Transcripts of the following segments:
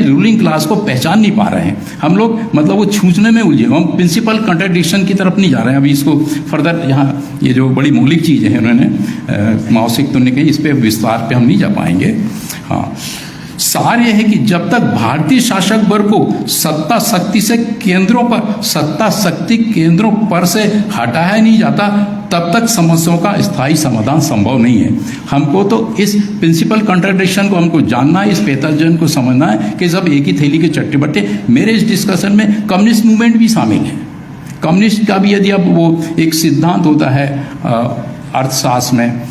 Ruling class को पहचान नहीं पा रहे हैं हम लोग, मतलब वो छूछने में उलझे। हम प्रिंसिपल कंट्राडिक्शन की तरफ नहीं जा रहे हैं अभी, इसको फर्दर यहाँ ये जो बड़ी मौलिक चीज़ें हैं उन्होंने माओसिक तुन्ने के, इस पर विस्तार पे हम नहीं जा पाएंगे। हाँ, सार यह है कि जब तक भारतीय शासक वर्ग को सत्ता शक्ति केंद्रों पर से हटाया नहीं जाता तब तक समस्याओं का स्थायी समाधान संभव नहीं है। हमको तो इस प्रिंसिपल कंट्राडिक्शन को हमको जानना है, इस पैथोजन को समझना है कि सब एक ही थैली के चट्टे बट्टे। मेरे इस डिस्कशन में कम्युनिस्ट मूवमेंट भी शामिल है। कम्युनिस्ट का भी यदि अब वो एक सिद्धांत होता है अर्थशास्त्र में,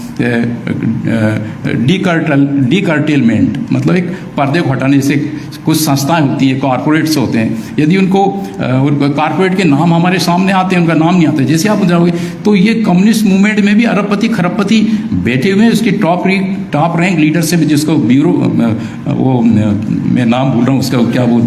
डीकर्टेलमेंट, मतलब एक पर्दे को हटाने से कुछ संस्थाएं होती हैं, कॉरपोरेट्स होते हैं, यदि उनको कॉरपोरेट के नाम हमारे सामने आते हैं, उनका नाम नहीं आता, जैसे आप जाओगे तो ये कम्युनिस्ट मूवमेंट में भी अरबपति खरबपति बैठे हुए हैं। उसकी टॉप रैंक लीडरशिप जिसको ब्यूरो, वो मैं नाम भूल रहा हूँ उसका, क्या वो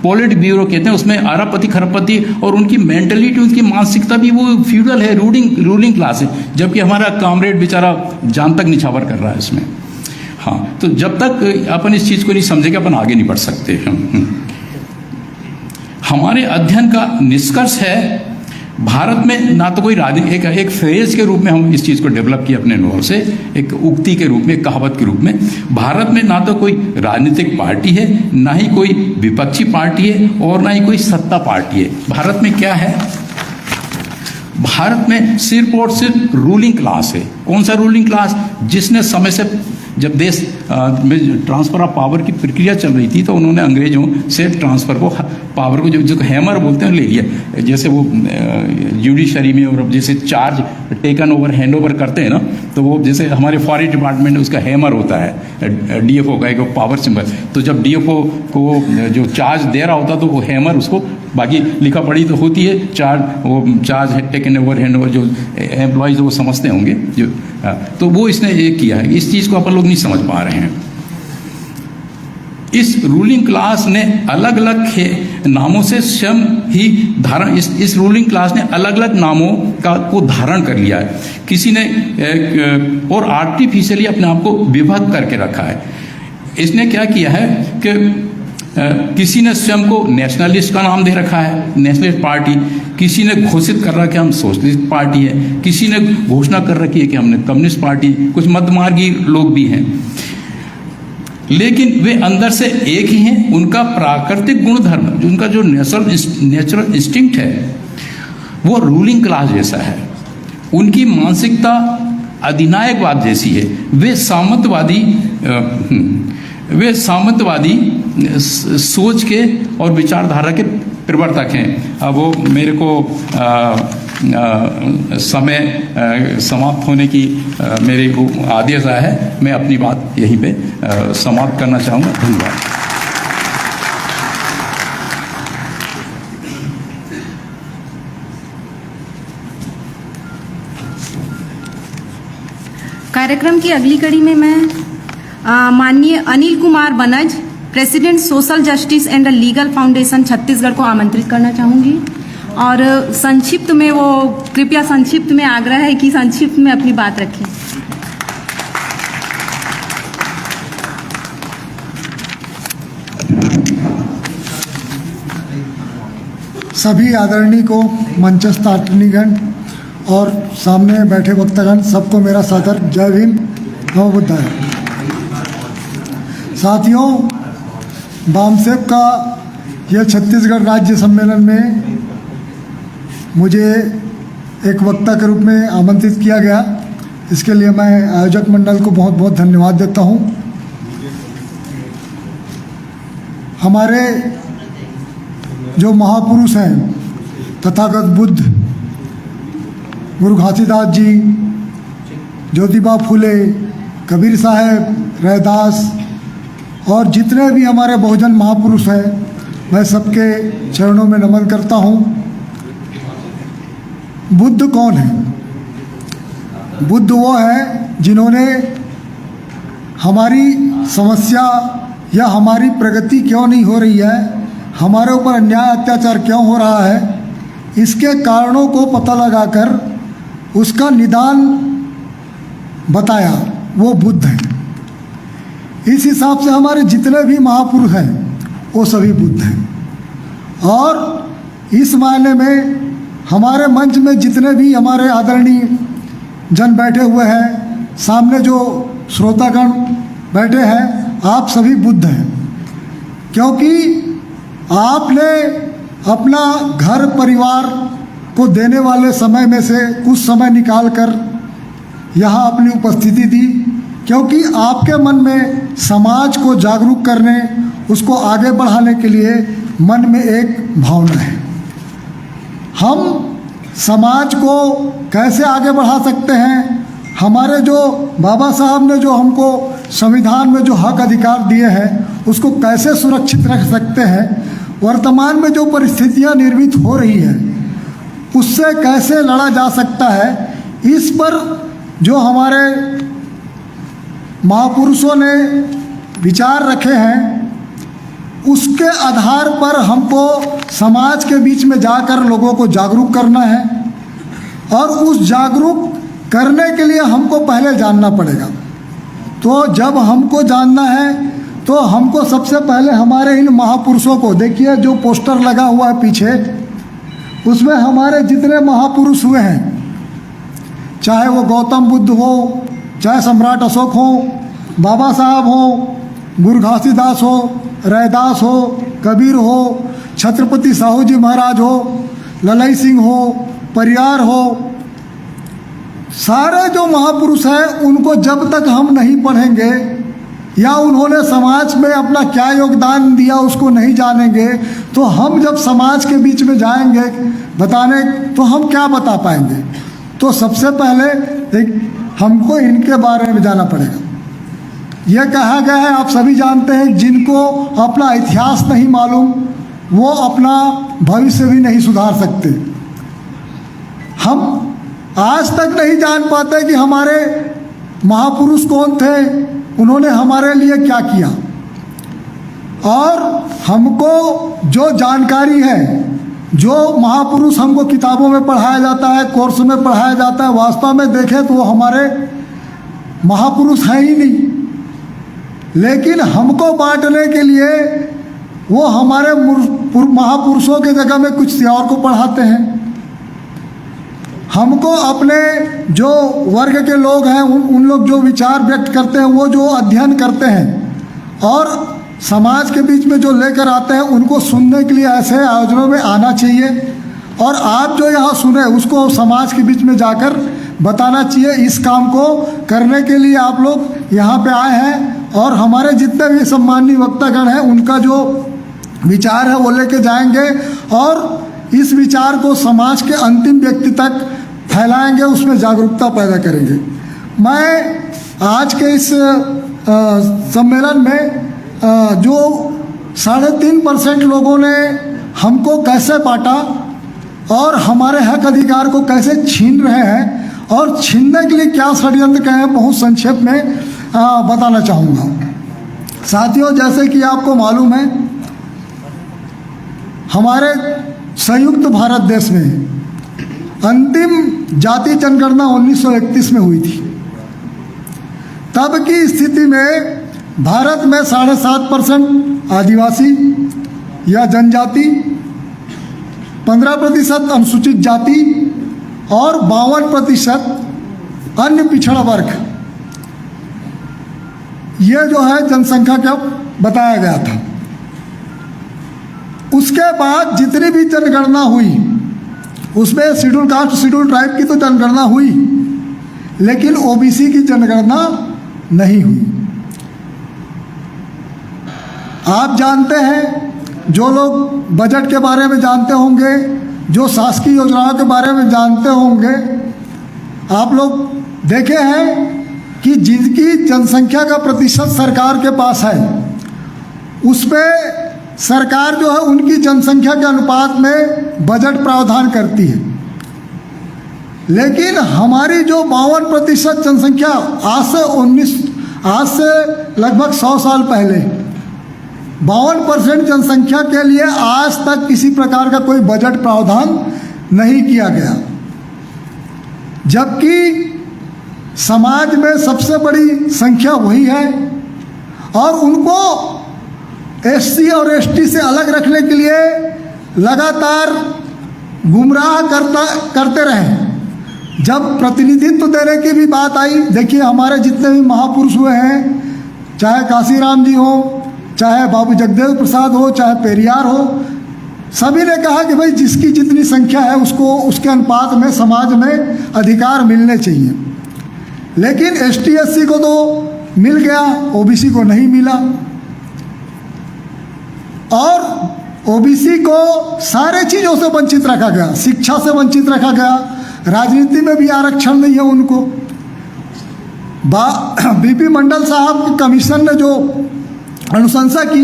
पॉलिट ब्यूरो कहते हैं, उसमें अरबपति खरबपति, और उनकी मेंटलिटी, उनकी मानसिकता भी वो फ्यूडल है, रूलिंग क्लास है, जबकि हमारा कॉमरेड बेचारा जान तक निछावर कर रहा है इसमें। हाँ, तो जब तक अपन इस चीज़ को नहीं समझेंगे अपन आगे नहीं बढ़ सकते। हमारे अध्ययन का निष्कर्ष है भारत में ना तो कोई राजनीति, एक फ्रेज के रूप में हम इस चीज़ को डेवलप किया अपने अनुभव से, एक उक्ति के रूप में, एक कहावत के रूप में, भारत में ना तो कोई राजनीतिक पार्टी है, ना ही कोई विपक्षी पार्टी है, और ना ही कोई सत्ता पार्टी है। भारत में क्या है? भारत में सिर्फ और सिर्फ रूलिंग क्लास है। कौन सा रूलिंग क्लास? जिसने समय से, जब देश में ट्रांसफर ऑफ पावर की प्रक्रिया चल रही थी तो उन्होंने अंग्रेजों से ट्रांसफर को, पावर को, जो हैमर बोलते हैं, ले लिया। जैसे वो जुडिशरी में, और जैसे charge taken over, hand over करते हैं ना, तो वो जैसे हमारे फॉरेस्ट डिपार्टमेंट में उसका हैमर होता है, डीएफओ का एक पावर सिंबल। तो जब डीएफओ को जो चार्ज दे रहा होता तो वो हैमर उसको, बाकी लिखा पढ़ी तो होती है, चार्ज है टेकन ओवर, हैंड ओवर, जो एम्प्लॉयज़ वो समझते होंगे जो, तो वो इसने ये किया है। इस चीज़ को अपन लोग नहीं समझ पा रहे हैं। इस रूलिंग क्लास ने अलग अलग नामों से स्वयं ही धारण, इस रूलिंग क्लास ने अलग अलग नामों को धारण कर लिया है। किसी ने और आर्टिफिशियली अपने आप को विभक्त करके रखा है। इसने क्या किया है कि किसी ने स्वयं को नेशनलिस्ट का नाम दे रखा है, नेशनलिस्ट पार्टी। किसी ने घोषित कर रहा है कि हम सोशलिस्ट पार्टी है। किसी ने घोषणा कर रखी है कि हमने कम्युनिस्ट पार्टी। कुछ मध्यमार्गी लोग भी हैं, लेकिन वे अंदर से एक ही हैं। उनका प्राकृतिक गुणधर्म, उनका जो नेचुरल इंस्टिंक्ट है, वो रूलिंग क्लास जैसा है। उनकी मानसिकता अधिनायकवाद जैसी है। वे सामंतवादी सोच के और विचारधारा के प्रवर्तक हैं। अब वो मेरे को समय समाप्त होने की मेरी आदेश आया है। मैं अपनी बात यहीं पे समाप्त करना चाहूँगा। धन्यवाद। कार्यक्रम की अगली कड़ी में मैं माननीय Anil Kumar Banaj, president social justice and legal foundation Chhattisgarh को आमंत्रित करना चाहूँगी। और संक्षिप्त में, वो कृपया संक्षिप्त में, आग्रह है कि संक्षिप्त में अपनी बात रखें। सभी आदरणीय को, मंचस्थ अतिथिगण और सामने बैठे वक्तागण, सबको मेरा सादर जय भीम, नमो बुद्धाय। साथियों, बामसेब का यह छत्तीसगढ़ राज्य सम्मेलन में मुझे एक वक्ता के रूप में आमंत्रित किया गया। इसके लिए मैं आयोजक मंडल को बहुत बहुत धन्यवाद देता हूँ। हमारे जो महापुरुष हैं, तथागत बुद्ध, गुरु घासीदास जी, ज्योतिबा फुले, कबीर साहब, रैदास और जितने भी हमारे बहुजन महापुरुष हैं, मैं सबके चरणों में नमन करता हूँ। बुद्ध कौन है? बुद्ध वो है जिन्होंने हमारी समस्या या हमारी प्रगति क्यों नहीं हो रही है, हमारे ऊपर अन्याय अत्याचार क्यों हो रहा है, इसके कारणों को पता लगाकर उसका निदान बताया, वो बुद्ध है। इस हिसाब से हमारे जितने भी महापुरुष हैं वो सभी बुद्ध हैं। और इस मायने में हमारे मंच में जितने भी हमारे आदरणीय जन बैठे हुए हैं, सामने जो श्रोतागण बैठे हैं, आप सभी बुद्ध हैं, क्योंकि आपने अपना घर परिवार को देने वाले समय में से कुछ समय निकाल कर यहाँ अपनी उपस्थिति दी, क्योंकि आपके मन में समाज को जागरूक करने, उसको आगे बढ़ाने के लिए मन में एक भावना है। हम समाज को कैसे आगे बढ़ा सकते हैं? हमारे जो बाबा साहब ने जो हमको संविधान में जो हक अधिकार दिए हैं उसको कैसे सुरक्षित रख सकते हैं? वर्तमान में जो परिस्थितियां निर्मित हो रही है उससे कैसे लड़ा जा सकता है? इस पर जो हमारे महापुरुषों ने विचार रखे हैं उसके आधार पर हमको समाज के बीच में जाकर लोगों को जागरूक करना है, और उस जागरूक करने के लिए हमको पहले जानना पड़ेगा। तो जब हमको जानना है तो हमको सबसे पहले हमारे इन महापुरुषों को, देखिए जो पोस्टर लगा हुआ है पीछे, उसमें हमारे जितने महापुरुष हुए हैं, चाहे वो गौतम बुद्ध हो, चाहे सम्राट अशोक हो, बाबा साहब हो, गुरु घासीदास हो, रैदास हो, कबीर हो, छत्रपति साहू जी महाराज हो, ललई सिंह हो, परियार हो, सारे जो महापुरुष हैं उनको जब तक हम नहीं पढ़ेंगे या उन्होंने समाज में अपना क्या योगदान दिया उसको नहीं जानेंगे, तो हम जब समाज के बीच में जाएंगे बताने तो हम क्या बता पाएंगे? तो सबसे पहले हमको इनके बारे में जाना पड़ेगा। यह कहा गया है, आप सभी जानते हैं, जिनको अपना इतिहास नहीं मालूम वो अपना भविष्य भी नहीं सुधार सकते। हम आज तक नहीं जान पाते कि हमारे महापुरुष कौन थे, उन्होंने हमारे लिए क्या किया। और हमको जो जानकारी है, जो महापुरुष हमको किताबों में पढ़ाया जाता है, कोर्स में पढ़ाया जाता है, वास्तव में देखें तो वो हमारे महापुरुष हैं ही नहीं। लेकिन हमको बांटने के लिए वो हमारे महापुरुषों के जगह में कुछ और को पढ़ाते हैं। हमको अपने जो वर्ग के लोग हैं उन लोग जो विचार व्यक्त करते हैं, वो जो अध्ययन करते हैं और समाज के बीच में जो लेकर आते हैं, उनको सुनने के लिए ऐसे आयोजनों में आना चाहिए। और आप जो यहाँ सुने उसको समाज के बीच में जाकर बताना चाहिए। इस काम को करने के लिए आप लोग यहाँ पे आए हैं, और हमारे जितने भी सम्माननीय वक्तागण हैं उनका जो विचार है वो लेके जाएंगे और इस विचार को समाज के अंतिम व्यक्ति तक फैलाएंगे, उसमें जागरूकता पैदा करेंगे। मैं आज के इस सम्मेलन में जो 3.5% लोगों ने हमको कैसे बांटा और हमारे हक अधिकार को कैसे छीन रहे हैं और छीनने के लिए क्या षड्यंत्र कहे हैं, बहुत संक्षेप में बताना चाहूँगा। साथियों, जैसे कि आपको मालूम है, हमारे संयुक्त भारत देश में अंतिम जाति जनगणना 1931 में हुई थी। तब की स्थिति में भारत में 7.5% आदिवासी या जनजाति, 15% अनुसूचित जाति और 52% अन्य पिछड़ा वर्ग, ये जो है जनसंख्या का बताया गया था। उसके बाद जितनी भी जनगणना हुई उसमें शेड्यूल कास्ट शेड्यूल ट्राइब की तो जनगणना हुई, लेकिन ओबीसी की जनगणना नहीं हुई। आप जानते हैं, जो लोग बजट के बारे में जानते होंगे, जो शासकीय योजनाओं के बारे में जानते होंगे, आप लोग देखे हैं कि जिनकी जनसंख्या का प्रतिशत सरकार के पास है, उसमें सरकार जो है उनकी जनसंख्या के अनुपात में बजट प्रावधान करती है। लेकिन हमारी जो 52% जनसंख्या आज से लगभग 100 साल पहले 52% जनसंख्या के लिए आज तक किसी प्रकार का कोई बजट प्रावधान नहीं किया गया, जबकि समाज में सबसे बड़ी संख्या वही है और उनको एससी और एसटी से अलग रखने के लिए लगातार गुमराह करते रहे। जब प्रतिनिधित्व देने की भी बात आई, देखिए हमारे जितने भी महापुरुष हुए हैं, चाहे काशीराम जी हो, चाहे बाबू जगदेव प्रसाद हो, चाहे पेरियार हो, सभी ने कहा कि भाई जिसकी जितनी संख्या है उसको उसके अनुपात में समाज में अधिकार मिलने चाहिए। लेकिन एसटी एससी को तो मिल गया, ओबीसी को नहीं मिला। और ओबीसी को सारे चीज़ों से वंचित रखा गया, शिक्षा से वंचित रखा गया, राजनीति में भी आरक्षण नहीं है उनको। बीपी मंडल साहब की कमीशन ने जो अनुशंसा की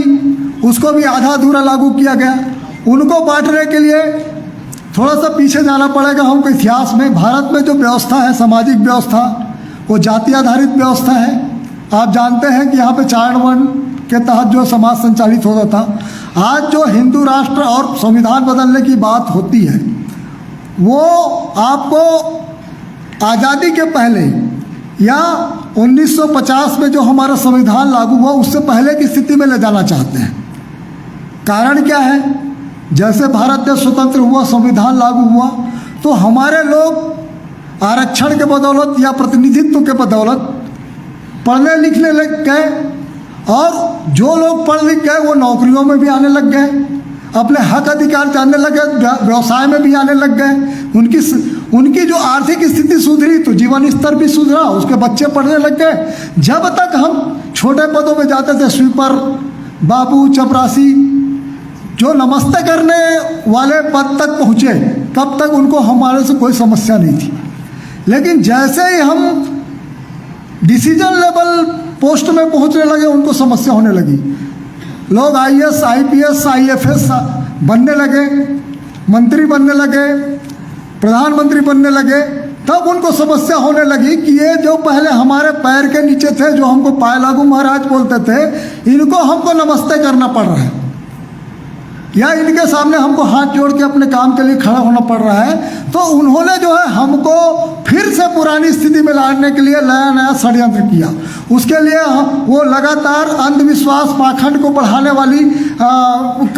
उसको भी आधा अधूरा लागू किया गया। उनको बांटने के लिए थोड़ा सा पीछे जाना पड़ेगा हमको इतिहास में। भारत में जो व्यवस्था है, सामाजिक व्यवस्था, वो जाति आधारित व्यवस्था है। आप जानते हैं कि यहाँ पे चारण के तहत जो समाज संचालित होता था। आज जो हिंदू राष्ट्र और संविधान बदलने की बात होती है, वो आपको आज़ादी के पहले या 1950 में जो हमारा संविधान लागू हुआ उससे पहले की स्थिति में ले जाना चाहते हैं। कारण क्या है? जैसे भारत देश स्वतंत्र हुआ, संविधान लागू हुआ, तो हमारे लोग आरक्षण के बदौलत या प्रतिनिधित्व के बदौलत पढ़ने लिखने लग गए, और जो लोग पढ़ लिख गए वो नौकरियों में भी आने लग गए, अपने हक अधिकार जानने लगे, व्यवसाय में भी आने लग गए। उनकी जो आर्थिक स्थिति सुधरी तो जीवन स्तर भी सुधरा, उसके बच्चे पढ़ने लग गए। जब तक हम छोटे पदों में जाते थे, स्वीपर, बाबू, चपरासी, जो नमस्ते करने वाले पद तक पहुँचे, तब तक उनको हमारे से कोई समस्या नहीं थी। लेकिन जैसे ही हम डिसीजन लेवल पोस्ट में पहुंचने लगे, उनको समस्या होने लगी। लोग आईएएस, आईपीएस, आईएफएस बनने लगे, मंत्री बनने लगे, प्रधानमंत्री बनने लगे, तब उनको समस्या होने लगी कि ये जो पहले हमारे पैर के नीचे थे, जो हमको पाय लागू महाराज बोलते थे, इनको हमको नमस्ते करना पड़ रहा है, या इनके सामने हमको हाथ जोड़ के अपने काम के लिए खड़ा होना पड़ रहा है। तो उन्होंने जो है हमको फिर से पुरानी स्थिति में लाने के लिए नया नया षड्यंत्र किया। उसके लिए वो लगातार अंधविश्वास, पाखंड को बढ़ाने वाली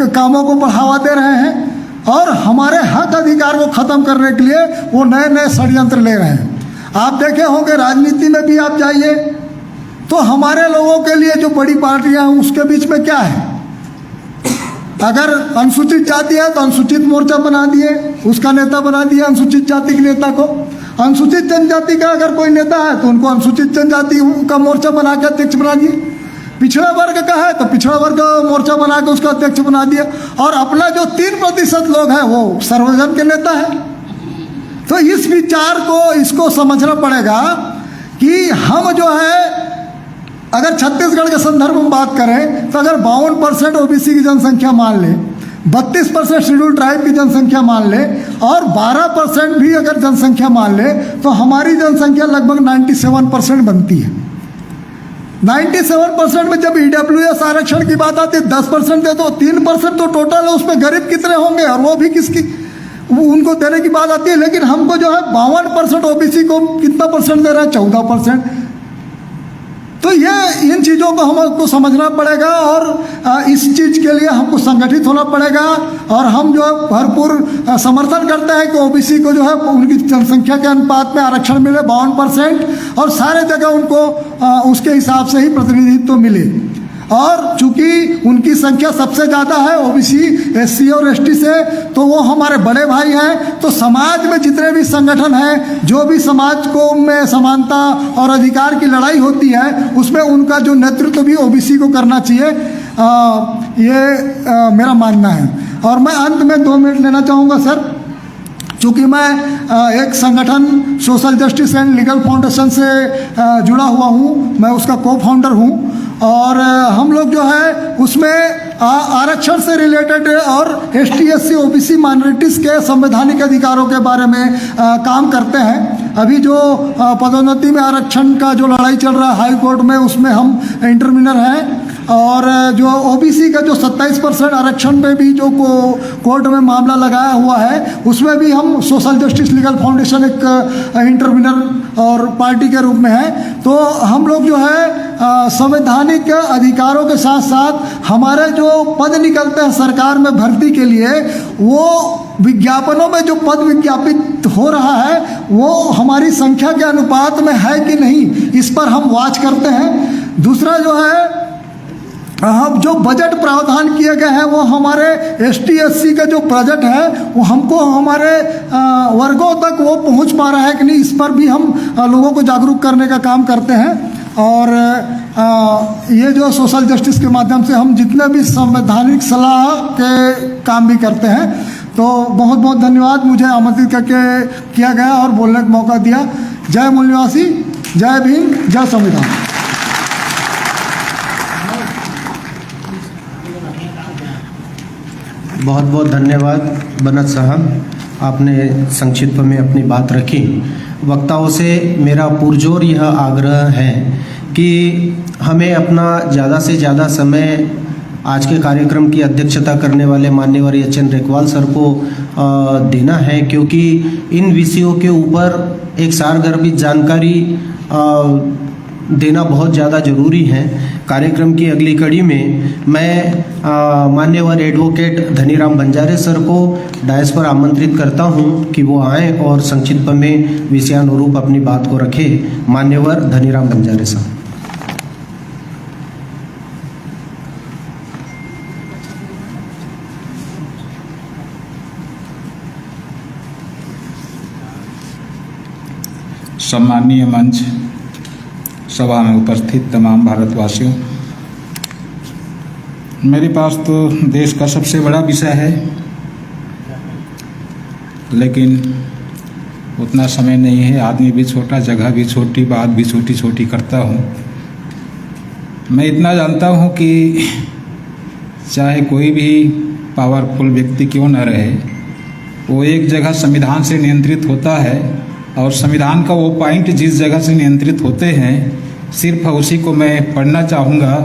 कामों को बढ़ावा दे रहे हैं, और हमारे हक अधिकार को ख़त्म करने के लिए वो नए नए षड्यंत्र ले रहे हैं। आप देखे होंगे राजनीति में भी आप जाइए तो हमारे लोगों के लिए जो बड़ी पार्टियां हैं उसके बीच में क्या है? अगर अनुसूचित जाति है तो अनुसूचित मोर्चा बना दिए, उसका नेता बना दिया अनुसूचित जाति के नेता को। अनुसूचित जनजाति का अगर कोई नेता है तो उनको अनुसूचित जनजाति का मोर्चा बना के अध्यक्ष बना दिए। पिछड़ा वर्ग का है तो पिछड़ा वर्ग मोर्चा बना के उसका अध्यक्ष बना दिया। और अपना जो 3% लोग हैं वो सर्वजन के नेता है। तो इस विचार को, इसको समझना पड़ेगा कि हम जो है, अगर छत्तीसगढ़ के संदर्भ में बात करें तो अगर 52% ओबीसी की जनसंख्या मान ले, 32% शेड्यूल ट्राइब की जनसंख्या मान ले, और 12% भी अगर जनसंख्या मान ले, तो हमारी जनसंख्या लगभग 97% बनती है। 97% में जब ईडब्ल्यूएस आरक्षण की बात आती है, 10% दे दो, 3% तो टोटल है, उसमें गरीब कितने होंगे, और वो भी किसकी, उनको देने की बात आती है। लेकिन हमको जो है 52% ओबीसी को कितना परसेंट दे रहा है? 14%। तो ये इन चीज़ों को हमको समझना पड़ेगा, और इस चीज़ के लिए हमको संगठित होना पड़ेगा। और हम जो है भरपूर समर्थन करते हैं कि ओबीसी को जो है उनकी जनसंख्या के अनुपात में आरक्षण मिले 52%, और सारे जगह उनको उसके हिसाब से ही प्रतिनिधित्व मिले। और चूंकि उनकी संख्या सबसे ज़्यादा है ओबीसी, एससी और एसटी से, तो वो हमारे बड़े भाई हैं। तो समाज में जितने भी संगठन हैं, जो भी समाज को में समानता और अधिकार की लड़ाई होती है, उसमें उनका जो नेतृत्व भी ओबीसी को करना चाहिए, ये मेरा मानना है। और मैं अंत में 2 मिनट लेना चाहूँगा सर, चूँकि मैं एक संगठन social justice and legal foundation से जुड़ा हुआ हूँ, मैं उसका को-फाउंडर हूँ। और हम लोग जो है उसमें आरक्षण से रिलेटेड और एसटी, एससी, ओबीसी माइनॉरिटीज़ के संवैधानिक अधिकारों के बारे में काम करते हैं। अभी जो पदोन्नति में आरक्षण का जो लड़ाई चल रहा है हाई कोर्ट में, उसमें हम इंटरविनर हैं। और जो ओबीसी का जो 27% आरक्षण पे भी जो कोर्ट में मामला लगाया हुआ है, उसमें भी हम सोशल जस्टिस लीगल फाउंडेशन एक इंटरविनर और पार्टी के रूप में है। तो हम लोग जो है संवैधानिक अधिकारों के साथ साथ हमारे जो पद निकलते हैं सरकार में भर्ती के लिए, वो विज्ञापनों में जो पद विज्ञापित हो रहा है वो हमारी संख्या के अनुपात में है कि नहीं, इस पर हम वॉच करते हैं। दूसरा जो है, हम जो बजट प्रावधान किए गए हैं वो हमारे ST SC का जो बजट है वो हमको हमारे वर्गों तक वो पहुंच पा रहा है कि नहीं, इस पर भी हम लोगों को जागरूक करने का काम करते हैं। और ये जो सोशल जस्टिस के माध्यम से हम जितने भी संवैधानिक सलाह के काम भी करते हैं। तो बहुत बहुत धन्यवाद, मुझे आमंत्रित करके किया गया और बोलने का मौका दिया। जय मूल निवासी, जय भीम, जय संविधान। बहुत बहुत धन्यवाद बनत साहब, आपने संक्षिप्त में अपनी बात रखी। वक्ताओं से मेरा पुरजोर यह आग्रह है कि हमें अपना ज़्यादा से ज़्यादा समय आज के कार्यक्रम की अध्यक्षता करने वाले मान्यवर एच.एन. रेकवाल सर को देना है, क्योंकि इन विषयों के ऊपर एक सारगर्भित जानकारी देना बहुत ज़्यादा ज़रूरी है। कार्यक्रम की अगली कड़ी में मैं मान्यवर एडवोकेट धनीराम बंजारे सर को डायस पर आमंत्रित करता हूं कि वो आएं और संक्षिप्त में विषयानुरूप अपनी बात को रखें। मान्यवर धनीराम बंजारे सर। सम्मानीय मंच, सभा में उपस्थित तमाम भारतवासियों, मेरे पास तो देश का सबसे बड़ा विषय है, लेकिन उतना समय नहीं है। आदमी भी छोटा, जगह भी छोटी, बात भी छोटी छोटी करता हूँ। मैं इतना जानता हूँ कि चाहे कोई भी पावरफुल व्यक्ति क्यों न रहे, वो एक जगह संविधान से नियंत्रित होता है, और संविधान का वो पॉइंट जिस जगह से नियंत्रित होते हैं सिर्फ उसी को मैं पढ़ना चाहूँगा।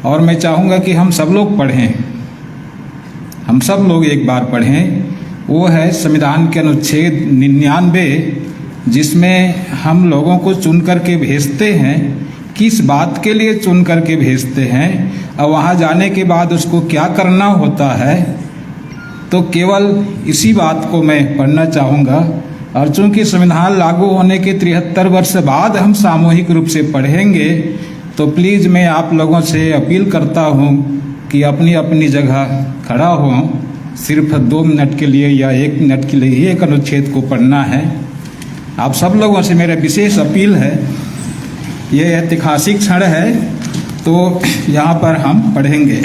और मैं चाहूँगा कि हम सब लोग पढ़ें, हम सब लोग एक बार पढ़ें। वो है संविधान के अनुच्छेद 99, जिसमें हम लोगों को चुन करके भेजते हैं, किस बात के लिए चुन करके भेजते हैं और वहाँ जाने के बाद उसको क्या करना होता है। तो केवल इसी बात को मैं पढ़ना चाहूँगा। और चूंकि संविधान लागू होने के 73 वर्ष बाद हम सामूहिक रूप से पढ़ेंगे, तो प्लीज़ मैं आप लोगों से अपील करता हूँ कि अपनी अपनी जगह खड़ा हो, सिर्फ 2 मिनट के लिए या 1 मिनट के लिए एक अनुच्छेद को पढ़ना है। आप सब लोगों से मेरा विशेष अपील है, ये ऐतिहासिक क्षण है, तो यहाँ पर हम पढ़ेंगे।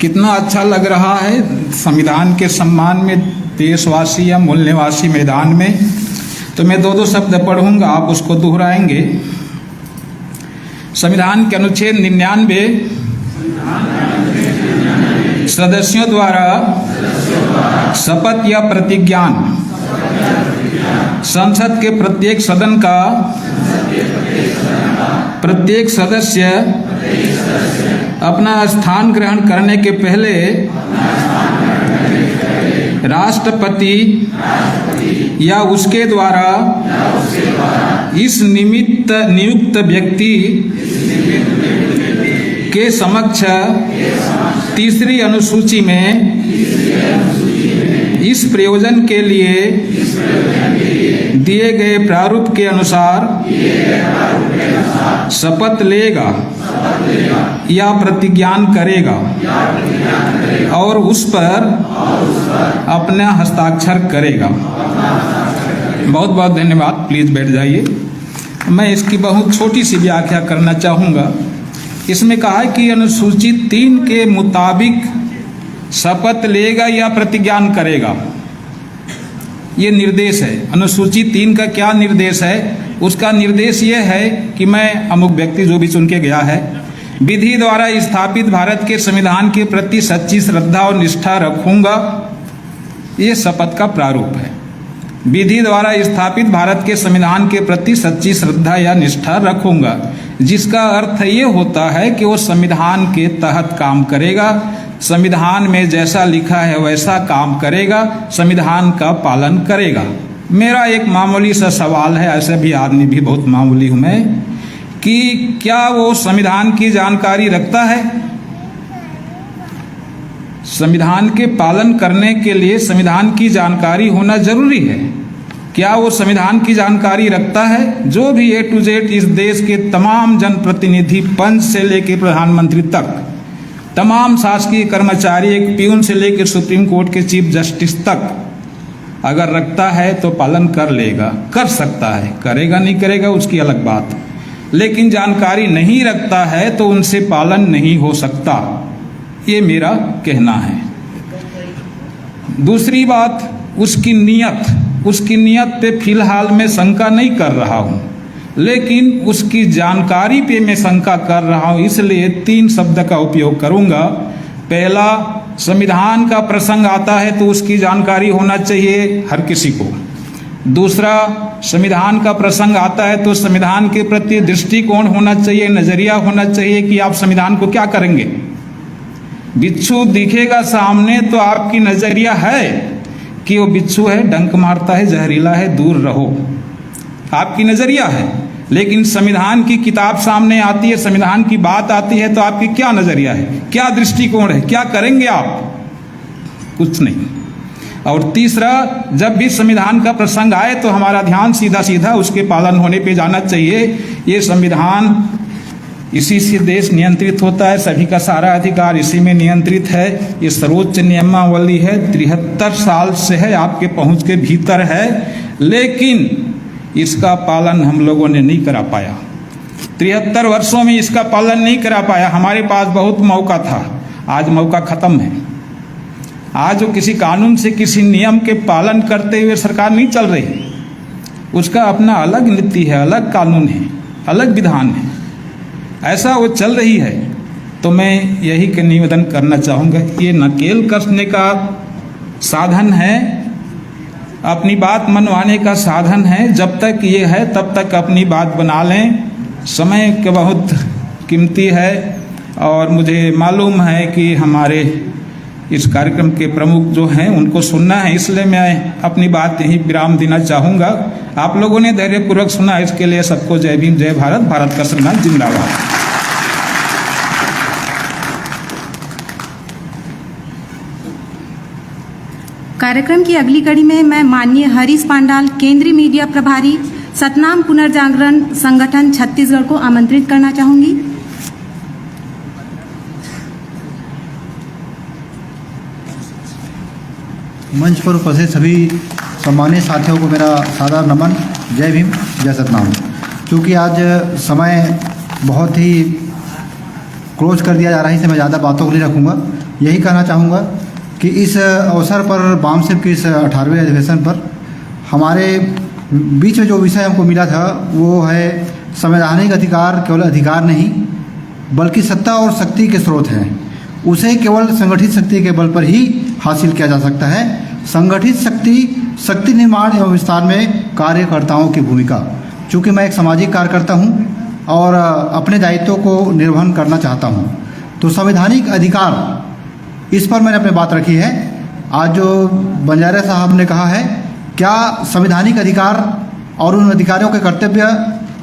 कितना अच्छा लग रहा है संविधान के सम्मान में देशवासी या मूल निवासी मैदान में। तो मैं 2 शब्द पढ़ूंगा, आप उसको दोहराएंगे। संविधान के अनुच्छेद 99 सदस्यों द्वारा शपथ या प्रतिज्ञान संसद के प्रत्येक सदन का प्रत्येक सदस्य अपना स्थान ग्रहण करने के पहले राष्ट्रपति या उसके द्वारा इस निमित्त नियुक्त व्यक्ति के समक्ष तीसरी अनुसूची में इस प्रयोजन के लिए दिए गए प्रारूप के अनुसार शपथ लेगा या प्रतिज्ञान करेगा और उस पर अपना हस्ताक्षर करेगा। बहुत बहुत धन्यवाद। प्लीज़ बैठ जाइए। मैं इसकी बहुत छोटी सी व्याख्या करना चाहूँगा। इसमें कहा है कि अनुसूची 3 के मुताबिक शपथ लेगा या प्रतिज्ञान करेगा। ये निर्देश है। अनुसूची 3 का क्या निर्देश है? उसका निर्देश ये है कि मैं अमुक व्यक्ति जो भी चुन के गया है, विधि द्वारा स्थापित भारत के संविधान के प्रति सच्ची श्रद्धा और निष्ठा रखूंगा। ये शपथ का प्रारूप है। विधि द्वारा स्थापित भारत के संविधान के प्रति सच्ची श्रद्धा या निष्ठा रखूंगा, जिसका अर्थ ये होता है कि वो संविधान के तहत काम करेगा, संविधान में जैसा लिखा है वैसा काम करेगा, संविधान का पालन करेगा। मेरा एक मामूली सा सवाल है, ऐसे भी आदमी भी बहुत मामूली हूँ मैं, कि क्या वो संविधान की जानकारी रखता है। संविधान के पालन करने के लिए संविधान की जानकारी होना जरूरी है। क्या वो संविधान की जानकारी रखता है? जो भी A to Z इस देश के तमाम जनप्रतिनिधि, पंच से लेकर प्रधानमंत्री तक, तमाम शासकीय कर्मचारी, एक प्यून से लेकर सुप्रीम कोर्ट के चीफ जस्टिस तक, अगर रखता है तो पालन कर लेगा, कर सकता है। करेगा नहीं करेगा उसकी अलग बात, लेकिन जानकारी नहीं रखता है तो उनसे पालन नहीं हो सकता, ये मेरा कहना है। दूसरी बात, उसकी नीयत पे फिलहाल मैं शंका नहीं कर रहा हूँ, लेकिन उसकी जानकारी पे मैं शंका कर रहा हूँ, इसलिए 3 शब्द का उपयोग करूँगा। पहला, संविधान का प्रसंग आता है तो उसकी जानकारी होना चाहिए हर किसी को। दूसरा, संविधान का प्रसंग आता है तो संविधान के प्रति दृष्टिकोण होना चाहिए, नजरिया होना चाहिए कि आप संविधान को क्या करेंगे। बिच्छू दिखेगा सामने तो आपकी नजरिया है कि वो बिच्छू है, डंक मारता है, जहरीला है, दूर रहो, आपकी नजरिया है। लेकिन संविधान की किताब सामने आती है, संविधान की बात आती है तो आपकी क्या नजरिया है, क्या दृष्टिकोण है, क्या करेंगे आप? कुछ नहीं। और तीसरा, जब भी संविधान का प्रसंग आए तो हमारा ध्यान सीधा सीधा उसके पालन होने पे जाना चाहिए। ये संविधान, इसी से देश नियंत्रित होता है, सभी का सारा अधिकार इसी में नियंत्रित है। ये सर्वोच्च नियमावली है, 73 साल से है, आपके पहुंच के भीतर है, लेकिन इसका पालन हम लोगों ने नहीं करा पाया। 73 वर्षों में इसका पालन नहीं करा पाया। हमारे पास बहुत मौका था, आज मौका खत्म है। आज वो किसी कानून से, किसी नियम के पालन करते हुए सरकार नहीं चल रही, उसका अपना अलग नीति है, अलग कानून है, अलग विधान है, ऐसा वो चल रही है। तो मैं यही के निवेदन करना चाहूँगा, ये नकेल कसने का साधन है, अपनी बात मनवाने का साधन है। जब तक ये है तब तक अपनी बात बना लें। समय के बहुत कीमती है और मुझे मालूम है कि हमारे इस कार्यक्रम के प्रमुख जो हैं उनको सुनना है, इसलिए मैं अपनी बात यहीं विराम देना चाहूँगा। आप लोगों ने धैर्यपूर्वक सुना, इसके लिए सबको जय भीम, जय भारत, भारत का संविधान जिंदाबाद। कार्यक्रम की अगली कड़ी में मैं माननीय हरीश पांडाल, केंद्रीय मीडिया प्रभारी, सतनाम पुनर्जागरण संगठन छत्तीसगढ़ को आमंत्रित करना चाहूंगी। मंच पर उपस्थित सभी सम्मानित साथियों को मेरा सादर नमन, जय भीम, जय सतनाम। क्योंकि आज समय बहुत ही क्लोज कर दिया जा रहा है, इससे मैं ज़्यादा बातों को नहीं रखूँगा। यही कहना चाहूँगा कि इस अवसर पर बामसेब के इस 18वें अधिवेशन पर हमारे बीच में जो विषय हमको मिला था वो है संवैधानिक अधिकार केवल अधिकार नहीं बल्कि सत्ता और शक्ति के स्रोत हैं। उसे केवल संगठित शक्ति के बल पर ही हासिल किया जा सकता है। संगठित शक्ति निर्माण एवं विस्तार में कार्यकर्ताओं की भूमिका। चूँकि मैं एक सामाजिक कार्यकर्ता हूँ और अपने दायित्वों को निर्वहन करना चाहता हूँ, तो संवैधानिक अधिकार, इस पर मैंने अपनी बात रखी है। आज जो बंजारा साहब ने कहा है, क्या संवैधानिक अधिकार और उन अधिकारियों के कर्तव्य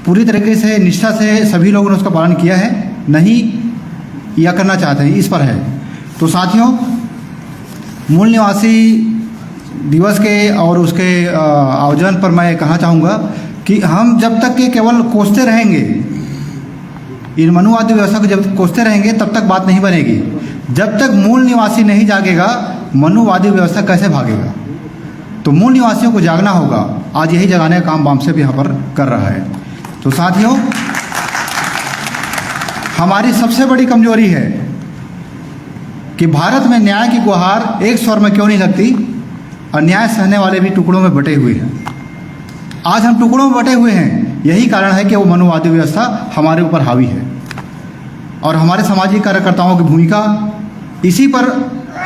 पूरी तरीके से निष्ठा से सभी लोगों ने उसका पालन किया है? नहीं, या करना चाहते हैं, इस पर है। तो साथियों, मूल निवासी दिवस के और उसके आयोजन पर मैं कहना चाहूँगा कि हम जब तक के केवल कोसते रहेंगे, इन मनुवादी व्यवस्था को जब कोसते रहेंगे तब तक बात नहीं बनेगी। जब तक मूल निवासी नहीं जागेगा, मनुवादी व्यवस्था कैसे भागेगा? तो मूल निवासियों को जागना होगा। आज यही जगाने का काम बामसेब यहाँ पर कर रहा है। तो साथियों, हमारी सबसे बड़ी कमजोरी है कि भारत में न्याय की गुहार एक स्वर में क्यों नहीं लगती, और न्याय सहने वाले भी टुकड़ों में बटे हुए हैं। आज हम टुकड़ों में बटे हुए हैं, यही कारण है कि वो मनुवादी व्यवस्था हमारे ऊपर हावी है। और हमारे सामाजिक कार्यकर्ताओं की भूमिका इसी पर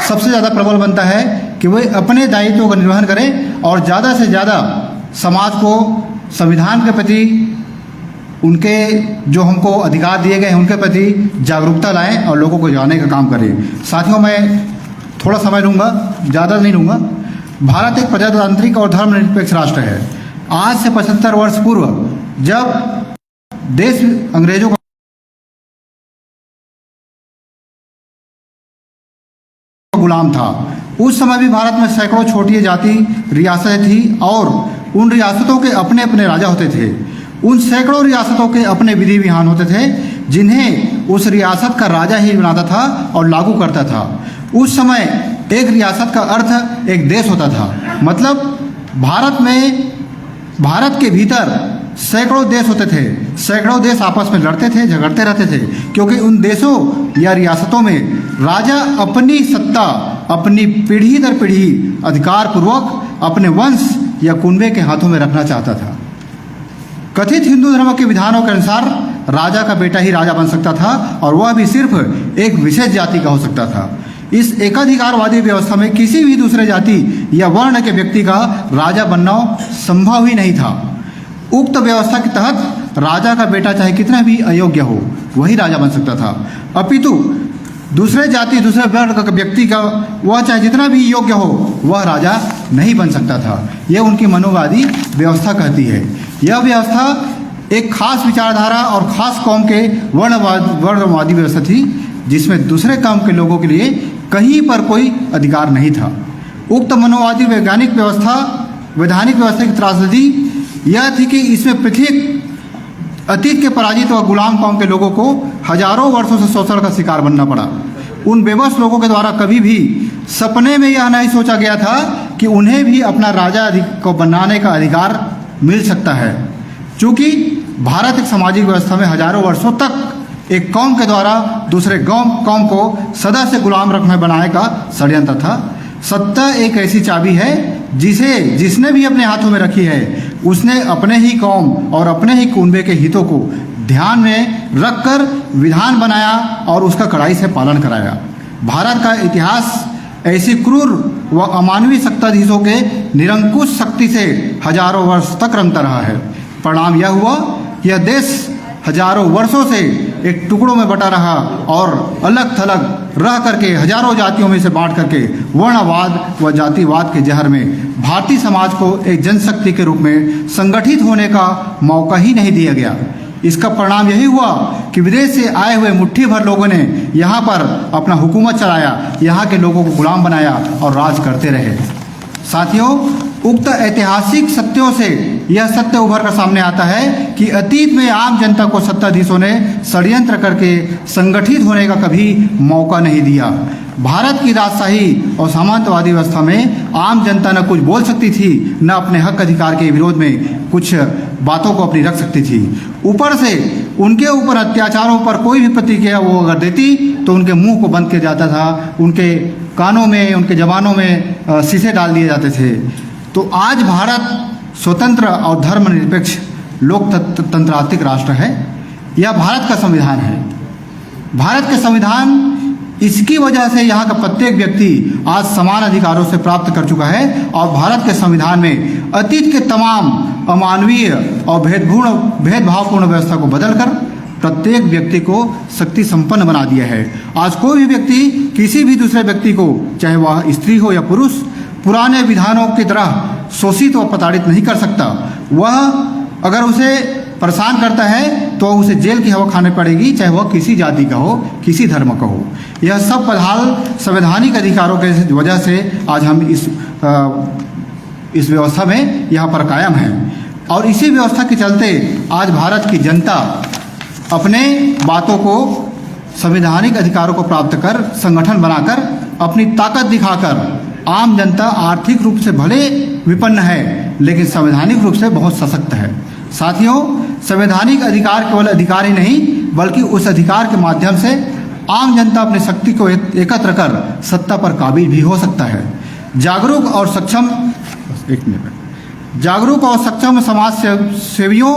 सबसे ज़्यादा प्रबल बनता है कि वे अपने दायित्वों का निर्वहन करें और ज़्यादा से ज़्यादा समाज को संविधान के प्रति, उनके जो हमको अधिकार दिए गए हैं उनके प्रति जागरूकता लाएं और लोगों को जगाने का काम करें। साथियों, मैं थोड़ा समय लूँगा, ज़्यादा नहीं लूँगा। भारत एक प्रजातांत्रिक और धर्मनिरपेक्ष राष्ट्र है। आज से 75 वर्ष पूर्व जब देश अंग्रेजों का गुलाम था। उस समय भी भारत में सैकड़ों छोटी जाति रियासतें थी और उन रियासतों के अपने अपने राजा होते थे। उन सैकड़ों रियासतों के अपने विधि विधान होते थे जिन्हें उस रियासत का राजा ही बनाता था और लागू करता था। उस समय एक रियासत का अर्थ एक देश होता था। मतलब भारत के भीतर सैकड़ों देश होते थे। सैकड़ों देश आपस में लड़ते थे, झगड़ते रहते थे, क्योंकि उन देशों या रियासतों में राजा अपनी सत्ता अपनी पीढ़ी दर पीढ़ी अधिकार पूर्वक अपने वंश या कुनबे के हाथों में रखना चाहता था। कथित हिंदू धर्म के विधानों के अनुसार राजा का बेटा ही राजा बन सकता था और वह भी सिर्फ एक विशेष जाति का हो सकता था। इस एकाधिकारवादी व्यवस्था में किसी भी दूसरे जाति या वर्ण के व्यक्ति का राजा बनना संभव ही नहीं था। उक्त व्यवस्था के तहत राजा का बेटा चाहे कितना भी अयोग्य हो वही राजा बन सकता था, अपितु दूसरे जाति दूसरे वर्ण का व्यक्ति का वह चाहे जितना भी योग्य हो वह राजा नहीं बन सकता था। यह उनकी मनोवादी व्यवस्था कहती है। यह व्यवस्था एक खास विचारधारा और खास कौम के वर्णवादी व्यवस्था थी जिसमें दूसरे कौम के लोगों के लिए कहीं पर कोई अधिकार नहीं था। उक्त मनोवादी वैधानिक व्यवस्था की त्रासदी यह थी कि इसमें पृथक अतीत के पराजित व गुलाम कौम के लोगों को हजारों वर्षों से शोषण का शिकार बनना पड़ा। उन बेबस लोगों के द्वारा कभी भी सपने में यह नहीं सोचा गया था कि उन्हें भी अपना राजा को बनाने का अधिकार मिल सकता है। चूँकि भारत एक सामाजिक व्यवस्था में हजारों वर्षों तक एक कौम के द्वारा दूसरे कौम को सदा से गुलाम रखने बनाने का षड्यंत्र था। सत्ता एक ऐसी चाबी है जिसने भी अपने हाथों में रखी है उसने अपने ही कौम और अपने ही कुनबे के हितों को ध्यान में रखकर विधान बनाया और उसका कड़ाई से पालन कराया। भारत का इतिहास ऐसी क्रूर व अमानवीय सत्ताधीशों के निरंकुश शक्ति से हजारों वर्ष तक रंगता रहा है। परिणाम यह हुआ कि यह देश हजारों वर्षों से एक टुकड़ों में बटा रहा और अलग थलग रह करके हजारों जातियों में से बांट करके वर्णवाद व जातिवाद के जहर में भारतीय समाज को एक जनशक्ति के रूप में संगठित होने का मौका ही नहीं दिया गया। इसका परिणाम यही हुआ कि विदेश से आए हुए मुट्ठी भर लोगों ने यहाँ पर अपना हुकूमत चलाया, यहाँ के लोगों को गुलाम बनाया और राज करते रहे। साथियों, उक्त ऐतिहासिक सत्यों से यह सत्य उभर कर सामने आता है कि अतीत में आम जनता को सत्ताधीशों ने षड्यंत्र करके संगठित होने का कभी मौका नहीं दिया। भारत की राजशाही और सामंतवादी व्यवस्था में आम जनता न कुछ बोल सकती थी, न अपने हक अधिकार के विरोध में कुछ बातों को अपनी रख सकती थी। ऊपर से उनके ऊपर अत्याचारों पर कोई भी प्रतिक्रिया वो अगर देती तो उनके मुंह को बंद किया जाता था, उनके कानों में उनके जबानों में शीशे डाल दिए जाते थे। तो आज भारत स्वतंत्र और धर्मनिरपेक्ष लोकतंत्रात्मक राष्ट्र है। यह भारत का संविधान है। भारत के संविधान इसकी वजह से यहाँ का प्रत्येक व्यक्ति आज समान अधिकारों से प्राप्त कर चुका है और भारत के संविधान में अतीत के तमाम अमानवीय और भेदभावपूर्ण व्यवस्था को बदलकर प्रत्येक व्यक्ति को शक्ति संपन्न बना दिया है। आज कोई भी व्यक्ति किसी भी दूसरे व्यक्ति को, चाहे वह स्त्री हो या पुरुष, पुराने विधानों की तरह शोषित व प्रताड़ित नहीं कर सकता। वह अगर उसे परेशान करता है तो उसे जेल की हवा खानी पड़ेगी, चाहे वह किसी जाति का हो, किसी धर्म का हो। यह सब बदहाल संवैधानिक अधिकारों के वजह से आज हम इस व्यवस्था में यहाँ पर कायम हैं और इसी व्यवस्था के चलते आज भारत की जनता अपने बातों को, संवैधानिक अधिकारों को प्राप्त कर, संगठन बनाकर, अपनी ताकत दिखाकर आम जनता आर्थिक रूप से भले विपन्न है लेकिन संवैधानिक रूप से बहुत सशक्त है। साथियों, संवैधानिक अधिकार केवल अधिकार ही नहीं बल्कि उस अधिकार के माध्यम से आम जनता अपनी शक्ति को एकत्र कर सत्ता पर काबिज भी हो सकता है। जागरूक और सक्षम समाज सेवियों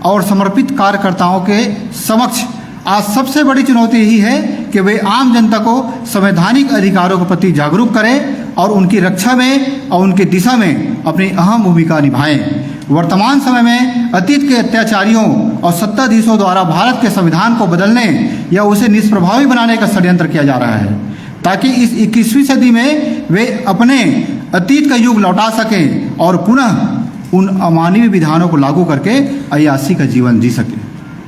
और समर्पित कार्यकर्ताओं के समक्ष आज सबसे बड़ी चुनौती यही है कि वे आम जनता को संवैधानिक अधिकारों के प्रति जागरूक करें और उनकी रक्षा में और उनकी दिशा में अपनी अहम भूमिका निभाएं। वर्तमान समय में अतीत के अत्याचारियों और सत्ताधीशों द्वारा भारत के संविधान को बदलने या उसे निष्प्रभावी बनाने का षड्यंत्र किया जा रहा है ताकि इस 21वीं सदी में वे अपने अतीत का युग लौटा सकें और पुनः उन अमानवीय विधानों को लागू करके अय्याशी का जीवन जी सकें।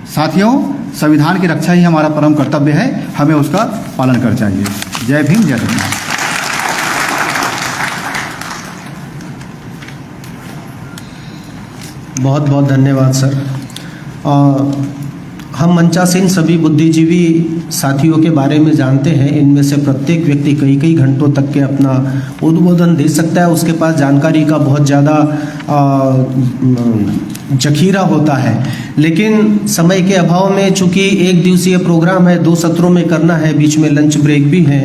साथियों, संविधान की रक्षा ही हमारा परम कर्तव्य है, हमें उसका पालन करना चाहिए। जय भीम, जय सतनाम। बहुत बहुत धन्यवाद सर। हम मंचासीन सभी बुद्धिजीवी साथियों के बारे में जानते हैं। इनमें से प्रत्येक व्यक्ति कई कई घंटों तक के अपना उद्बोधन दे सकता है, उसके पास जानकारी का बहुत ज़्यादा जखीरा होता है। लेकिन समय के अभाव में, चूंकि एक दिवसीय प्रोग्राम है, 2 सत्रों में करना है, बीच में लंच ब्रेक भी है,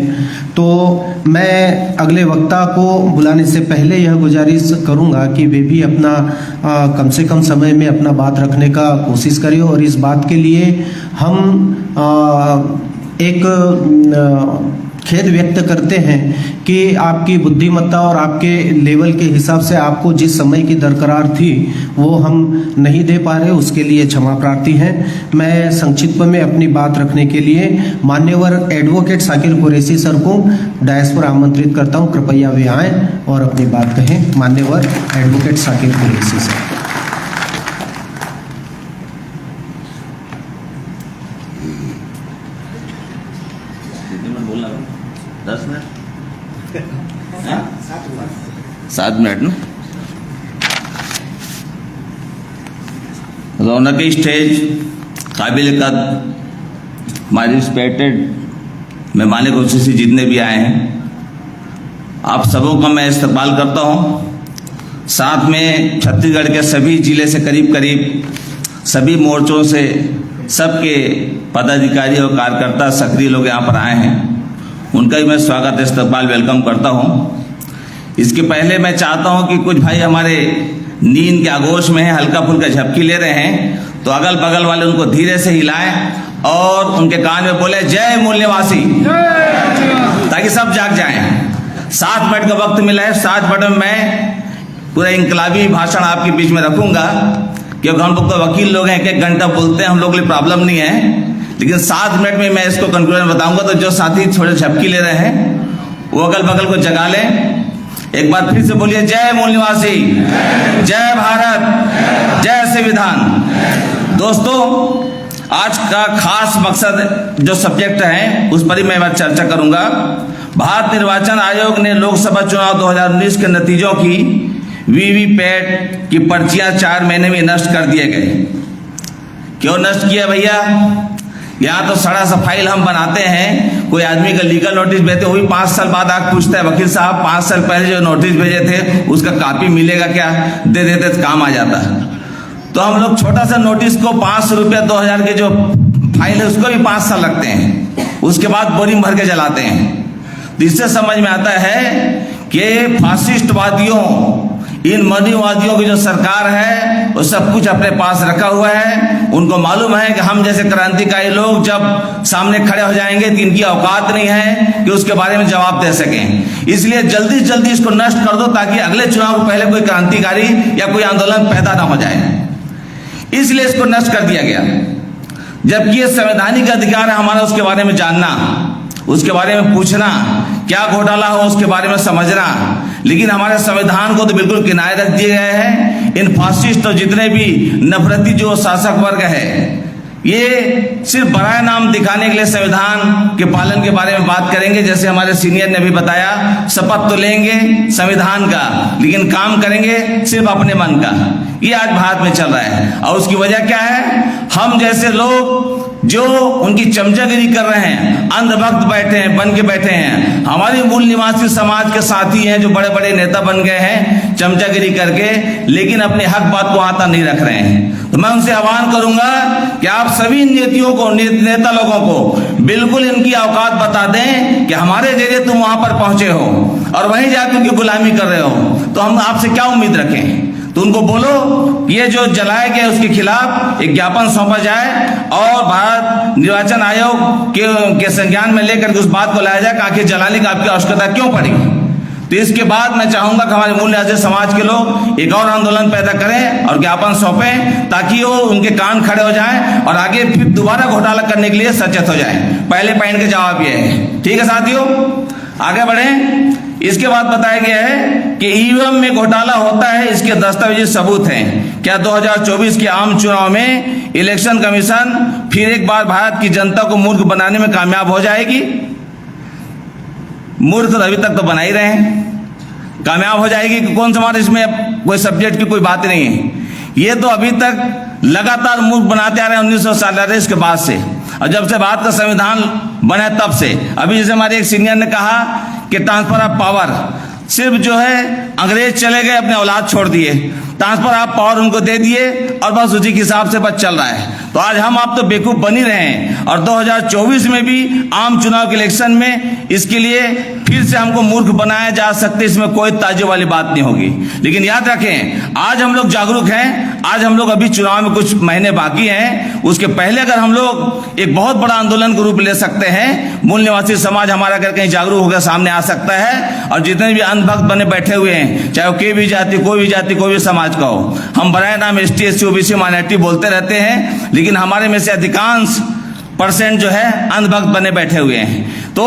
तो मैं अगले वक्ता को बुलाने से पहले यह गुजारिश करूंगा कि वे भी अपना कम से कम समय में अपना बात रखने का कोशिश करें। और इस बात के लिए हम एक खेद व्यक्त करते हैं कि आपकी बुद्धिमत्ता और आपके लेवल के हिसाब से आपको जिस समय की दरकार थी वो हम नहीं दे पा रहे, उसके लिए क्षमा प्रार्थी हैं। मैं संक्षिप्त में अपनी बात रखने के लिए मान्यवर एडवोकेट शाकिर कुरैशी सर को डायस पर आमंत्रित करता हूं। कृपया वे आएँ और अपनी बात कहें। मान्यवर एडवोकेट शाकिर कुरैशी सर। बोलना 10 मिनट 7 मिनट ना। रौनक स्टेज, काबिल कद, हमारे रिस्पेक्टेड मेहमान खुसूसी जितने भी आए हैं, आप सबों का मैं इस्तकबाल करता हूँ। साथ में छत्तीसगढ़ के सभी जिले से करीब करीब सभी मोर्चों से सबके पदाधिकारी और कार्यकर्ता सक्रिय लोग यहाँ पर आए हैं, उनका भी मैं स्वागत इस्तकबाल वेलकम करता हूँ। इसके पहले मैं चाहता हूँ कि कुछ भाई हमारे नींद के आगोश में है, हल्का फुल्का झपकी ले रहे हैं, तो अगल बगल वाले उनको धीरे से हिलाएं और उनके कान में बोले जय मूल निवासी, ताकि सब जाग जाएं। 7 मिनट का वक्त मिला है। 7 मिनट में मैं पूरा इनकलाबी भाषण आपके बीच में रखूंगा, क्योंकि हम लोग तो वकील लोग हैं, 1-1 घंटा बोलते हैं, हम लोग के लिए प्रॉब्लम नहीं है। लेकिन 7 मिनट में मैं इसको कंक्लूजन बताऊंगा। तो जो साथी थोड़े झपकी ले रहे हैं वो अगल बगल को जगा लें। एक बार फिर से बोलिए जय मूल निवासी, जय भारत, जय संविधान। दोस्तों, आज का खास मकसद जो सब्जेक्ट है उस पर ही मैं चर्चा करूंगा। भारत निर्वाचन आयोग ने लोकसभा चुनाव 2019 के नतीजों की वीवीपैट की पर्चियां 4 महीने में नष्ट कर दिए गए। क्यों नष्ट किया भैया? यहाँ तो सड़ा सा फाइल हम बनाते हैं, कोई आदमी का लीगल नोटिस भेजते, वो भी 5 साल बाद आके पूछता है वकील साहब 5 साल पहले जो नोटिस भेजे थे उसका कॉपी मिलेगा क्या? दे देते तो काम आ जाता। तो हम लोग छोटा सा नोटिस को 500 रुपया 2000 के जो फाइल है उसको भी 5 साल लगते हैं, उसके बाद बोरिंग भर के जलाते हैं। तो इससे समझ में आता है कि फासिस्टवादियों, इन मनीवादियों की जो सरकार है वो सब कुछ अपने पास रखा हुआ है। उनको मालूम है कि हम जैसे क्रांतिकारी लोग जब सामने खड़े हो जाएंगे तो इनकी औकात नहीं है कि उसके बारे में जवाब दे सकें। इसलिए जल्दी से जल्दी इसको नष्ट कर दो, ताकि अगले चुनाव से पहले कोई क्रांतिकारी या कोई आंदोलन पैदा ना हो जाए। इसलिए इसको नष्ट कर दिया गया, जबकि ये संवैधानिक अधिकार है हमारा उसके बारे में जानना, उसके बारे में पूछना, क्या घोटाला हो उसके बारे में समझना। लेकिन हमारे संविधान को तो बिल्कुल किनारे रख दिए गए हैं। इन फासिस्ट और जितने भी नफरती जो शासक वर्ग है, ये सिर्फ बराए नाम दिखाने के लिए संविधान के पालन के बारे में बात करेंगे। जैसे हमारे सीनियर ने भी बताया, शपथ तो लेंगे संविधान का, लेकिन काम करेंगे सिर्फ अपने मन का। ये आज भारत में चल रहा है। और उसकी वजह क्या है? हम जैसे लोग जो उनकी चमचागिरी कर रहे हैं, अंधभक्त बैठे हैं, बन के बैठे हैं। हमारे मूल निवासी समाज के साथी हैं जो बड़े बड़े नेता बन गए हैं चमचागिरी करके, लेकिन अपने हक बात को आता नहीं रख रहे हैं। तो मैं उनसे आह्वान करूंगा कि आप सभी नीतियों को, नेता लोगों को बिल्कुल इनकी औकात बता दें कि हमारे जरिए तुम वहां पर पहुंचे हो और वहीं जाकर उनकी गुलामी कर रहे हो, तो हम आपसे क्या उम्मीद रखें? तो उनको बोलो ये जो जलाए गए उसके खिलाफ एक ज्ञापन सौंपा जाए और भारत निर्वाचन आयोग के संज्ञान में लेकर उस बात को लाया जाए कि आखिर जलाने की आपकी आवश्यकता क्यों पड़ी। तो इसके बाद मैं चाहूंगा कि हमारे मूल निवासी समाज के लोग एक और आंदोलन पैदा करें और ज्ञापन सौंपें, ताकि वो उनके कान खड़े हो जाएं और आगे फिर दोबारा घोटाला करने के लिए सचेत हो जाएं। पहले पॉइंट का जवाब ये है। ठीक है साथियों, आगे बढ़ें। इसके बाद बताया गया है कि ईवीएम में घोटाला होता है, इसके दस्तावेजी सबूत हैं। क्या 2024 के आम चुनाव में इलेक्शन कमीशन फिर एक बार भारत की जनता को मूर्ख बनाने में कामयाब हो जाएगी? मूर्ख तो अभी तक तो बना ही रहे हैं, कामयाब हो जाएगी कि कौन सा? इसमें कोई सब्जेक्ट की कोई बात नहीं है। ये तो अभी तक लगातार मूर्ख बनाते आ रहे हैं 1947 के बाद से, और जब से भारत का संविधान बना तब से। अभी जैसे हमारे एक सीनियर ने कहा कि ट्रांसफर ऑफ पावर सिर्फ जो है अंग्रेज चले गए, अपने औलाद छोड़ दिए, ट्रांसफर ऑफ पावर उनको दे दिए और बस उसी के हिसाब से बस चल रहा है। तो आज हम आप तो बेवकूफ बन ही रहे हैं, और 2024 में भी आम चुनाव के इलेक्शन में इसके लिए फिर से हमको मूर्ख बनाया जा सकते, इसमें कोई ताज्जुब वाली बात नहीं होगी। लेकिन याद रखें, आज हम लोग जागरूक हैं, आज हम लोग अभी चुनाव में कुछ महीने बाकी हैं, उसके पहले अगर हम लोग एक बहुत बड़ा आंदोलन का रूप ले सकते हैं, मूल निवासी समाज हमारा अगर कहीं जागरूक होकर सामने आ सकता है, और जितने भी अंधभक्त बने बैठे हुए हैं, चाहे वो कोई भी जाति कोई भी समाज का हो, हम बराए नाम ST SC OBC माइनॉरिटी बोलते रहते हैं, लेकिन हमारे में से अधिकांश % जो है अंधभक्त बने बैठे हुए हैं। तो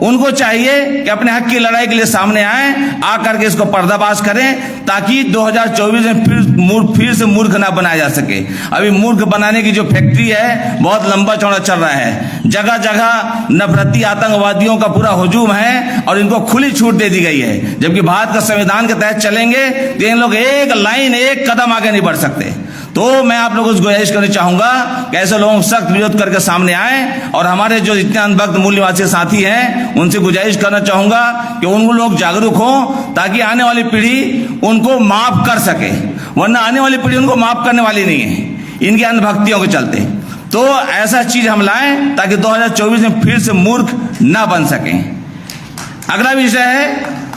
उनको चाहिए कि अपने हक की लड़ाई के लिए सामने आए, आकर के इसको पर्दाफाश करें, ताकि 2024 में फिर से मूर्ख ना बनाया जा सके। अभी मूर्ख बनाने की जो फैक्ट्री है बहुत लंबा चौड़ा चल रहा है, जगह जगह नफरती आतंकवादियों का पूरा हुजूम है, और इनको खुली छूट दे दी गई है। जबकि भारत का संविधान के तहत चलेंगे तो इन लोग एक लाइन एक कदम आगे नहीं बढ़ सकते। तो मैं आप लोगों को गुजारिश करनी चाहूंगा कि ऐसे लोगों को सख्त विरोध करके सामने आए, और हमारे जो जितने अनभक्त मूल निवासी साथी हैं उनसे गुजारिश करना चाहूंगा कि उन लोग जागरूक हों, ताकि आने वाली पीढ़ी उनको माफ कर सके, वरना आने वाली पीढ़ी उनको माफ करने वाली नहीं है इनकी अनभक्तियों के चलते। तो ऐसा चीज हम लाएं ताकि 2024 में फिर से मूर्ख ना बन सकें। अगला विषय है,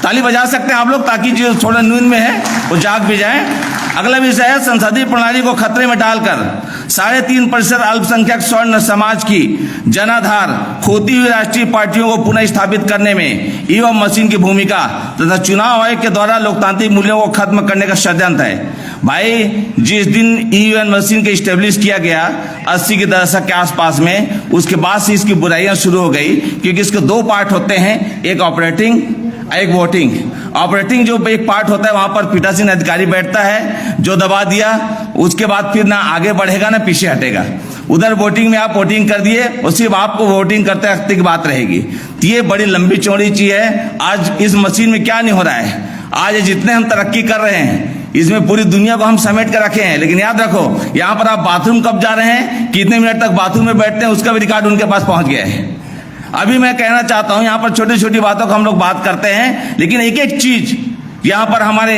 ताली बजा सकते हैं आप लोग ताकि जो थोड़ा नींद में है वो जाग भी जाए। अगला विषय है, संसदीय प्रणाली को खतरे में डालकर 3.5% अल्पसंख्यक स्वर्ण समाज की जनाधार खोती हुई राष्ट्रीय पार्टियों को पुनः स्थापित करने में ईवीएम मशीन की भूमिका तथा चुनाव आयोग के द्वारा लोकतांत्रिक मूल्यों को खत्म करने का षड्यंत्र है। भाई, जिस दिन ईवीएम मशीन को स्टेब्लिश किया गया 80 के दशक के आसपास में, उसके बाद से इसकी बुराइयां शुरू हो गई, क्योंकि इसके 2 पार्ट होते हैं, एक ऑपरेटिंग एक वोटिंग। ऑपरेटिंग जो एक पार्ट होता है वहां पर पीठासीन अधिकारी बैठता है, जो दबा दिया उसके बाद फिर ना आगे बढ़ेगा ना पीछे हटेगा। उधर वोटिंग में आप वोटिंग कर दिए और सिर्फ आपको वोटिंग करते वक्त की बात रहेगी। तो ये बड़ी लंबी चौड़ी चीज है। आज इस मशीन में क्या नहीं हो रहा है, आज जितने हम तरक्की कर रहे हैं इसमें पूरी दुनिया को हम समेट कर रखे हैं। लेकिन याद रखो, यहाँ पर आप बाथरूम कब जा रहे हैं, कितने मिनट तक बाथरूम में बैठते हैं, उसका भी रिकॉर्ड उनके पास पहुंच गया है। अभी मैं कहना चाहता हूं, यहाँ पर छोटी छोटी बातों को हम लोग बात करते हैं, लेकिन एक एक चीज यहाँ पर हमारे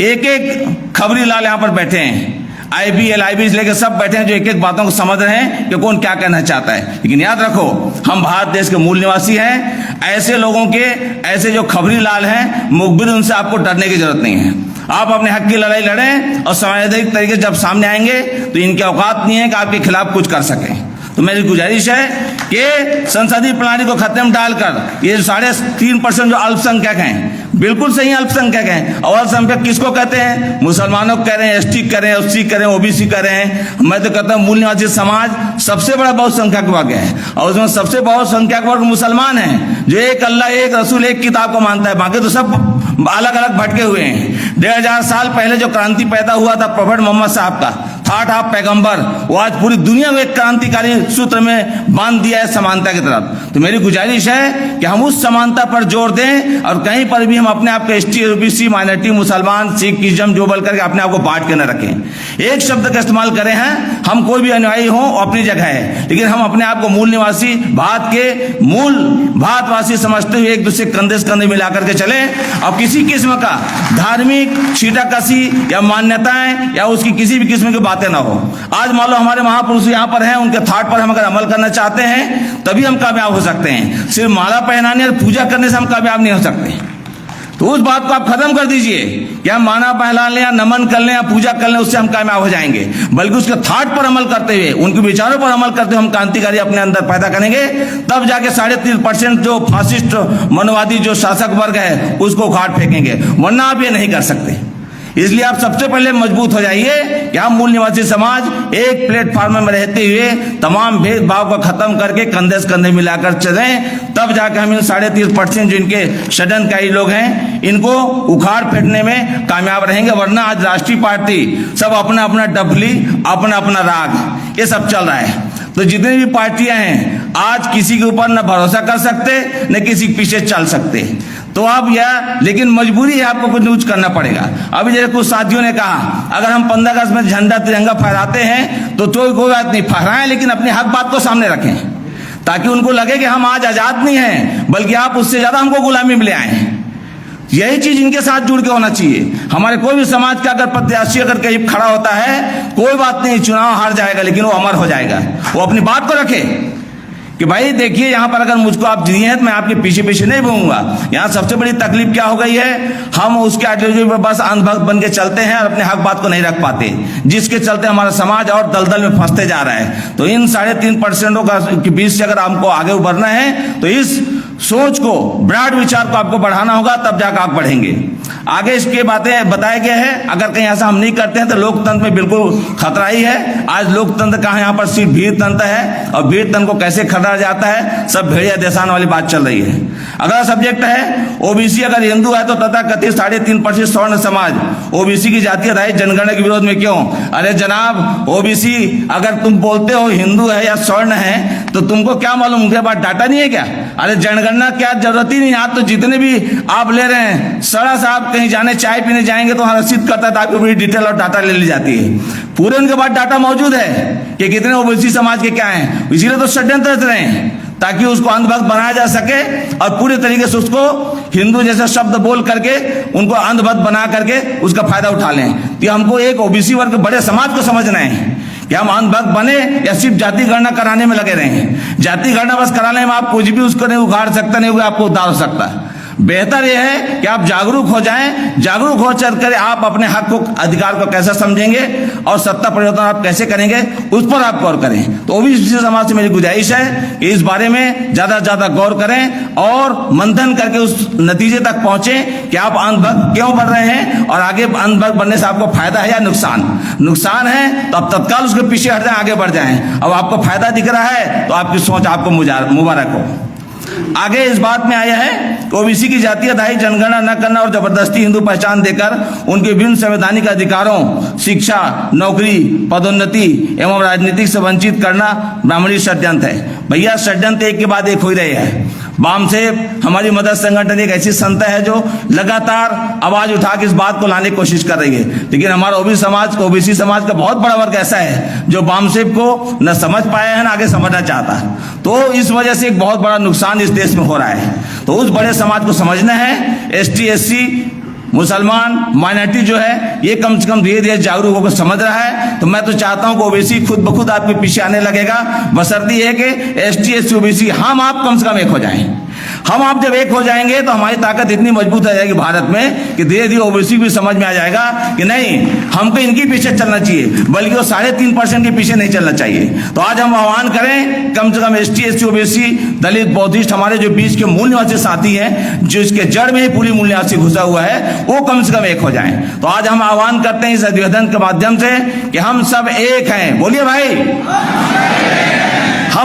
एक एक खबरी लाल यहाँ पर बैठे हैं, IB LIB से लेकर सब बैठे हैं, जो एक एक बातों को समझ रहे हैं कि कौन क्या कहना चाहता है। लेकिन याद रखो, हम भारत देश के मूल निवासी हैं। ऐसे लोगों के, ऐसे जो खबरी लाल हैं, मुखबिर, उनसे आपको डरने की जरूरत नहीं है। आप अपने हक की लड़ाई लड़ें, और संवैधानिक तरीके से जब सामने आएंगे तो इनकी औकात नहीं है कि आपके खिलाफ कुछ कर सकें। तो मेरी गुजारिश है कि संसदीय प्रणाली को खत्म डालकर ये 3.5% जो अल्पसंख्यक हैं, बिल्कुल सही अल्पसंख्यक हैं। और अल्पसंख्यक किसको कहते हैं? मुसलमानों को कह रहे हैं, ST कह रहे हैं, SC कह रहे हैं, OBC कह रहे हैं। मैं तो कहता हूँ मूल निवासी समाज सबसे बड़ा बहुसंख्यक वर्ग है, और उसमें सबसे बहुसंख्यक वर्ग मुसलमान है, जो एक अल्लाह, एक रसूल, एक किताब को मानता है। बाकी तो सब अलग अलग भटके हुए हैं। 1500 साल पहले जो क्रांति पैदा हुआ था प्रोफेट मोहम्मद साहब का, थर्ड हाफ पैगंबर, वो आज पूरी दुनिया में एक क्रांतिकारी सूत्र में बांध दिया है समानता की तरफ। तो मेरी गुजारिश है कि हम उस समानता पर जोर दें, और कहीं पर भी हम अपने आप को ST OBC माइनॉरिटी, मुसलमान, सिख, ईसाई जो बोल करके अपने आप को बांट के न रखें। एक शब्द का इस्तेमाल करें हैं, हम कोई भी अनुयायी हो अपनी जगह है, लेकिन हम अपने आप को मूल निवासी, भारत के मूल भारतवासी समझते हुए एक दूसरे कंधे से कंधे मिलाकर के चले, और किसी किस्म का धार्मिक छीटाकसी या मान्यताएं या उसकी किसी भी किस्म की बातें ना हो। आज मान लो हमारे महापुरुष यहाँ पर हैं, उनके थाट पर हम अगर अमल करना चाहते हैं तभी हम कामयाब हो सकते हैं। सिर्फ माला पहनाने और पूजा करने से हम कामयाब नहीं हो सकते। तो उस बात को आप खत्म कर दीजिए कि हम माला पहना लें या नमन कर लें या पूजा कर लें, उससे हम कामयाब हो जाएंगे। बल्कि उसके थाट पर अमल करते हुए, उनके विचारों पर अमल करते हुए हम क्रांतिकारी अपने अंदर पैदा करेंगे, तब जाके 3.5% जो फासिस्ट मनोवादी जो शासक वर्ग है उसको उखाड़ फेंकेंगे, वरना आप ये नहीं कर सकते। इसलिए आप सबसे पहले मजबूत हो जाइए कि हम मूल निवासी समाज एक प्लेटफॉर्म में रहते हुए तमाम भेदभाव को खत्म करके कंधे से कंधे मिलाकर चलें, तब जाकर हम इन 3.5% जो इनके षड्यंत्रकारी लोग हैं इनको उखाड़ फेंकने में कामयाब रहेंगे। वरना आज राष्ट्रीय पार्टी सब अपना अपना डफली, अपना अपना राग, ये सब चल रहा है। तो जितनी भी पार्टियां हैं आज किसी के ऊपर न भरोसा कर सकते न किसी के पीछे चल सकते। तो अब यह लेकिन मजबूरी है, आपको कुछ यूज करना पड़ेगा। अभी जैसे कुछ साथियों ने कहा अगर हम 15 अगस्त में झंडा तिरंगा फहराते हैं तो कोई बात नहीं, फहराएं लेकिन अपने हक बात को सामने रखें, ताकि उनको लगे कि हम आज आजाद नहीं हैं बल्कि आप उससे ज्यादा हमको गुलामी में ले आए हैं। यही चीज इनके साथ जुड़ के होना चाहिए। हमारे कोई भी समाज का अगर प्रत्याशी अगर कहीं खड़ा होता है, कोई बात नहीं, चुनाव हार जाएगा लेकिन वो अमर हो जाएगा, वो अपनी बात को रखे कि भाई देखिए यहाँ पर अगर मुझको आप दिए हैं तो मैं आपके पीछे पीछे नहीं घूमूंगा। यहाँ सबसे बड़ी तकलीफ क्या हो गई है, हम उसके आइडियोलॉजी पर बस अंधभक्त बन के चलते हैं और अपने हक बात को नहीं रख पाते, जिसके चलते हमारा समाज और दलदल में फंसते जा रहा है। तो इन 3.5% के बीच से अगर हमको आगे उभरना है तो इस सोच को, ब्रॉड विचार को आपको बढ़ाना होगा, तब जाकर आप बढ़ेंगे आगे। इसके बातें बताया गया है, अगर कहीं ऐसा हम नहीं करते हैं तो लोकतंत्र में बिल्कुल खतरा ही है। आज लोकतंत्र कहाँ, यहाँ पर सिर्फ भीड़ तंत्र है, और भीड़ तंत्र को कैसे खतरा जाता है, सब भेड़िया देसान वाली बात चल रही है। अगला सब्जेक्ट है ओबीसी अगर हिंदू है तो तथाकथित 3.5% स्वर्ण समाज ओबीसी की जातीय आधारित जनगणना के विरोध में क्यों? अरे जनाब, ओबीसी अगर तुम बोलते हो हिंदू है या स्वर्ण है तो तुमको क्या मालूम, उनके पास डाटा नहीं है क्या? अरे जनगणना क्या जरूरत ही नहीं। आप तो जितने भी आप ले रहे हैं, सड़ा साहब कहीं जाने चाय पीने जाएंगे तो वहां रसीद करता है तो आपकी पूरी डिटेल और डाटा ले ली जाती है, पूरे उनके पास डाटा मौजूद है कि कितने ओबीसी समाज के क्या हैं। इसीलिए तो षड्यंत्र रच रहे हैं ताकि उसको अंधभक्त बनाया जा सके और पूरे तरीके से उसको हिंदू जैसा शब्द बोल करके उनको अंधभक्त बना करके उसका फायदा उठा लें। तो हमको एक ओबीसी वर्ग के बड़े समाज को समझना है कि हम अंधभक्त बने या सिर्फ जाति गणना कराने में लगे रहे। जाति गणना बस कराने में आप कुछ भी उसको नहीं उखाड़ सकते, नहीं आपको उतार हो सकता। बेहतर यह है कि आप जागरूक हो जाएं, जागरूक हो चलकर आप अपने हक को, अधिकार को कैसे समझेंगे और सत्ता परिवर्तन आप कैसे करेंगे, उस पर आप गौर करें। तो ओबीसी समाज से मेरी गुजारिश है कि इस बारे में ज्यादा से ज्यादा गौर करें और मंथन करके उस नतीजे तक पहुंचे कि आप अंधभक्त क्यों बन रहे हैं और आगे अंधभक्त बनने से आपको फायदा है या नुकसान। नुकसान है तो आप तत्काल उसके पीछे हट जाएं, आगे बढ़ जाएं। अब आपको फायदा दिख रहा है तो आपकी सोच आपको मुबारक हो। आगे इस बात में आया है कि ओबीसी की जातीय आधारित जनगणना न करना और जबरदस्ती हिंदू पहचान देकर उनके विभिन्न संवैधानिक अधिकारों, शिक्षा, नौकरी, पदोन्नति एवं राजनीतिक से वंचित करना ब्राह्मणी षड्यंत्र है। भैया षड्यंत्र एक के बाद एक हो ही रहे हैं। वामसेब हमारी मदद संगठन एक ऐसी संस्था है जो लगातार आवाज उठा के इस बात को लाने की कोशिश कर रही है, लेकिन हमारा ओबीसी समाज का बहुत बड़ा वर्ग ऐसा है जो वामसेब को न समझ पाया है न आगे समझना चाहता। तो इस वजह से एक बहुत बड़ा नुकसान इस देश में हो रहा है। तो उस बड़े समाज को समझना है। एसटी, एससी, मुसलमान, माइनॉरिटी जो है ये कम से कम धीरे धीरे जागरूक होकर समझ रहा है। तो मैं तो चाहता हूं कि ओबीसी खुद ब खुद आपके पीछे आने लगेगा, बशर्ते है कि एसटी, एससी, ओबीसी हम आप कम से कम एक हो जाएं। हम आप जब एक हो जाएंगे तो हमारी ताकत इतनी मजबूत हो जाएगी भारत में कि धीरे धीरे ओबीसी भी समझ में आ जाएगा कि नहीं, हमको इनके पीछे चलना चाहिए, बल्कि वो 3.5% के पीछे नहीं चलना चाहिए। तो आज हम आह्वान करें कम से कम एसटी, एससी, ओबीसी, दलित, बौद्धिस्ट हमारे जो बीच के मूल निवासी साथी हैं, जो इसके जड़ में ही पूरी मूल निवासी घुसा हुआ है, वो कम से कम एक हो जाएं। तो आज हम आह्वान करते हैं इस अधिवेशन के माध्यम से कि हम सब एक हैं। बोलिए भाई,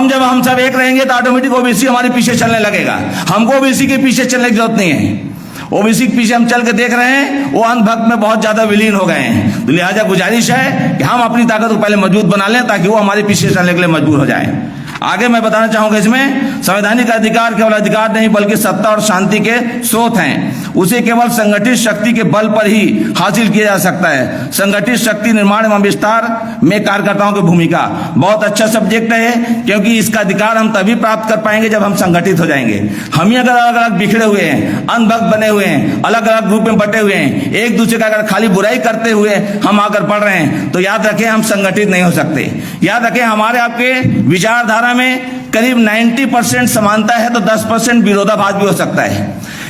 जब हम सब एक रहेंगे तो ऑटोमेटिक ओबीसी हमारे पीछे चलने लगेगा। हमको ओबीसी के पीछे चलने की जरूरत नहीं है। ओबीसी के पीछे हम चल के देख रहे हैं वो अंधभक्त में बहुत ज्यादा विलीन हो गए हैं। तो लिहाजा गुजारिश है कि हम अपनी ताकत को पहले मजबूत बना लें ताकि वो हमारे पीछे चलने के लिए मजबूर हो जाए। आगे मैं बताना चाहूंगा, इसमें संवैधानिक अधिकार केवल अधिकार नहीं बल्कि सत्ता और शांति के स्रोत हैं। उसे केवल संगठित शक्ति के बल पर ही हासिल किया जा सकता है। संगठित शक्ति निर्माण एवं विस्तार में कार्यकर्ताओं की भूमिका बहुत अच्छा सब्जेक्ट है, क्योंकि इसका अधिकार हम तभी प्राप्त कर पाएंगे जब हम संगठित हो जाएंगे। हम ही अगर अलग अलग बिखरे हुए हैं, अनभक्त बने हुए हैं, अलग अलग ग्रुप में बटे हुए हैं, एक दूसरे का अगर खाली बुराई करते हुए हम आकर बढ़ रहे हैं, तो याद रखें हम संगठित नहीं हो सकते। याद रखें हमारे आपके विचारधारा में करीब 90% समानता है तो 10% विरोधाभास भी हो सकता है,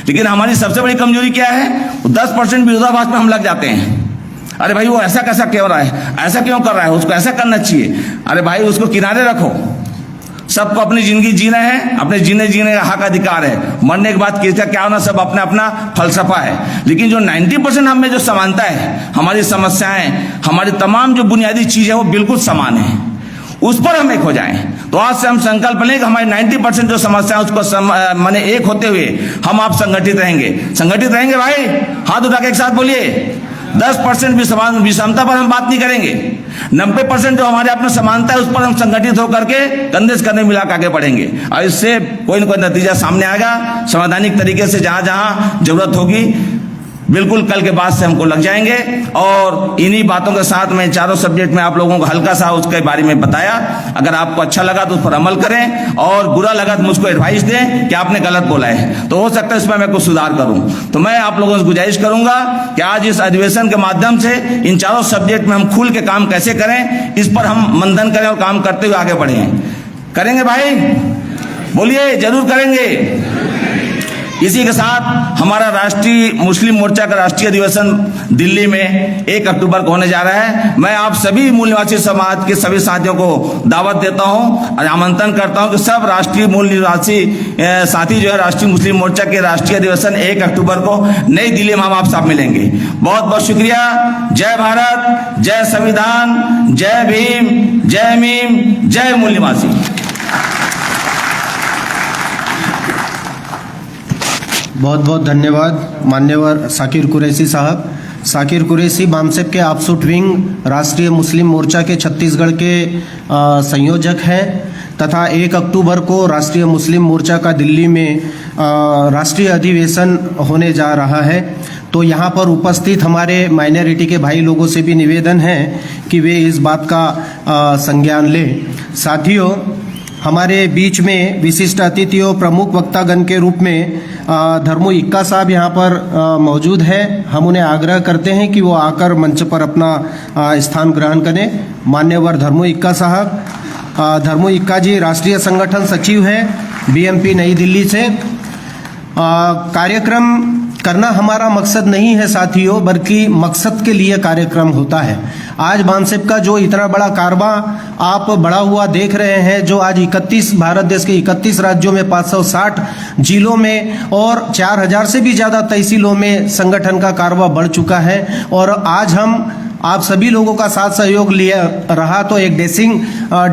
लेकिन हमारी सबसे बड़ी कमजोरी क्या है, 10% विरोधाभास में हम लग जाते हैं। अरे भाई वो ऐसा कैसा क्यों रहा है, ऐसा क्यों कर रहा है, उसको ऐसा करना चाहिए। अरे भाई उसको किनारे रखो, सबको अपनी जिंदगी जीना है, अपने जीने का हक अधिकार है। मरने के बाद किसका क्या होना सब अपना अपना फलसफा है। लेकिन जो 90% हम में जो समानता है, हमारी समस्याएं, हमारी तमाम जो बुनियादी चीजें वो बिल्कुल समान है, उस पर हम एक हो जाएं। तो आज से हम संकल्प लें कि हमारी 90% जो समस्या है उसको माने एक होते हुए हम आप संगठित रहेंगे भाई, हाथ उठा के एक साथ बोलिए। 10% विषमता पर हम बात नहीं करेंगे, 90% जो हमारे अपना समानता है उस पर हम संगठित होकर के कंधे से कंधे मिला के आगे बढ़ेंगे और इससे कोई ना कोई नतीजा सामने आएगा। संवैधानिक तरीके से जहां जहां जरूरत होगी बिल्कुल कल के बाद से हमको लग जाएंगे। और इन्हीं बातों के साथ मैं चारों सब्जेक्ट में आप लोगों को हल्का सा उसके बारे में बताया। अगर आपको अच्छा लगा तो उस पर अमल करें और बुरा लगा तो मुझको एडवाइस दें कि आपने गलत बोला है, तो हो सकता है इसमें मैं कुछ सुधार करूं। तो मैं आप लोगों से गुजारिश करूंगा कि आज इस अधिवेशन के माध्यम से इन चारों सब्जेक्ट में हम खुल के काम कैसे करें, इस पर हम मंथन करें और काम करते हुए आगे बढ़ें। करेंगे भाई? बोलिए, जरूर करेंगे। इसी के साथ हमारा राष्ट्रीय मुस्लिम मोर्चा का राष्ट्रीय अधिवेशन दिल्ली में 1 अक्टूबर को होने जा रहा है। मैं आप सभी मूल निवासी समाज के सभी साथियों को दावत देता हूं और आमंत्रण करता हूं कि सब राष्ट्रीय मूल निवासी साथी जो है राष्ट्रीय मुस्लिम मोर्चा के राष्ट्रीय अधिवेशन 1 अक्टूबर को नई दिल्ली में हम आप सब मिलेंगे। बहुत बहुत शुक्रिया। जय भारत, जय संविधान, जय भीम, जय मीम, जय मूल निवासी। बहुत बहुत धन्यवाद मान्यवर साकिर कुरैशी साहब। साकिर कुरैशी बामसेप के आपसूट विंग राष्ट्रीय मुस्लिम मोर्चा के छत्तीसगढ़ के संयोजक हैं तथा 1 अक्टूबर को राष्ट्रीय मुस्लिम मोर्चा का दिल्ली में राष्ट्रीय अधिवेशन होने जा रहा है। तो यहाँ पर उपस्थित हमारे माइनॉरिटी के भाई लोगों से भी निवेदन है कि वे इस बात का संज्ञान लें। साथियों, हमारे बीच में विशिष्ट अतिथियों प्रमुख वक्तागण के रूप में धर्मो इक्का साहब यहाँ पर मौजूद है। हम उन्हें आग्रह करते हैं कि वो आकर मंच पर अपना स्थान ग्रहण करें। मान्यवर धर्मो इक्का साहब, धर्मो इक्का जी राष्ट्रीय संगठन सचिव हैं बीएमपी नई दिल्ली से। कार्यक्रम करना हमारा मकसद नहीं है साथियों, बल्कि मकसद के लिए कार्यक्रम होता है। आज बामसेप का जो इतना बड़ा कारवा आप बढ़ा हुआ देख रहे हैं, जो आज 31 भारत देश के 31 राज्यों में 560 जिलों में और 4000 से भी ज़्यादा तहसीलों में संगठन का कारवा बढ़ चुका है। और आज हम आप सभी लोगों का साथ सहयोग लिया रहा तो एक डेसिंग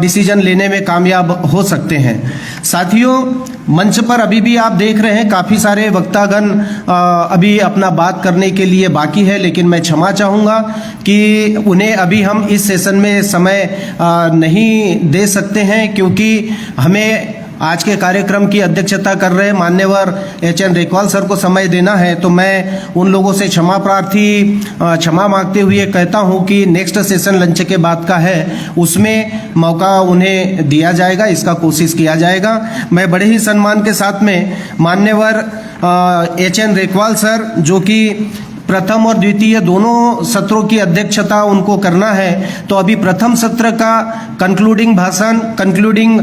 डिसीजन लेने में कामयाब हो सकते हैं। साथियों, मंच पर अभी भी आप देख रहे हैं काफ़ी सारे वक्तागण अभी अपना बात करने के लिए बाकी है, लेकिन मैं क्षमा चाहूँगा कि उन्हें अभी हम इस सेशन में समय नहीं दे सकते हैं, क्योंकि हमें आज के कार्यक्रम की अध्यक्षता कर रहे मान्यवर HN रेकवाल सर को समय देना है। तो मैं उन लोगों से क्षमा मांगते हुए कहता हूं कि नेक्स्ट सेशन लंच के बाद का है, उसमें मौका उन्हें दिया जाएगा, इसका कोशिश किया जाएगा। मैं बड़े ही सम्मान के साथ में मान्यवर HN रेकवाल सर, जो कि प्रथम और द्वितीय दोनों सत्रों की अध्यक्षता उनको करना है, तो अभी प्रथम सत्र का कंक्लूडिंग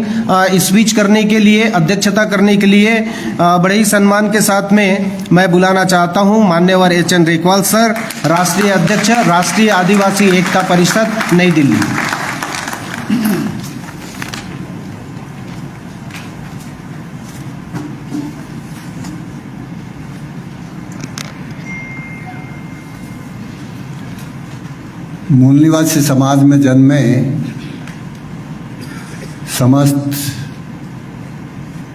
स्पीच करने के लिए, अध्यक्षता करने के लिए बड़े ही सम्मान के साथ में मैं बुलाना चाहता हूं मान्यवर HN रेकवाल सर, राष्ट्रीय अध्यक्ष राष्ट्रीय आदिवासी एकता परिषद नई दिल्ली। मूल निवासी समाज में जन्मे समस्त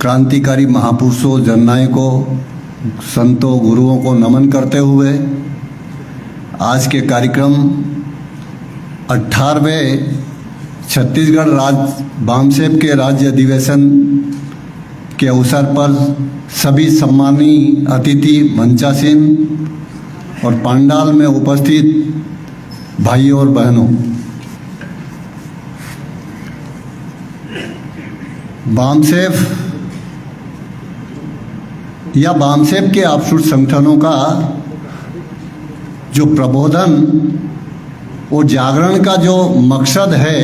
क्रांतिकारी महापुरुषों, जननायकों, संतों, गुरुओं को नमन करते हुए आज के कार्यक्रम 18वें छत्तीसगढ़ राज्य बामसेप के राज्य अधिवेशन के अवसर पर सभी सम्मानीय अतिथि, मंचासीन और पंडाल में उपस्थित भाइयों और बहनों, बामसेप या बामसेप के आपसूट संगठनों का जो प्रबोधन और जागरण का जो मकसद है,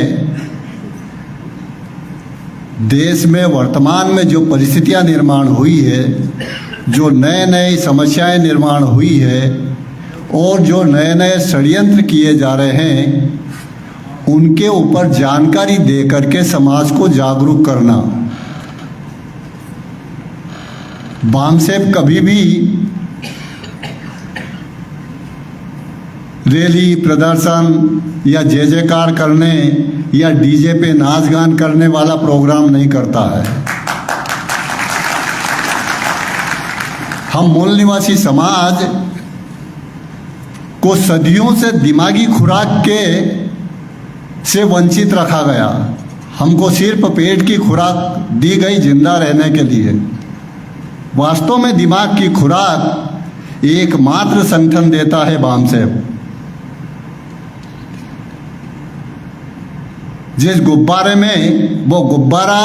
देश में वर्तमान में जो परिस्थितियां निर्माण हुई है, जो नए नए समस्याएं निर्माण हुई है और जो नए नए षड्यंत्र किए जा रहे हैं, उनके ऊपर जानकारी दे करके समाज को जागरूक करना बामसेब कभी भी रैली, प्रदर्शन या जय जयकार करने या डीजे पे नाच गान करने वाला प्रोग्राम नहीं करता है। हम मूल निवासी समाज को सदियों से दिमागी खुराक के से वंचित रखा गया। हमको सिर्फ पेट की खुराक दी गई जिंदा रहने के लिए। वास्तव में दिमाग की खुराक एकमात्र संगठन देता है बामसेब। जिस गुब्बारे में वो गुब्बारा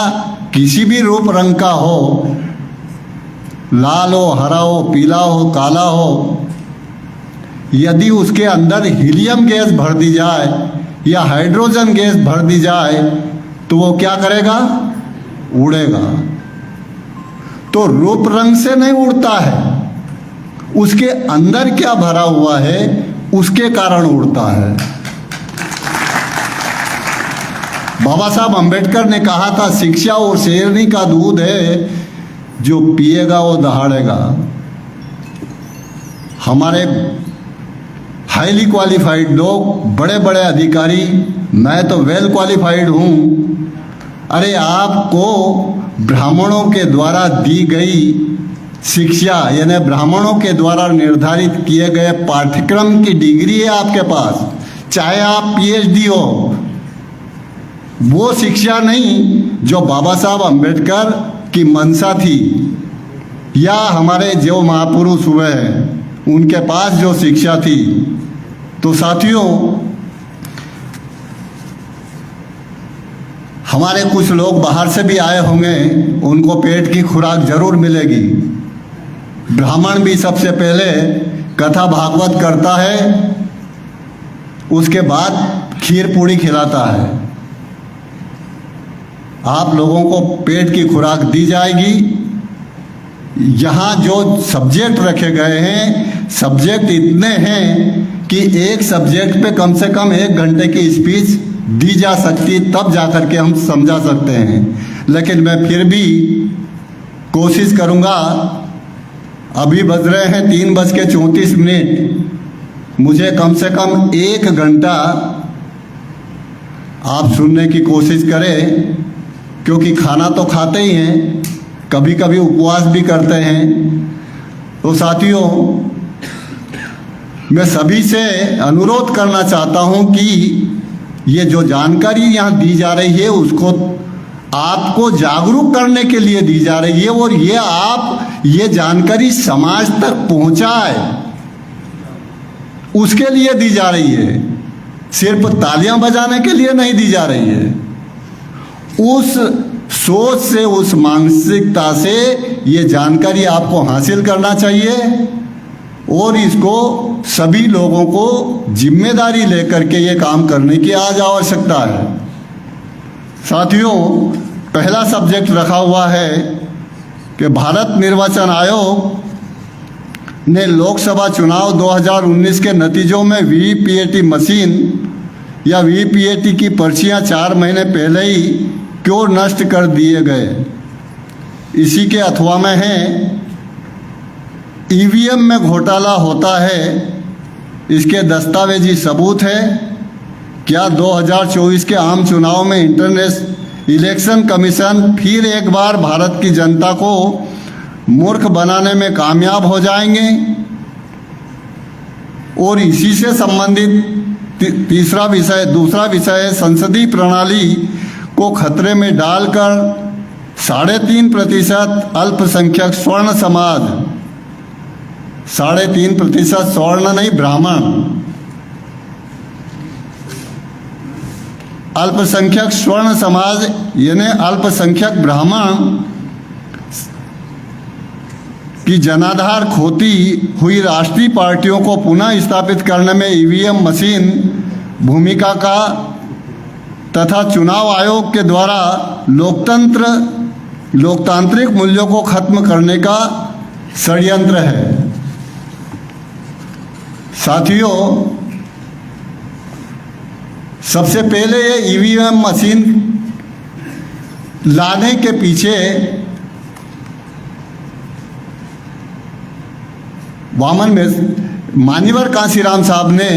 किसी भी रूप रंग का हो, लाल हो, हरा हो, पीला हो, काला हो, यदि उसके अंदर हीलियम गैस भर दी जाए या हाइड्रोजन गैस भर दी जाए तो वो क्या करेगा? उड़ेगा। तो रूप रंग से नहीं उड़ता है, उसके अंदर क्या भरा हुआ है उसके कारण उड़ता है। बाबा साहब अंबेडकर ने कहा था, शिक्षा और शेरनी का दूध है, जो पिएगा वो दहाड़ेगा। हमारे हाईली क्वालिफाइड लोग, बड़े बड़े अधिकारी, मैं तो वेल क्वालिफाइड हूँ। अरे आपको ब्राह्मणों के द्वारा दी गई शिक्षा, यानी ब्राह्मणों के द्वारा निर्धारित किए गए पाठ्यक्रम की डिग्री है आपके पास, चाहे आप पीएचडी हो। वो शिक्षा नहीं जो बाबा साहब अंबेडकर की मंशा थी या हमारे जो महापुरुष हुए हैं उनके पास जो शिक्षा थी। तो साथियों, हमारे कुछ लोग बाहर से भी आए होंगे, उनको पेट की खुराक जरूर मिलेगी। ब्राह्मण भी सबसे पहले कथा भागवत करता है, उसके बाद खीर पूड़ी खिलाता है। आप लोगों को पेट की खुराक दी जाएगी। यहाँ जो सब्जेक्ट रखे गए हैं, सब्जेक्ट इतने हैं कि एक सब्जेक्ट पे कम से कम 1 घंटे की स्पीच दी जा सकती, तब जाकर के हम समझा सकते हैं। लेकिन मैं फिर भी कोशिश करूँगा। अभी बज रहे हैं 3:34। मुझे कम से कम 1 घंटा आप सुनने की कोशिश करें, क्योंकि खाना तो खाते ही हैं, कभी कभी उपवास भी करते हैं। तो साथियों, मैं सभी से अनुरोध करना चाहता हूं कि ये जो जानकारी यहाँ दी जा रही है उसको आपको जागरूक करने के लिए दी जा रही है, और ये आप ये जानकारी समाज तक पहुंचाए उसके लिए दी जा रही है। सिर्फ तालियां बजाने के लिए नहीं दी जा रही है। उस सोच से, उस मानसिकता से ये जानकारी आपको हासिल करना चाहिए, और इसको सभी लोगों को जिम्मेदारी लेकर के ये काम करने की आज आवश्यकता है। साथियों, पहला सब्जेक्ट रखा हुआ है कि भारत निर्वाचन आयोग ने लोकसभा चुनाव 2019 के नतीजों में वीवीपीएटी मशीन या वीवीपीएटी की पर्चियां 4 महीने पहले ही क्यों नष्ट कर दिए गए। इसी के अथवा में है ईवीएम में घोटाला होता है, इसके दस्तावेजी सबूत है। क्या 2024 के आम चुनाव में इंटरनेशनल इलेक्शन कमीशन फिर एक बार भारत की जनता को मूर्ख बनाने में कामयाब हो जाएंगे? और इसी से संबंधित दूसरा विषय संसदीय प्रणाली को खतरे में डालकर 3.5% अल्पसंख्यक स्वर्ण समाज, 3.5% स्वर्ण नहीं ब्राह्मण, अल्पसंख्यक स्वर्ण समाज यानी अल्पसंख्यक ब्राह्मण की जनाधार खोती हुई राष्ट्रीय पार्टियों को पुनः स्थापित करने में ईवीएम मशीन भूमिका का तथा चुनाव आयोग के द्वारा लोकतांत्रिक मूल्यों को खत्म करने का षड्यंत्र है। साथियों, सबसे पहले ये ईवीएम मशीन लाने के पीछे वामन में मान्यवर कांशीराम साहब ने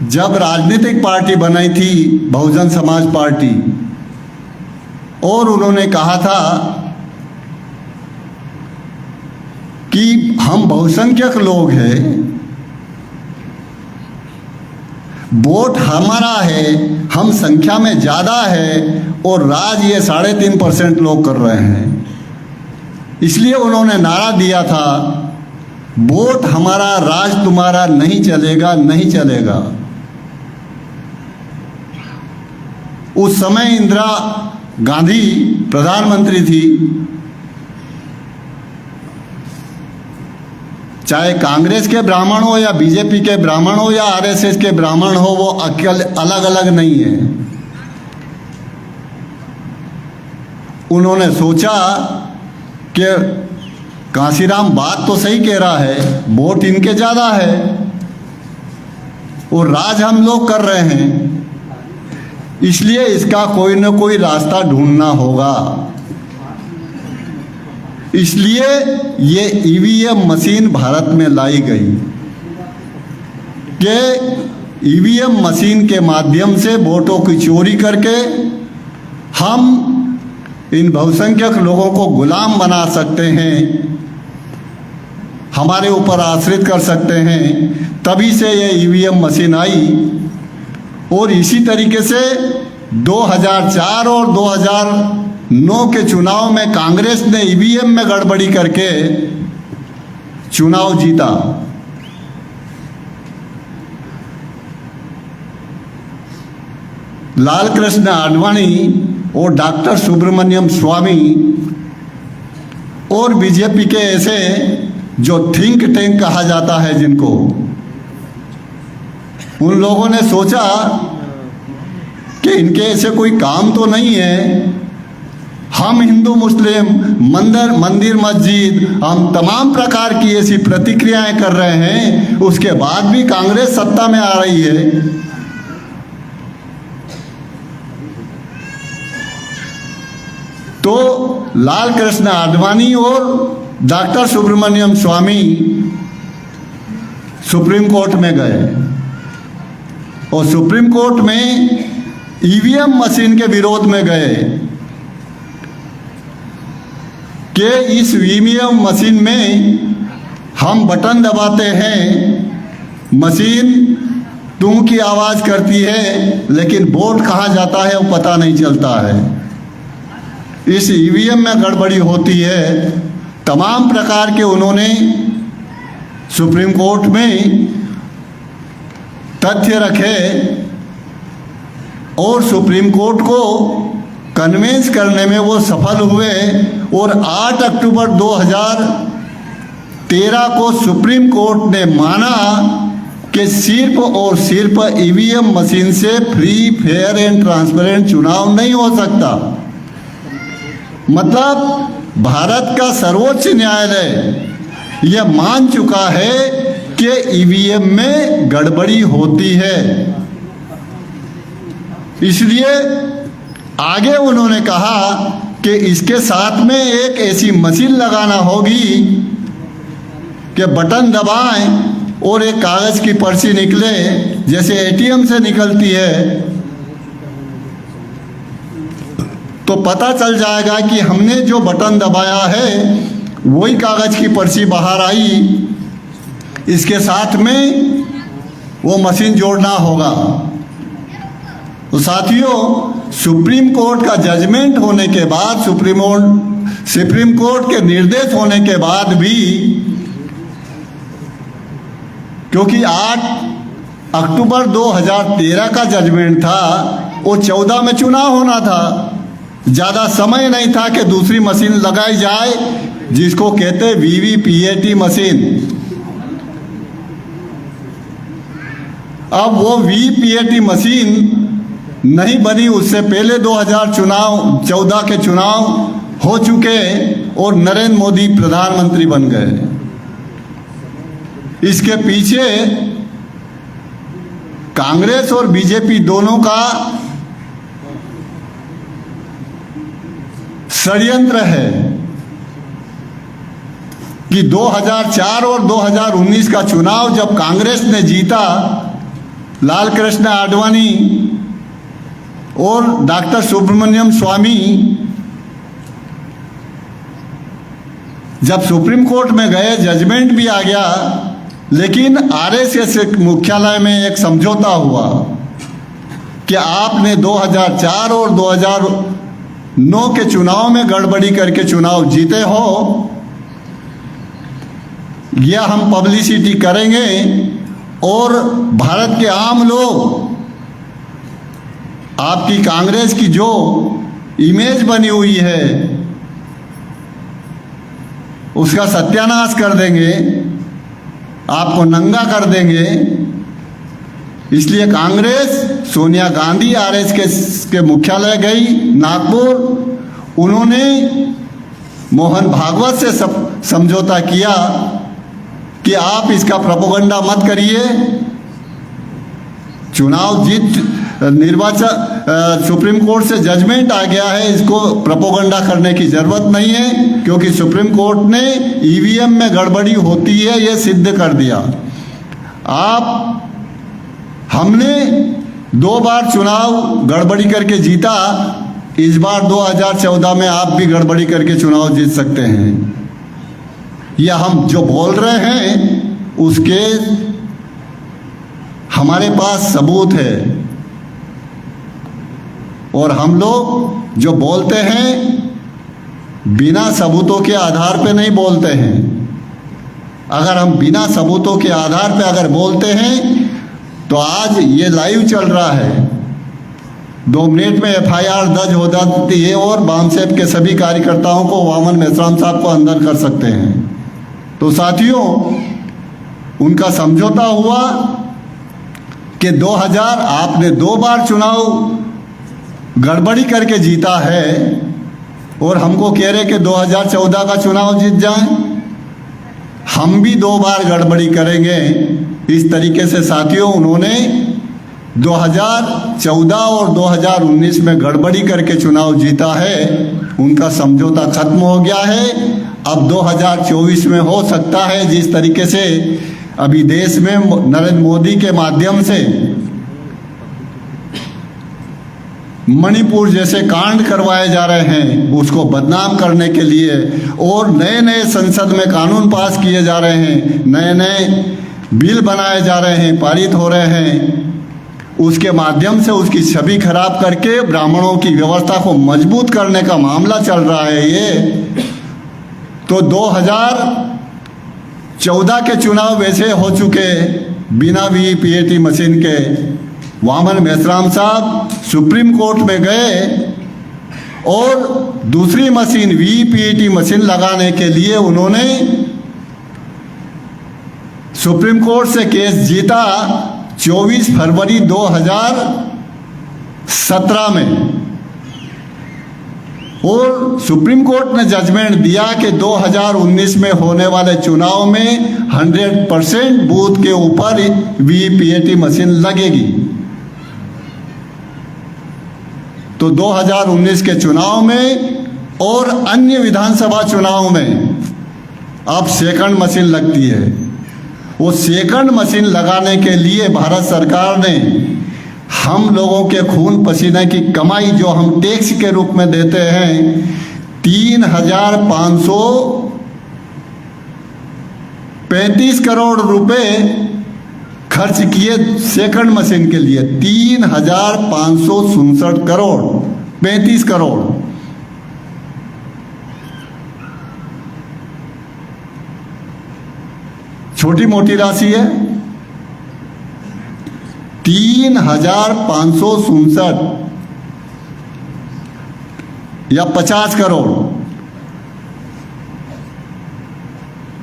जब राजनीतिक पार्टी बनाई थी बहुजन समाज पार्टी, और उन्होंने कहा था कि हम बहुसंख्यक लोग हैं, वोट हमारा है, हम संख्या में ज़्यादा है और राज ये 3.5% लोग कर रहे हैं। इसलिए उन्होंने नारा दिया था, वोट हमारा राज तुम्हारा नहीं चलेगा, नहीं चलेगा। उस समय इंदिरा गांधी प्रधानमंत्री थी। चाहे कांग्रेस के ब्राह्मण हो या बीजेपी के ब्राह्मण हो या आरएसएस के ब्राह्मण हो, वो अलग अलग नहीं है। उन्होंने सोचा कि कांशीराम बात तो सही कह रहा है, वोट इनके ज़्यादा है और राज हम लोग कर रहे हैं, इसलिए इसका कोई ना कोई रास्ता ढूंढना होगा। इसलिए ये ईवीएम मशीन भारत में लाई गई कि ईवीएम मशीन के माध्यम से वोटों की चोरी करके हम इन बहुसंख्यक लोगों को गुलाम बना सकते हैं, हमारे ऊपर आश्रित कर सकते हैं। तभी से ये ईवीएम मशीन आई। और इसी तरीके से 2004 और 2009 के चुनाव में कांग्रेस ने ईवीएम में गड़बड़ी करके चुनाव जीता। लाल कृष्ण आडवाणी और डॉक्टर सुब्रमण्यम स्वामी और बीजेपी के ऐसे जो थिंक टैंक कहा जाता है जिनको, उन लोगों ने सोचा कि इनके ऐसे कोई काम तो नहीं है, हम हिंदू मुस्लिम मंदिर मस्जिद हम तमाम प्रकार की ऐसी प्रतिक्रियाएं कर रहे हैं, उसके बाद भी कांग्रेस सत्ता में आ रही है। तो लाल कृष्ण आडवाणी और डॉक्टर सुब्रमण्यम स्वामी सुप्रीम कोर्ट में गए और सुप्रीम कोर्ट में ईवीएम मशीन के विरोध में गए कि इस ईवीएम मशीन में हम बटन दबाते हैं, मशीन टू की आवाज़ करती है, लेकिन वोट कहाँ जाता है वो पता नहीं चलता है। इस ईवीएम में गड़बड़ी होती है। तमाम प्रकार के उन्होंने सुप्रीम कोर्ट में तथ्य रखे और सुप्रीम कोर्ट को कन्विंस करने में वो सफल हुए और 8 अक्टूबर 2013 को सुप्रीम कोर्ट ने माना कि सिर्फ और सिर्फ ईवीएम मशीन से फ्री फेयर एंड ट्रांसपेरेंट चुनाव नहीं हो सकता। मतलब भारत का सर्वोच्च न्यायालय यह मान चुका है कि ईवीएम में गड़बड़ी होती है। इसलिए आगे उन्होंने कहा कि इसके साथ में एक ऐसी मशीन लगाना होगी कि बटन दबाएं और एक कागज़ की पर्ची निकले जैसे एटीएम से निकलती है, तो पता चल जाएगा कि हमने जो बटन दबाया है वही कागज़ की पर्ची बाहर आई। इसके साथ में वो मशीन जोड़ना होगा। तो साथियों, सुप्रीम कोर्ट का जजमेंट होने के बाद, सुप्रीम कोर्ट के निर्देश होने के बाद भी, क्योंकि 8 अक्टूबर 2013 का जजमेंट था, वो 14 में चुनाव होना था, ज़्यादा समय नहीं था कि दूसरी मशीन लगाई जाए जिसको कहते वीवीपीएटी मशीन। अब वो वीवीपीएटी मशीन नहीं बनी, उससे पहले 2014 के चुनाव हो चुके और नरेंद्र मोदी प्रधानमंत्री बन गए। इसके पीछे कांग्रेस और बीजेपी दोनों का षड्यंत्र है। कि 2004 और 2019 का चुनाव जब कांग्रेस ने जीता, लाल कृष्ण आडवाणी और डॉक्टर सुब्रमण्यम स्वामी जब सुप्रीम कोर्ट में गए, जजमेंट भी आ गया, लेकिन आरएसएस मुख्यालय में एक समझौता हुआ कि आपने 2004 और 2009 के चुनाव में गड़बड़ी करके चुनाव जीते हो, यह हम पब्लिसिटी करेंगे और भारत के आम लोग आपकी कांग्रेस की जो इमेज बनी हुई है उसका सत्यानाश कर देंगे, आपको नंगा कर देंगे। इसलिए कांग्रेस सोनिया गांधी आरएसएस के मुख्यालय गई नागपुर, उन्होंने मोहन भागवत से समझौता किया कि आप इसका प्रोपेगेंडा मत करिए, चुनाव जीत निर्वाचन सुप्रीम कोर्ट से जजमेंट आ गया है, इसको प्रोपेगेंडा करने की जरूरत नहीं है, क्योंकि सुप्रीम कोर्ट ने ईवीएम में गड़बड़ी होती है यह सिद्ध कर दिया। हमने 2 बार चुनाव गड़बड़ी करके जीता, इस बार 2014 में आप भी गड़बड़ी करके चुनाव जीत सकते हैं। यह हम जो बोल रहे हैं उसके हमारे पास सबूत है, और हम लोग जो बोलते हैं बिना सबूतों के आधार पे नहीं बोलते हैं। अगर हम बिना सबूतों के आधार पे अगर बोलते हैं तो आज ये लाइव चल रहा है, 2 मिनट में एफआईआर दर्ज हो जाती है और बामसेप के सभी कार्यकर्ताओं को, वामन मेश्राम साहब को अंदर कर सकते हैं। तो साथियों, उनका समझौता हुआ कि 2000 आपने 2 बार चुनाव गड़बड़ी करके जीता है और हमको कह रहे कि 2014 का चुनाव जीत जाए। हम भी 2 बार गड़बड़ी करेंगे। इस तरीके से साथियों, उन्होंने 2014 और 2019 में गड़बड़ी करके चुनाव जीता है, उनका समझौता खत्म हो गया है। अब 2024 में हो सकता है, जिस तरीके से अभी देश में नरेंद्र मोदी के माध्यम से मणिपुर जैसे कांड करवाए जा रहे हैं, उसको बदनाम करने के लिए, और नए नए संसद में कानून पास किए जा रहे हैं, नए नए बिल बनाए जा रहे हैं, पारित हो रहे हैं, उसके माध्यम से उसकी छवि खराब करके ब्राह्मणों की व्यवस्था को मजबूत करने का मामला चल रहा है। ये तो 2014 के चुनाव वैसे हो चुके बिना वीवीपीएटी मशीन के। वामन मेश्राम साहब सुप्रीम कोर्ट में गए और दूसरी मशीन वीवीपीएटी मशीन लगाने के लिए उन्होंने सुप्रीम कोर्ट से केस जीता 24 फरवरी 2017 में, और सुप्रीम कोर्ट ने जजमेंट दिया कि 2019 में होने वाले चुनाव में 100% बूथ के ऊपर वीवीपीएटी मशीन लगेगी। तो 2019 के चुनाव में और अन्य विधानसभा चुनाव में अब सेकंड मशीन लगती है। वो सेकंड मशीन लगाने के लिए भारत सरकार ने हम लोगों के खून पसीने की कमाई जो हम टैक्स के रूप में देते हैं 3,535 करोड़ रुपए खर्च किए सेकंड मशीन के लिए। 3,567 करोड़, 35 करोड़। छोटी मोटी राशि है। 3,567 या 50 करोड़।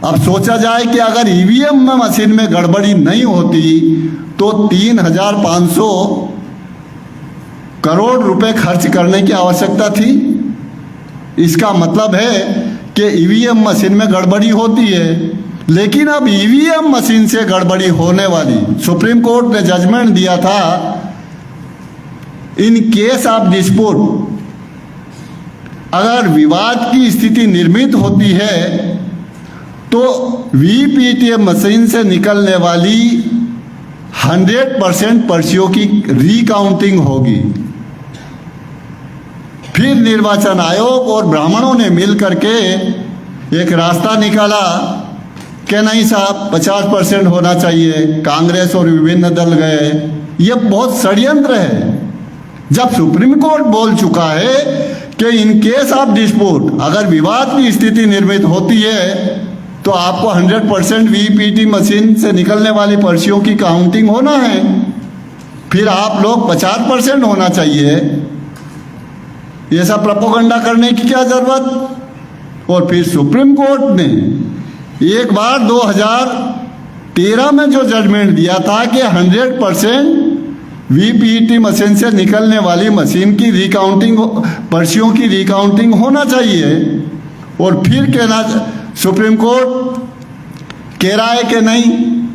अब सोचा जाए कि अगर ईवीएम में मशीन में गड़बड़ी नहीं होती तो 3,500 करोड़ रुपए खर्च करने की आवश्यकता थी। इसका मतलब है कि ईवीएम मशीन में गड़बड़ी होती है, लेकिन अब ईवीएम मशीन से गड़बड़ी होने वाली। सुप्रीम कोर्ट ने जजमेंट दिया था, इन केस ऑफ डिस्प्यूट, अगर विवाद की स्थिति निर्मित होती है तो वीपीटीएम मशीन से निकलने वाली 100% पर्चियों की रीकाउंटिंग होगी। फिर निर्वाचन आयोग और ब्राह्मणों ने मिल करके एक रास्ता निकाला कि नहीं साहब 50% होना चाहिए। कांग्रेस और विभिन्न दल गए। ये बहुत षड्यंत्र है। जब सुप्रीम कोर्ट बोल चुका है कि इन केस ऑफ डिस्प्यूट, अगर विवाद की स्थिति निर्मित होती है तो आपको 100% वीपीटी मशीन से निकलने वाली पर्चियों की काउंटिंग होना है, फिर आप लोग 50% होना चाहिए। ये सब प्रोपेगेंडा करने की क्या जरूरत। और फिर सुप्रीम कोर्ट ने एक बार 2013 में जो जजमेंट दिया था कि 100% वीपीटी मशीन से निकलने वाली मशीन की रिकाउंटिंग, पर्चियों की रिकाउंटिंग होना चाहिए। और फिर कहना, सुप्रीम कोर्ट कह रहा है कि नहीं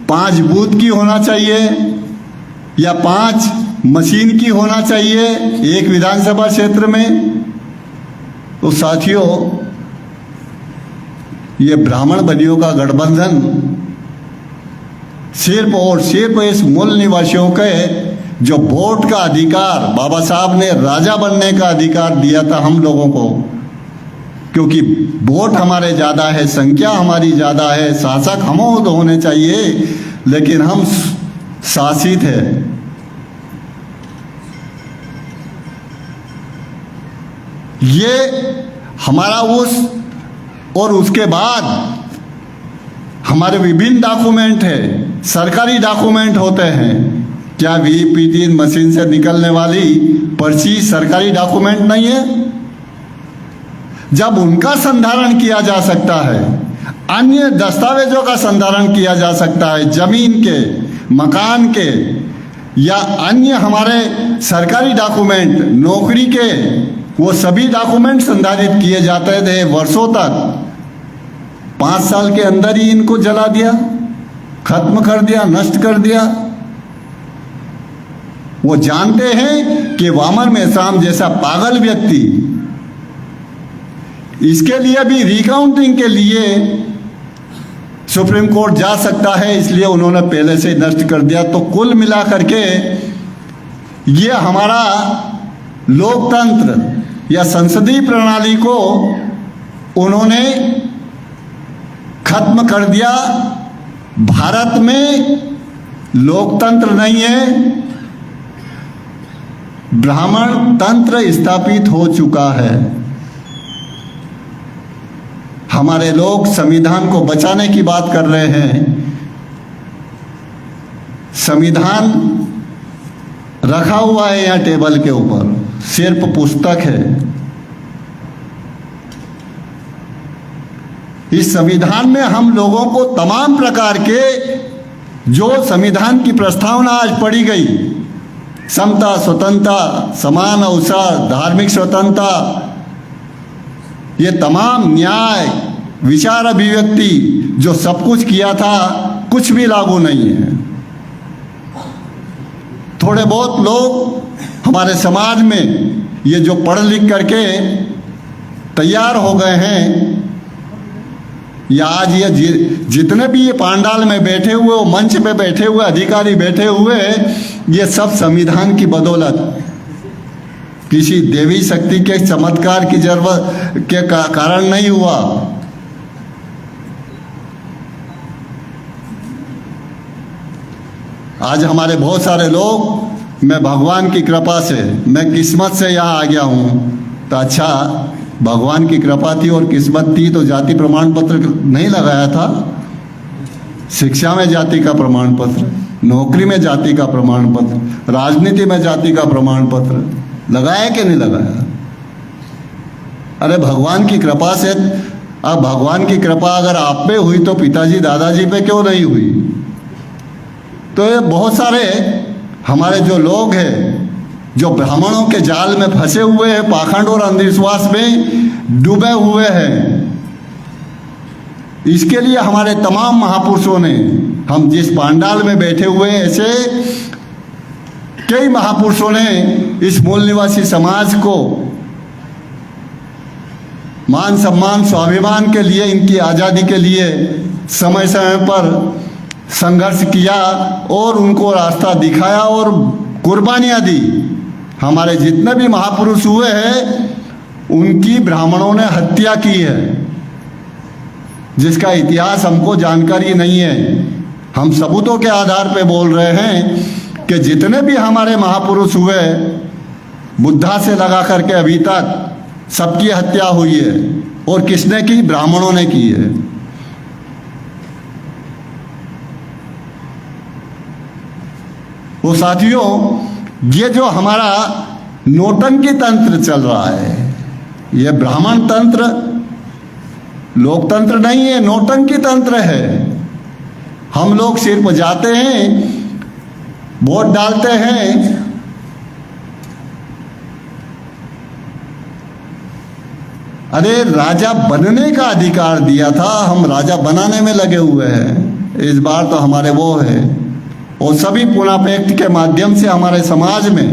5 बूथ की होना चाहिए या 5 मशीन की होना चाहिए एक विधानसभा क्षेत्र में। तो साथियों, ये ब्राह्मण बनियों का गठबंधन सिर्फ और सिर्फ इस मूल निवासियों के जो वोट का अधिकार, बाबा साहब ने राजा बनने का अधिकार दिया था हम लोगों को, क्योंकि वोट हमारे ज़्यादा है, संख्या हमारी ज़्यादा है, शासक हम होने चाहिए, लेकिन हम शासित है। ये हमारा और उसके बाद हमारे विभिन्न डॉक्यूमेंट है, सरकारी डॉक्यूमेंट होते हैं। क्या वीपीटी मशीन से निकलने वाली पर्ची सरकारी डॉक्यूमेंट नहीं है? जब उनका संधारण किया जा सकता है, अन्य दस्तावेजों का संधारण किया जा सकता है, जमीन के, मकान के या अन्य हमारे सरकारी डॉक्यूमेंट, नौकरी के, वो सभी डॉक्यूमेंट संधारित किए जाते थे वर्षों तक। 5 साल के अंदर ही इनको जला दिया, खत्म कर दिया, नष्ट कर दिया। वो जानते हैं कि वामन मेश्राम जैसा पागल व्यक्ति इसके लिए भी रिकाउंटिंग के लिए सुप्रीम कोर्ट जा सकता है, इसलिए उन्होंने पहले से नष्ट कर दिया। तो कुल मिलाकर के ये हमारा लोकतंत्र या संसदीय प्रणाली को उन्होंने खत्म कर दिया। भारत में लोकतंत्र नहीं है, ब्राह्मण तंत्र स्थापित हो चुका है। हमारे लोग संविधान को बचाने की बात कर रहे हैं। संविधान रखा हुआ है यहाँ टेबल के ऊपर, सिर्फ पुस्तक है। इस संविधान में हम लोगों को तमाम प्रकार के जो संविधान की प्रस्तावना आज पढ़ी गई, समता, स्वतंत्रता, समान अवसर, धार्मिक स्वतंत्रता, ये तमाम न्याय, विचार अभिव्यक्ति जो सब कुछ किया था, कुछ भी लागू नहीं है। थोड़े बहुत लोग हमारे समाज में ये जो पढ़ लिख करके तैयार हो गए हैं, या आज ये जितने भी ये पांडाल में बैठे हुए, मंच पे बैठे हुए अधिकारी बैठे हुए, ये सब संविधान की बदौलत, किसी देवी शक्ति के चमत्कार की जरूरत के कारण नहीं हुआ। आज हमारे बहुत सारे लोग, मैं भगवान की कृपा से, मैं किस्मत से यहाँ आ गया हूँ, तो अच्छा भगवान की कृपा थी और किस्मत थी तो जाति प्रमाण पत्र नहीं लगाया था। शिक्षा में जाति का प्रमाण पत्र, नौकरी में जाति का प्रमाण पत्र, राजनीति में जाति का प्रमाण पत्र लगाया कि नहीं लगाया? अरे भगवान की कृपा से, अब भगवान की कृपा अगर आप पे हुई तो पिताजी दादाजी पे क्यों नहीं हुई? तो ये बहुत सारे हमारे जो लोग हैं जो ब्राह्मणों के जाल में फंसे हुए हैं, पाखंड और अंधविश्वास में डूबे हुए हैं, इसके लिए हमारे तमाम महापुरुषों ने, हम जिस पांडाल में बैठे हुए हैं, ऐसे कई महापुरुषों ने इस मूल निवासी समाज को मान सम्मान स्वाभिमान के लिए, इनकी आज़ादी के लिए समय समय पर संघर्ष किया और उनको रास्ता दिखाया और कुर्बानियाँ दी। हमारे जितने भी महापुरुष हुए हैं उनकी ब्राह्मणों ने हत्या की है, जिसका इतिहास हमको जानकारी नहीं है। हम सबूतों के आधार पे बोल रहे हैं कि जितने भी हमारे महापुरुष हुए बुद्धा से लगा करके अभी तक सबकी हत्या हुई है। और किसने की? ब्राह्मणों ने की है। वो साथियों, ये जो हमारा नौटंकी तंत्र चल रहा है, ये ब्राह्मण तंत्र लोकतंत्र नहीं है, नौटंकी तंत्र है। हम लोग सिर्फ जाते हैं, वोट डालते हैं, अरे राजा बनने का अधिकार दिया था, हम राजा बनाने में लगे हुए हैं। इस बार तो हमारे वो है, और सभी पुनः के माध्यम से हमारे समाज में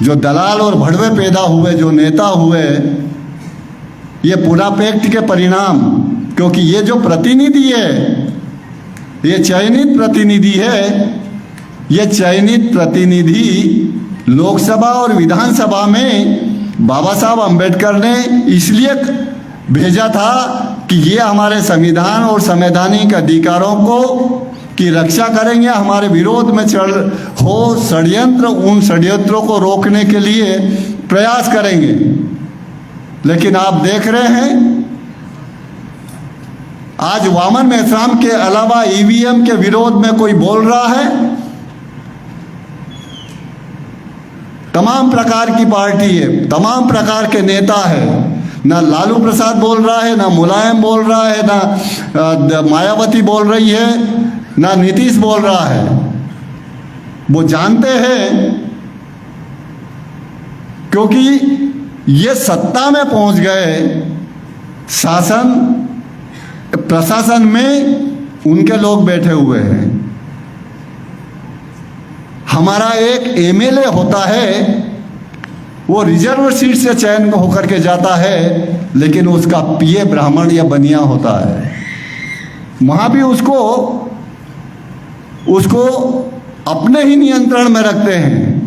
जो दलाल और भड़वे पैदा हुए, जो नेता हुए, ये पुनः के परिणाम, क्योंकि ये जो प्रतिनिधि है, ये चयनित प्रतिनिधि है। ये चयनित प्रतिनिधि लोकसभा और विधानसभा में बाबा साहब अम्बेडकर ने इसलिए भेजा था कि ये हमारे संविधान और संवैधानिक अधिकारों को की रक्षा करेंगे, हमारे विरोध में हो षड्यंत्र, उन षड्यंत्रों को रोकने के लिए प्रयास करेंगे। लेकिन आप देख रहे हैं आज वामन मेश्राम के अलावा ईवीएम के विरोध में कोई बोल रहा है? तमाम प्रकार की पार्टी है, तमाम प्रकार के नेता है। ना लालू प्रसाद बोल रहा है, ना मुलायम बोल रहा है, ना मायावती बोल रही है, ना नीतीश बोल रहा है। वो जानते हैं, क्योंकि ये सत्ता में पहुंच गए, शासन प्रशासन में उनके लोग बैठे हुए हैं। हमारा एक एमएलए होता है, वो रिजर्व सीट से चयन होकर के जाता है, लेकिन उसका पीए ब्राह्मण या बनिया होता है। वहां भी उसको अपने ही नियंत्रण में रखते हैं।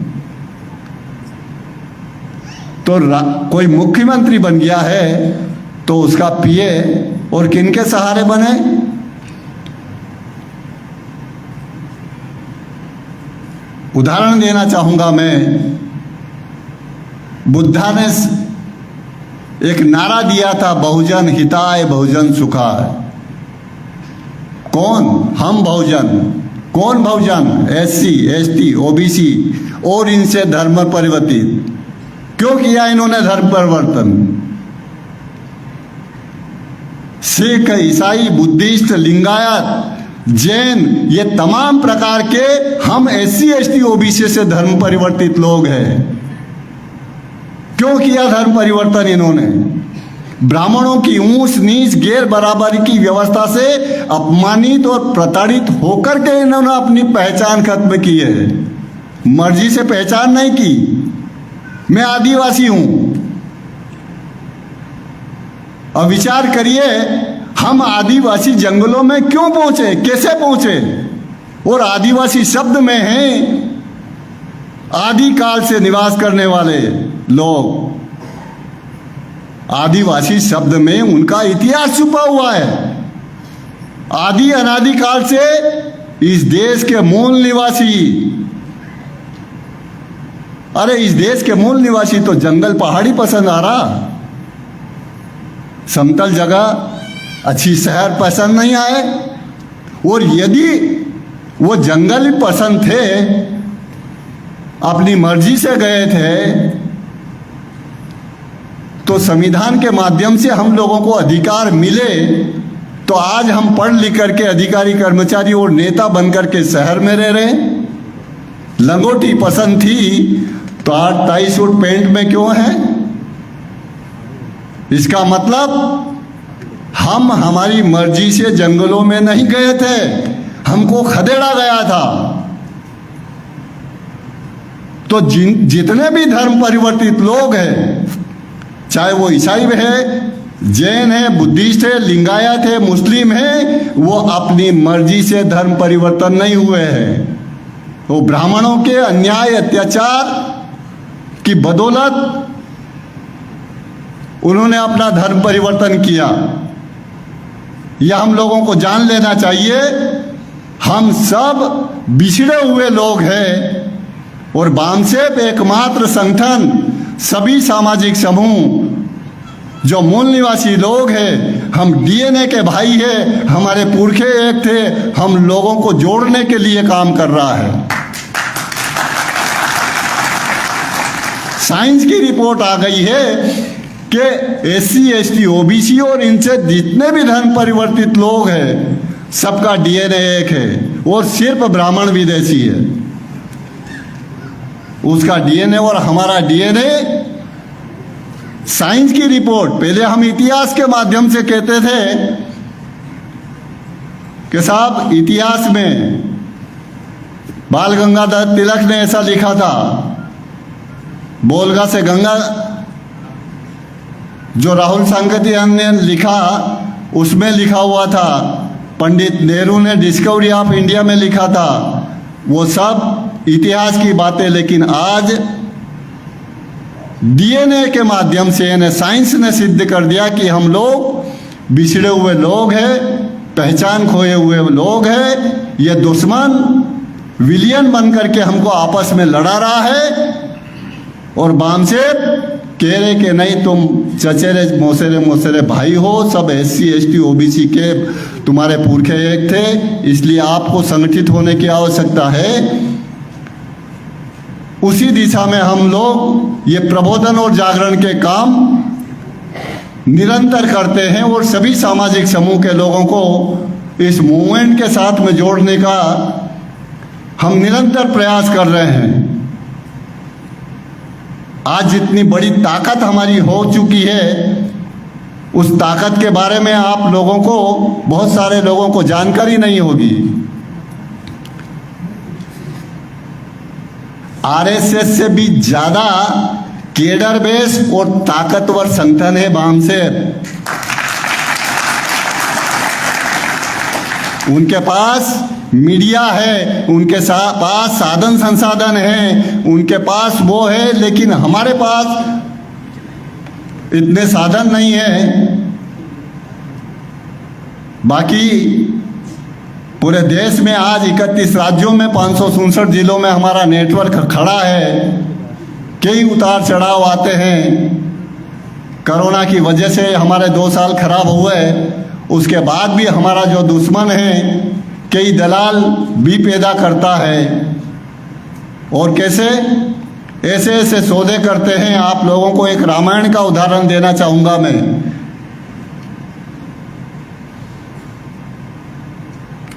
तो कोई मुख्यमंत्री बन गया है तो उसका पीए और किनके सहारे बने? उदाहरण देना चाहूंगा मैं। बुद्धा ने एक नारा दिया था, बहुजन हिताय बहुजन सुखाय। कौन? हम बहुजन। कौन बहुजन? एससी, एसटी, ओबीसी और इनसे धर्म परिवर्तित। क्यों किया इन्होंने धर्म परिवर्तन? सिख, ईसाई, बुद्धिस्ट, लिंगायत, जैन, ये तमाम प्रकार के हम एससी, एसटी, ओबीसी से धर्म परिवर्तित लोग हैं। क्यों किया धर्म परिवर्तन इन्होंने? ब्राह्मणों की ऊंच नीच गैर बराबरी की व्यवस्था से अपमानित और प्रताड़ित होकर के इन्होंने अपनी पहचान खत्म की है। मर्जी से पहचान नहीं की। मैं आदिवासी हूं। अब विचार करिए, हम आदिवासी जंगलों में क्यों पहुंचे, कैसे पहुंचे? और आदिवासी शब्द में हैं आदिकाल से निवास करने वाले लोग। आदिवासी शब्द में उनका इतिहास छुपा हुआ है। आदि अनादिकाल से इस देश के मूल निवासी। अरे इस देश के मूल निवासी तो जंगल पहाड़ी पसंद आ रहा, समतल जगह अच्छी शहर पसंद नहीं आए। और यदि वो जंगल पसंद थे, अपनी मर्जी से गए थे, तो संविधान के माध्यम से हम लोगों को अधिकार मिले, तो आज हम पढ़ लिख करके अधिकारी, कर्मचारी और नेता बनकर के शहर में रह रहे। लंगोटी पसंद थी तो आज टाई सूट पैंट में क्यों है? इसका मतलब हम हमारी मर्जी से जंगलों में नहीं गए थे, हमको खदेड़ा गया था। तो जितने भी धर्म परिवर्तित लोग हैं, चाहे वो ईसाई है, जैन है, बुद्धिस्ट है, लिंगायत है, मुस्लिम है, वो अपनी मर्जी से धर्म परिवर्तन नहीं हुए हैं। वो ब्राह्मणों के अन्याय अत्याचार की बदौलत उन्होंने अपना धर्म परिवर्तन किया। यह हम लोगों को जान लेना चाहिए। हम सब बिछड़े हुए लोग हैं और बामसेब एकमात्र संगठन सभी सामाजिक समूह जो मूल निवासी लोग हैं, हम डीएनए के भाई हैं, हमारे पुरखे एक थे, हम लोगों को जोड़ने के लिए काम कर रहा है। साइंस की रिपोर्ट आ गई है कि एससी, एसटी, ओबीसी और इनसे जितने भी धर्म परिवर्तित लोग हैं, सबका डीएनए एक है और सिर्फ ब्राह्मण विदेशी है। उसका डीएनए और हमारा डीएनए, साइंस की रिपोर्ट, पहले हम इतिहास के माध्यम से कहते थे कि साहब इतिहास में बाल गंगाधर तिलक ने ऐसा लिखा था, बोलगा से गंगा, जो राहुल सांगतियान ने लिखा उसमें लिखा हुआ था, पंडित नेहरू ने डिस्कवरी ऑफ इंडिया में लिखा था, वो सब इतिहास की बातें। लेकिन आज डीएनए के माध्यम से यानी साइंस ने सिद्ध कर दिया कि हम लोग बिछड़े हुए लोग हैं, पहचान खोए हुए लोग हैं। ये दुश्मन विलियन बन करके हमको आपस में लड़ा रहा है और बामसेब कह रहे कि नहीं तुम चचेरे मौसेरे भाई हो, सब एससी, एसटी, ओबीसी के तुम्हारे पुरखे एक थे, इसलिए आपको संगठित होने की आवश्यकता है। उसी दिशा में हम लोग ये प्रबोधन और जागरण के काम निरंतर करते हैं और सभी सामाजिक समूह के लोगों को इस मूवमेंट के साथ में जोड़ने का हम निरंतर प्रयास कर रहे हैं। आज जितनी बड़ी ताकत हमारी हो चुकी है, उस ताकत के बारे में आप लोगों को, बहुत सारे लोगों को जानकारी नहीं होगी। आरएसएस से भी ज्यादा केडर बेस और ताकतवर संगठन है बामसेब। उनके पास मीडिया है, उनके पास साधन संसाधन है, उनके पास वो है, लेकिन हमारे पास इतने साधन नहीं है। बाकी पूरे देश में आज 31 राज्यों में 567 जिलों में हमारा नेटवर्क खड़ा है। कई उतार चढ़ाव आते हैं। कोरोना की वजह से हमारे 2 साल खराब हुए, उसके बाद भी हमारा जो दुश्मन है कई दलाल भी पैदा करता है। और कैसे ऐसे ऐसे सौदे करते हैं। आप लोगों को एक रामायण का उदाहरण देना चाहूँगा मैं,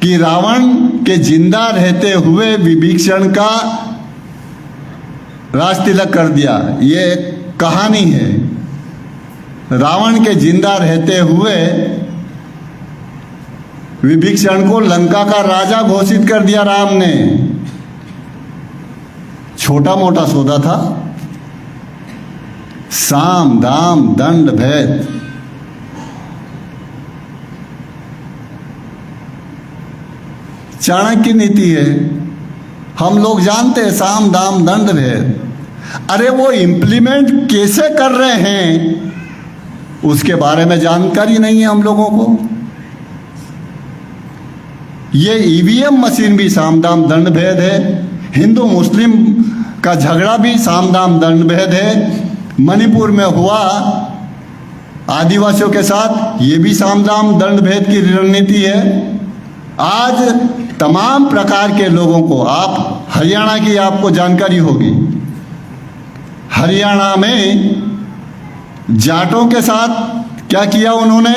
कि रावण के जिंदा रहते हुए विभीषण का राज तिलक कर दिया। ये कहानी है। रावण के जिंदा रहते हुए विभीषण को लंका का राजा घोषित कर दिया राम ने। छोटा मोटा सौदा था। साम दाम दंड भेद। चाणक्य नीति है, हम लोग जानते हैं साम दाम दंड भेद। अरे वो इम्प्लीमेंट कैसे कर रहे हैं उसके बारे में जानकारी नहीं है हम लोगों को। ये ईवीएम मशीन भी साम दाम दंड भेद है। हिंदू मुस्लिम का झगड़ा भी साम दाम दंड भेद है। मणिपुर में हुआ आदिवासियों के साथ, ये भी साम दाम दंड भेद की रणनीति है। आज तमाम प्रकार के लोगों को, आप हरियाणा की आपको जानकारी होगी, हरियाणा में जाटों के साथ क्या किया उन्होंने,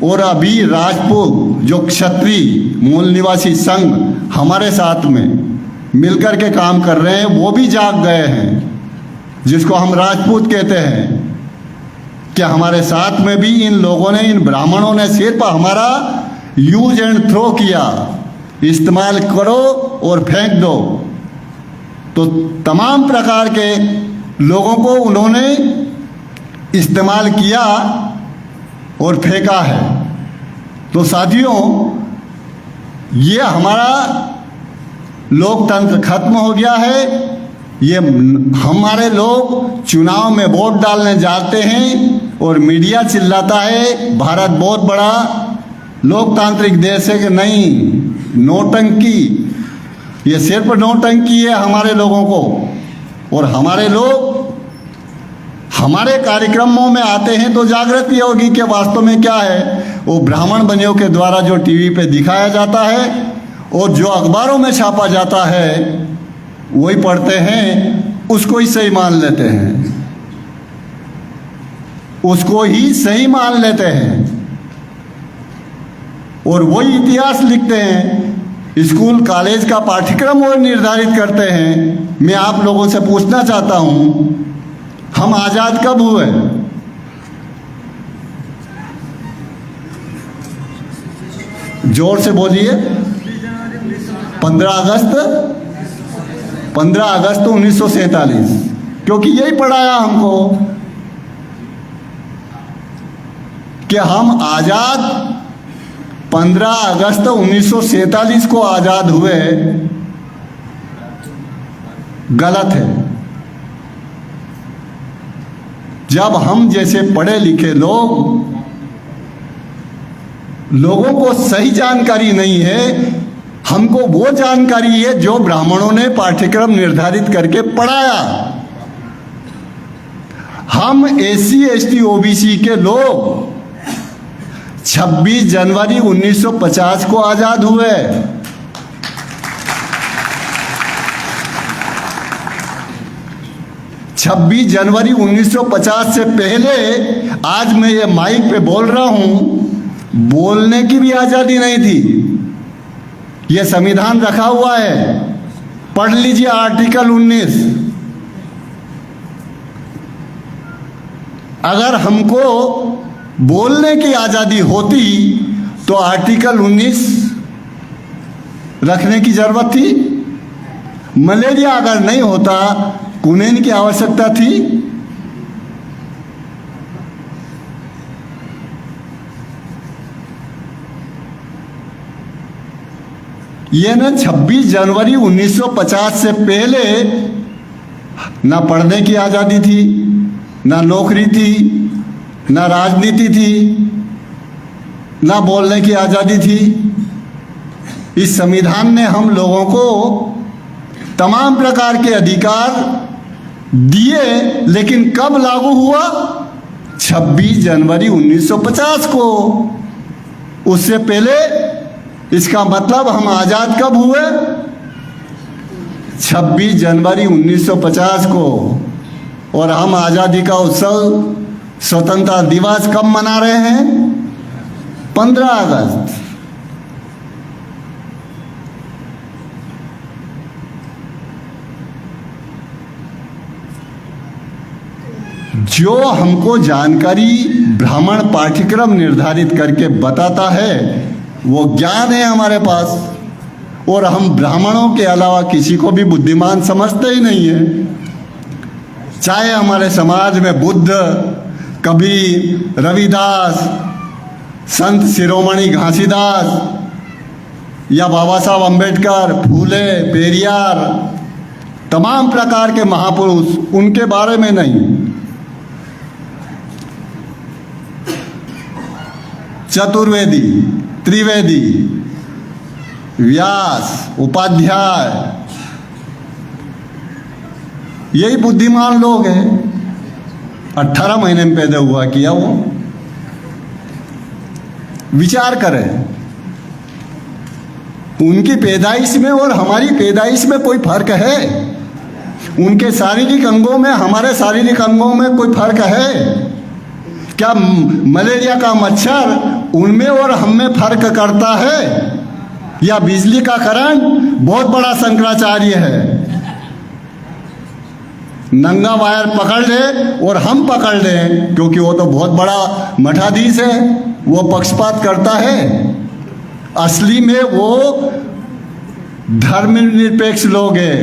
और अभी राजपूत जो क्षत्रिय मूल निवासी संघ हमारे साथ में मिलकर के काम कर रहे हैं, वो भी जाग गए हैं, जिसको हम राजपूत कहते हैं। कि हमारे साथ में भी इन लोगों ने, इन ब्राह्मणों ने सिर्फ हमारा यूज एंड थ्रो किया, इस्तेमाल करो और फेंक दो। तो तमाम प्रकार के लोगों को उन्होंने इस्तेमाल किया और फेंका है। तो साथियों, ये हमारा लोकतंत्र खत्म हो गया है। ये हमारे लोग चुनाव में वोट डालने जाते हैं और मीडिया चिल्लाता है भारत बहुत बड़ा लोकतांत्रिक देश है कि नहीं, नौटंकी। ये सिर्फ नौटंकी है हमारे लोगों को। और हमारे लोग हमारे कार्यक्रमों में आते हैं तो जागृति होगी कि वास्तव में क्या है। वो ब्राह्मण बनियों के द्वारा जो टीवी पे दिखाया जाता है और जो अखबारों में छापा जाता है वही पढ़ते हैं, उसको ही सही मान लेते हैं, उसको ही सही मान लेते हैं और वही इतिहास लिखते हैं। स्कूल कॉलेज का पाठ्यक्रम वो निर्धारित करते हैं। मैं आप लोगों से पूछना चाहता हूं, हम आजाद कब हुए? जोर से बोलिए। 15 अगस्त 1947, क्योंकि यही पढ़ाया हमको कि हम आजाद 15 अगस्त 1947 को आजाद हुए। गलत है। जब हम जैसे पढ़े लिखे लोगों को सही जानकारी नहीं है, हमको वो जानकारी है जो ब्राह्मणों ने पाठ्यक्रम निर्धारित करके पढ़ाया। हम SC ST OBC के लोग 26 जनवरी 1950 को आजाद हुए। छब्बीस जनवरी 1950 से पहले आज मैं ये माइक पे बोल रहा हूं, बोलने की भी आजादी नहीं थी। ये संविधान रखा हुआ है, पढ़ लीजिए आर्टिकल 19। अगर हमको बोलने की आजादी होती तो आर्टिकल 19 रखने की जरूरत थी। मलेरिया अगर नहीं होता, कुनैन की आवश्यकता थी। ये न 26 जनवरी 1950 से पहले ना पढ़ने की आजादी थी, ना नौकरी थी, ना राजनीति थी, ना बोलने की आजादी थी। इस संविधान ने हम लोगों को तमाम प्रकार के अधिकार दिए, लेकिन कब लागू हुआ? 26 जनवरी 1950 को। उससे पहले, इसका मतलब हम आजाद कब हुए? 26 जनवरी 1950 को। और हम आजादी का उत्सव, स्वतंत्रता दिवस कब मना रहे हैं? 15 अगस्त। जो हमको जानकारी ब्राह्मण पाठ्यक्रम निर्धारित करके बताता है वो ज्ञान है हमारे पास, और हम ब्राह्मणों के अलावा किसी को भी बुद्धिमान समझते ही नहीं है। चाहे हमारे समाज में बुद्ध, कबीर, रविदास, संत शिरोमणि घासीदास या बाबा साहब अम्बेडकर, फूले, पेरियार, तमाम प्रकार के महापुरुष, उनके बारे में नहीं। चतुर्वेदी, त्रिवेदी, व्यास, उपाध्याय, यही बुद्धिमान लोग हैं। 18 महीने में पैदा हुआ किया वो। विचार करें, उनकी पैदाइश में और हमारी पैदाइश में कोई फर्क है? उनके शारीरिक अंगों में, हमारे शारीरिक अंगों में कोई फर्क है क्या? मलेरिया का मच्छर उनमें और हम में फर्क करता है? या बिजली का करंट बहुत बड़ा शंकराचार्य है, नंगा वायर पकड़ ले और हम पकड़ लें, क्योंकि वो तो बहुत बड़ा मठाधीश है, वो पक्षपात करता है। असली में वो धर्मनिरपेक्ष लोग हैं।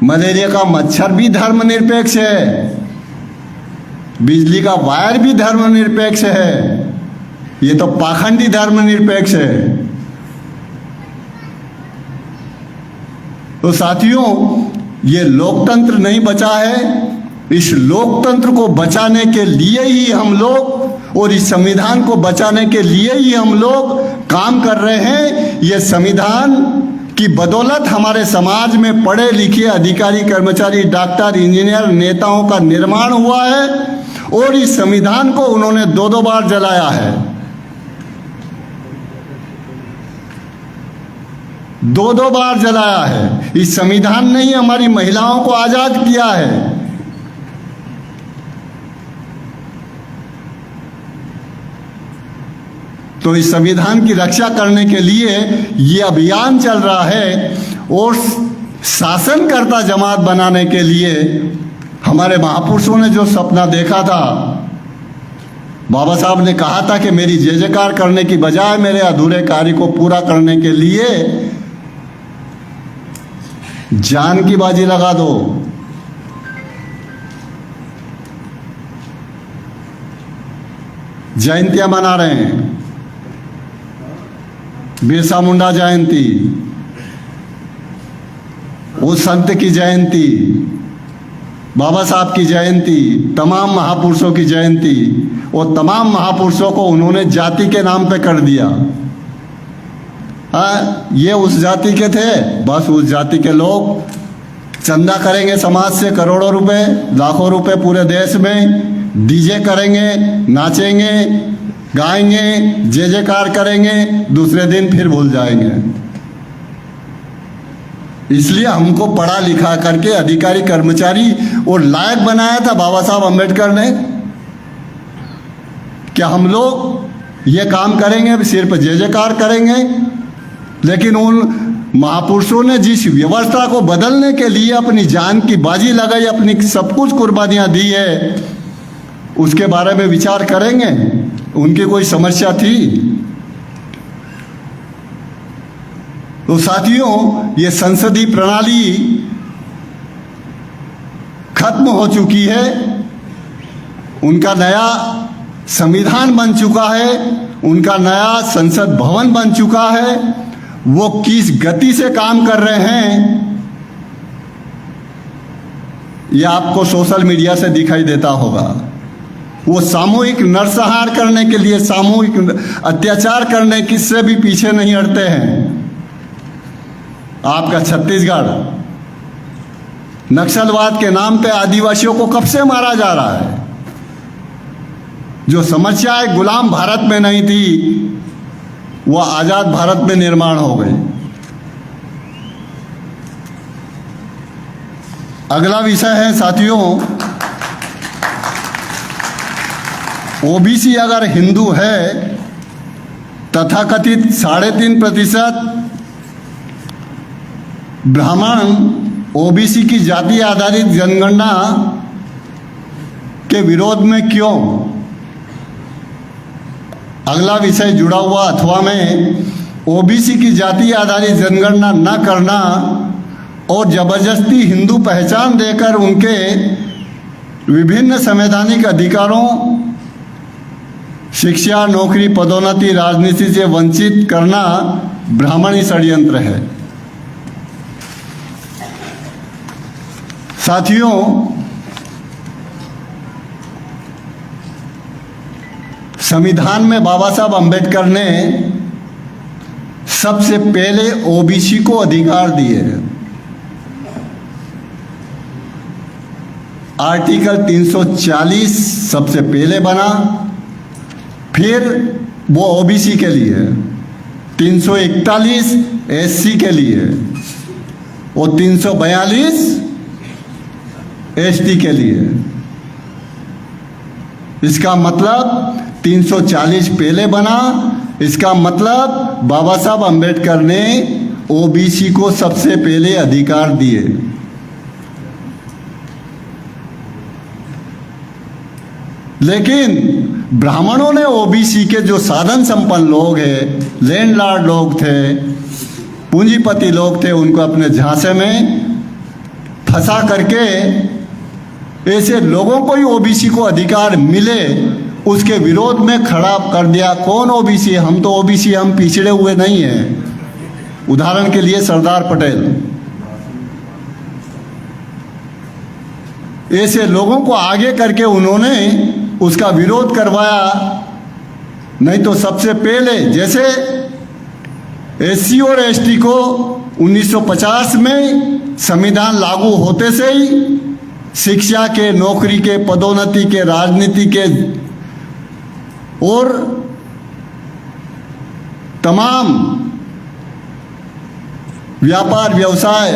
मलेरिया का मच्छर भी धर्मनिरपेक्ष है। बिजली का वायर भी धर्मनिरपेक्ष है। ये तो पाखंडी धर्मनिरपेक्ष है। तो साथियों, ये लोकतंत्र नहीं बचा है। इस लोकतंत्र को बचाने के लिए ही हम लोग और इस संविधान को बचाने के लिए ही हम लोग काम कर रहे हैं। ये संविधान की बदौलत हमारे समाज में पढ़े लिखे अधिकारी, कर्मचारी, डॉक्टर, इंजीनियर, नेताओं का निर्माण हुआ है और इस संविधान को उन्होंने 2-2 बार जलाया है। 2-2 बार जलाया है। इस संविधान ने ही हमारी महिलाओं को आजाद किया है। तो इस संविधान की रक्षा करने के लिए ये अभियान चल रहा है और शासनकर्ता जमात बनाने के लिए हमारे महापुरुषों ने जो सपना देखा था, बाबा साहब ने कहा था कि मेरी जय जयकार करने की बजाय मेरे अधूरे कार्य को पूरा करने के लिए जान की बाजी लगा दो। जयंतियां मना रहे हैं, बिरसा मुंडा जयंती, उस संत की जयंती, बाबा साहब की जयंती, तमाम महापुरुषों की जयंती, और तमाम महापुरुषों को उन्होंने जाति के नाम पे कर दिया। हाँ, ये उस जाति के थे, बस उस जाति के लोग चंदा करेंगे समाज से करोड़ों रुपए, लाखों रुपए पूरे देश में, डीजे करेंगे, नाचेंगे, गाएंगे, जय जयकार करेंगे, दूसरे दिन फिर भूल जाएंगे। इसलिए हमको पढ़ा लिखा करके अधिकारी, कर्मचारी और लायक बनाया था बाबा साहब अम्बेडकर ने। क्या हम लोग ये काम करेंगे, सिर्फ जय जयकार करेंगे? लेकिन उन महापुरुषों ने जिस व्यवस्था को बदलने के लिए अपनी जान की बाजी लगाई, अपनी सब कुछ कुर्बानियां दी है, उसके बारे में विचार करेंगे। उनकी कोई समस्या थी? तो साथियों, ये संसदीय प्रणाली खत्म हो चुकी है। उनका नया संविधान बन चुका है, उनका नया संसद भवन बन चुका है। वो किस गति से काम कर रहे हैं, ये आपको सोशल मीडिया से दिखाई देता होगा। वो सामूहिक नरसंहार करने के लिए, सामूहिक अत्याचार करने किससे भी पीछे नहीं हटते हैं। आपका छत्तीसगढ़ नक्सलवाद के नाम पे आदिवासियों को कब से मारा जा रहा है? जो समस्याएं गुलाम भारत में नहीं थी, वो आजाद भारत में निर्माण हो गई। अगला विषय है साथियों, ओबीसी अगर हिंदू है, तथाकथित 3.5% ब्राह्मण ओबीसी की जाति आधारित जनगणना के विरोध में क्यों? अगला विषय जुड़ा हुआ अथवा में ओबीसी की जाति आधारित जनगणना न करना और जबरदस्ती हिंदू पहचान देकर उनके विभिन्न संवैधानिक अधिकारों, शिक्षा, नौकरी, पदोन्नति, राजनीति से वंचित करना ब्राह्मणी षड्यंत्र है। साथियों, संविधान में बाबा साहब अम्बेडकर ने सबसे पहले ओबीसी को अधिकार दिए। आर्टिकल 340 सबसे पहले बना, फिर वो ओबीसी के लिए, 341 एससी के लिए और 342 एसटी के लिए। इसका मतलब 340 पहले बना, इसका मतलब बाबा साहब अम्बेडकर ने ओबीसी को सबसे पहले अधिकार दिए। लेकिन ब्राह्मणों ने ओबीसी के जो साधन संपन्न लोग हैं, लैंडलॉर्ड लोग थे, पूंजीपति लोग थे, उनको अपने झांसे में फंसा करके ऐसे लोगों को ही ओबीसी को अधिकार मिले, उसके विरोध में खड़ा कर दिया। कौन ओबीसी है? हम तो ओबीसी, हम पिछड़े हुए नहीं हैं। उदाहरण के लिए सरदार पटेल, ऐसे लोगों को आगे करके उन्होंने उसका विरोध करवाया। नहीं तो सबसे पहले जैसे एससी और एसटी को 1950 में संविधान लागू होते से ही शिक्षा के, नौकरी के, पदोन्नति के, राजनीति के और तमाम व्यापार व्यवसाय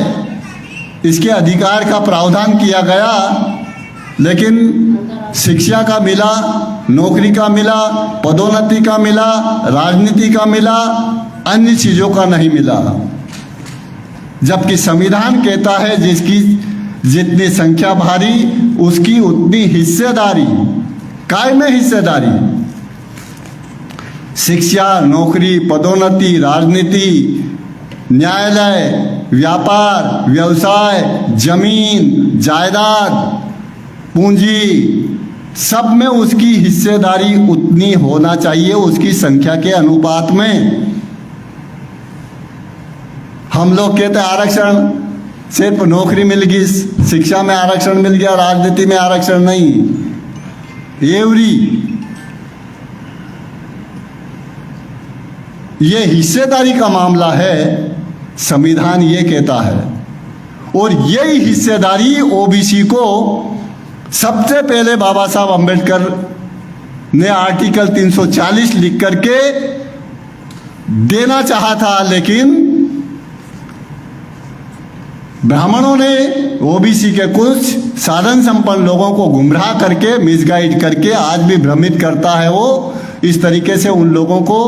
इसके अधिकार का प्रावधान किया गया। लेकिन शिक्षा का मिला, नौकरी का मिला, पदोन्नति का मिला, राजनीति का मिला, अन्य चीज़ों का नहीं मिला। जबकि संविधान कहता है जिसकी जितनी संख्या भारी उसकी उतनी हिस्सेदारी, काय में हिस्सेदारी। शिक्षा, नौकरी, पदोन्नति, राजनीति, न्यायालय, व्यापार, व्यवसाय, जमीन, जायदाद, पूंजी, सब में उसकी हिस्सेदारी उतनी होना चाहिए उसकी संख्या के अनुपात में। हम लोग कहते हैं आरक्षण सिर्फ नौकरी मिल गई, शिक्षा में आरक्षण मिल गया, राजनीति में आरक्षण नहीं। एवरी ये हिस्सेदारी का मामला है, संविधान ये कहता है। और यही हिस्सेदारी ओबीसी को सबसे पहले बाबा साहब अम्बेडकर ने आर्टिकल 340 लिख करके देना चाहा था, लेकिन ब्राह्मणों ने ओबीसी के कुछ साधन संपन्न लोगों को गुमराह करके, मिसगाइड करके आज भी भ्रमित करता है वो इस तरीके से उन लोगों को।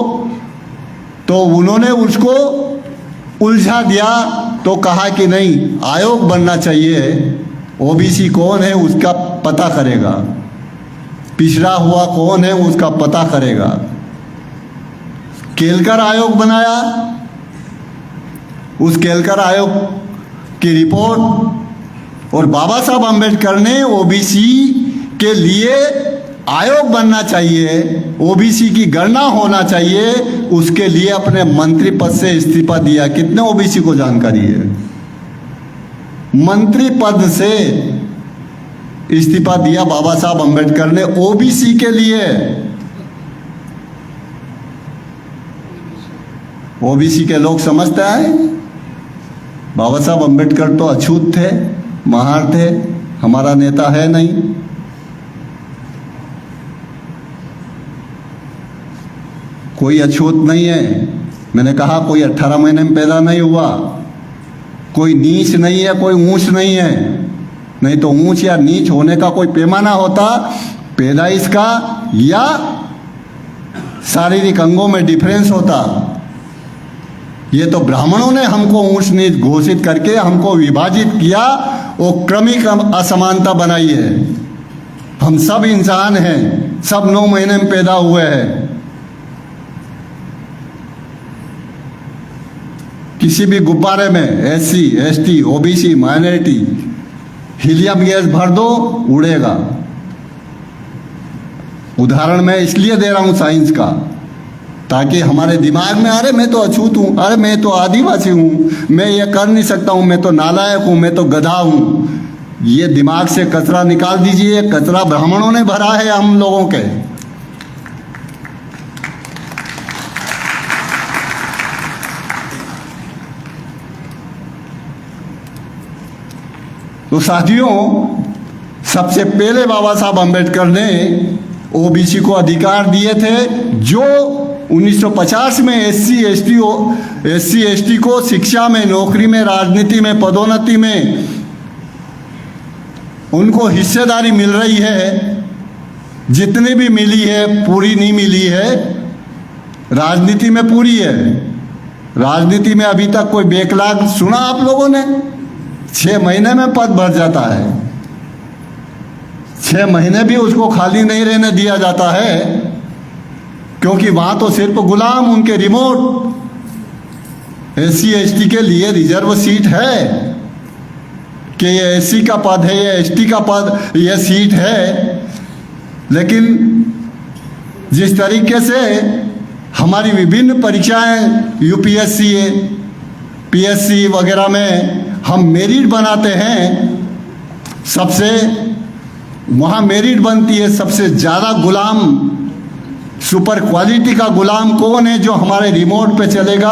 तो उन्होंने उसको उलझा दिया, तो कहा कि नहीं, आयोग बनना चाहिए, ओबीसी कौन है उसका पता करेगा, पिछड़ा हुआ कौन है उसका पता करेगा। केलकर आयोग बनाया, उस केलकर आयोग की रिपोर्ट, और बाबा साहब अम्बेडकर ने ओबीसी के लिए आयोग बनना चाहिए, ओबीसी की गणना होना चाहिए, उसके लिए अपने मंत्री पद से इस्तीफा दिया। कितने ओबीसी को जानकारी है? मंत्री पद से इस्तीफा दिया बाबा साहब अम्बेडकर ने ओबीसी के लिए। ओबीसी के लोग समझते हैं बाबा साहब अम्बेडकर तो अछूत थे, महार थे, हमारा नेता है नहीं। कोई अछूत नहीं है। मैंने कहा कोई 18 महीने में पैदा नहीं हुआ, कोई नीच नहीं है, कोई ऊंच नहीं है। नहीं तो ऊंच या नीच होने का कोई पैमाना होता पैदाइश का या शारीरिक अंगों में डिफरेंस होता। ये तो ब्राह्मणों ने हमको ऊंच नीच घोषित करके हमको विभाजित किया और क्रमिक असमानता बनाई है। हम सब इंसान हैं, सब 9 महीने में पैदा हुए हैं। किसी भी गुब्बारे में SC, ST, OBC, minority, helium gas भर दो, उड़ेगा। उदाहरण मैं इसलिए दे रहा हूं साइंस का, ताकि हमारे दिमाग में अरे मैं तो अछूत हूं, अरे मैं तो आदिवासी हूं, मैं ये कर नहीं सकता हूं, मैं तो नालायक हूं, मैं तो गधा हूं। ये दिमाग से कचरा निकाल दीजिए। कचरा ब्राह्मणों ने भरा है हम लोगों के। तो साथियों, सबसे पहले बाबा साहब अम्बेडकर ने ओबीसी को अधिकार दिए थे, जो 1950 में एससी एसटी को शिक्षा में, नौकरी में, राजनीति में, पदोन्नति में उनको हिस्सेदारी मिल रही है। जितनी भी मिली है पूरी नहीं मिली है, राजनीति में पूरी है। राजनीति में अभी तक कोई बैकलॉग सुना आप लोगों ने? 6 महीने में पद भर जाता है। 6 महीने भी उसको खाली नहीं रहने दिया जाता है, क्योंकि वहां तो सिर्फ गुलाम, उनके रिमोट। एससी एसटी के लिए रिजर्व सीट है, कि ये एससी का पद है, ये एसटी का पद, ये सीट है, लेकिन जिस तरीके से हमारी विभिन्न परीक्षाएं यूपीएससी, पीएससी वगैरह में हम मेरिट बनाते हैं, सबसे वहाँ मेरिट बनती है, सबसे ज़्यादा गुलाम, सुपर क्वालिटी का गुलाम कौन है? जो हमारे रिमोट पे चलेगा,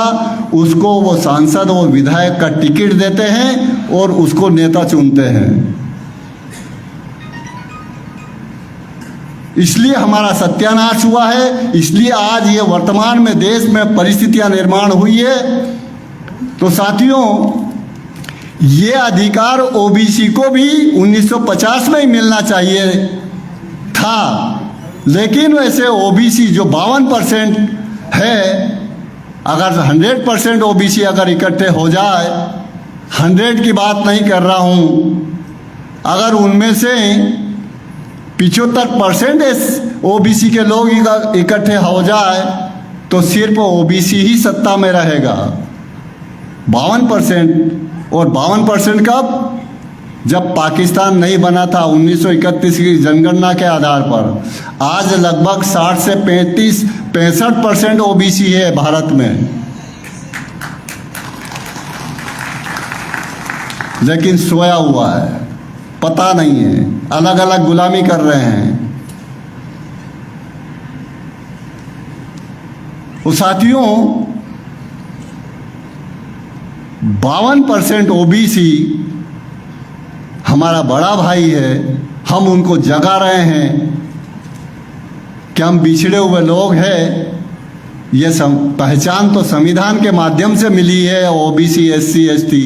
उसको वो सांसद और विधायक का टिकट देते हैं और उसको नेता चुनते हैं। इसलिए हमारा सत्यानाश हुआ है, इसलिए आज ये वर्तमान में देश में परिस्थितियां निर्माण हुई है। तो साथियों, ये अधिकार ओबीसी को भी 1950 में ही मिलना चाहिए था, लेकिन वैसे ओबीसी जो 52% है, अगर 100% ओबीसी अगर इकट्ठे हो जाए, 100 की बात नहीं कर रहा हूँ, अगर उनमें से 75% ओबीसी के लोग इकट्ठे हो जाए तो सिर्फ ओबीसी ही सत्ता में रहेगा। 52%, और 52% कब? जब पाकिस्तान नहीं बना था 1931 की जनगणना के आधार पर। आज लगभग 60 से 65% ओबीसी है भारत में, लेकिन सोया हुआ है, पता नहीं है, अलग अलग गुलामी कर रहे हैं। तो साथियों, 52% ओबीसी हमारा बड़ा भाई है, हम उनको जगा रहे हैं कि हम बिछड़े हुए लोग हैं। ये पहचान तो संविधान के माध्यम से मिली है, ओबीसी, एससी, एसटी।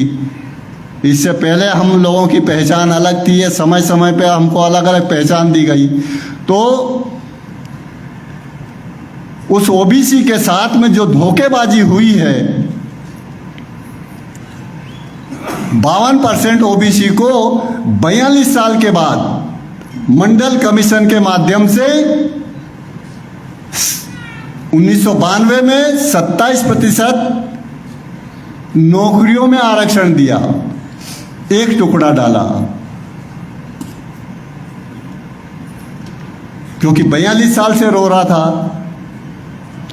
इससे पहले हम लोगों की पहचान अलग थी, ये समय समय पे हमको अलग अलग पहचान दी गई। तो उस ओबीसी के साथ में जो धोखेबाजी हुई है, 52% ओबीसी को 42 साल के बाद मंडल कमीशन के माध्यम से 1992 में 27% नौकरियों में आरक्षण दिया, एक टुकड़ा डाला, क्योंकि 42 साल से रो रहा था।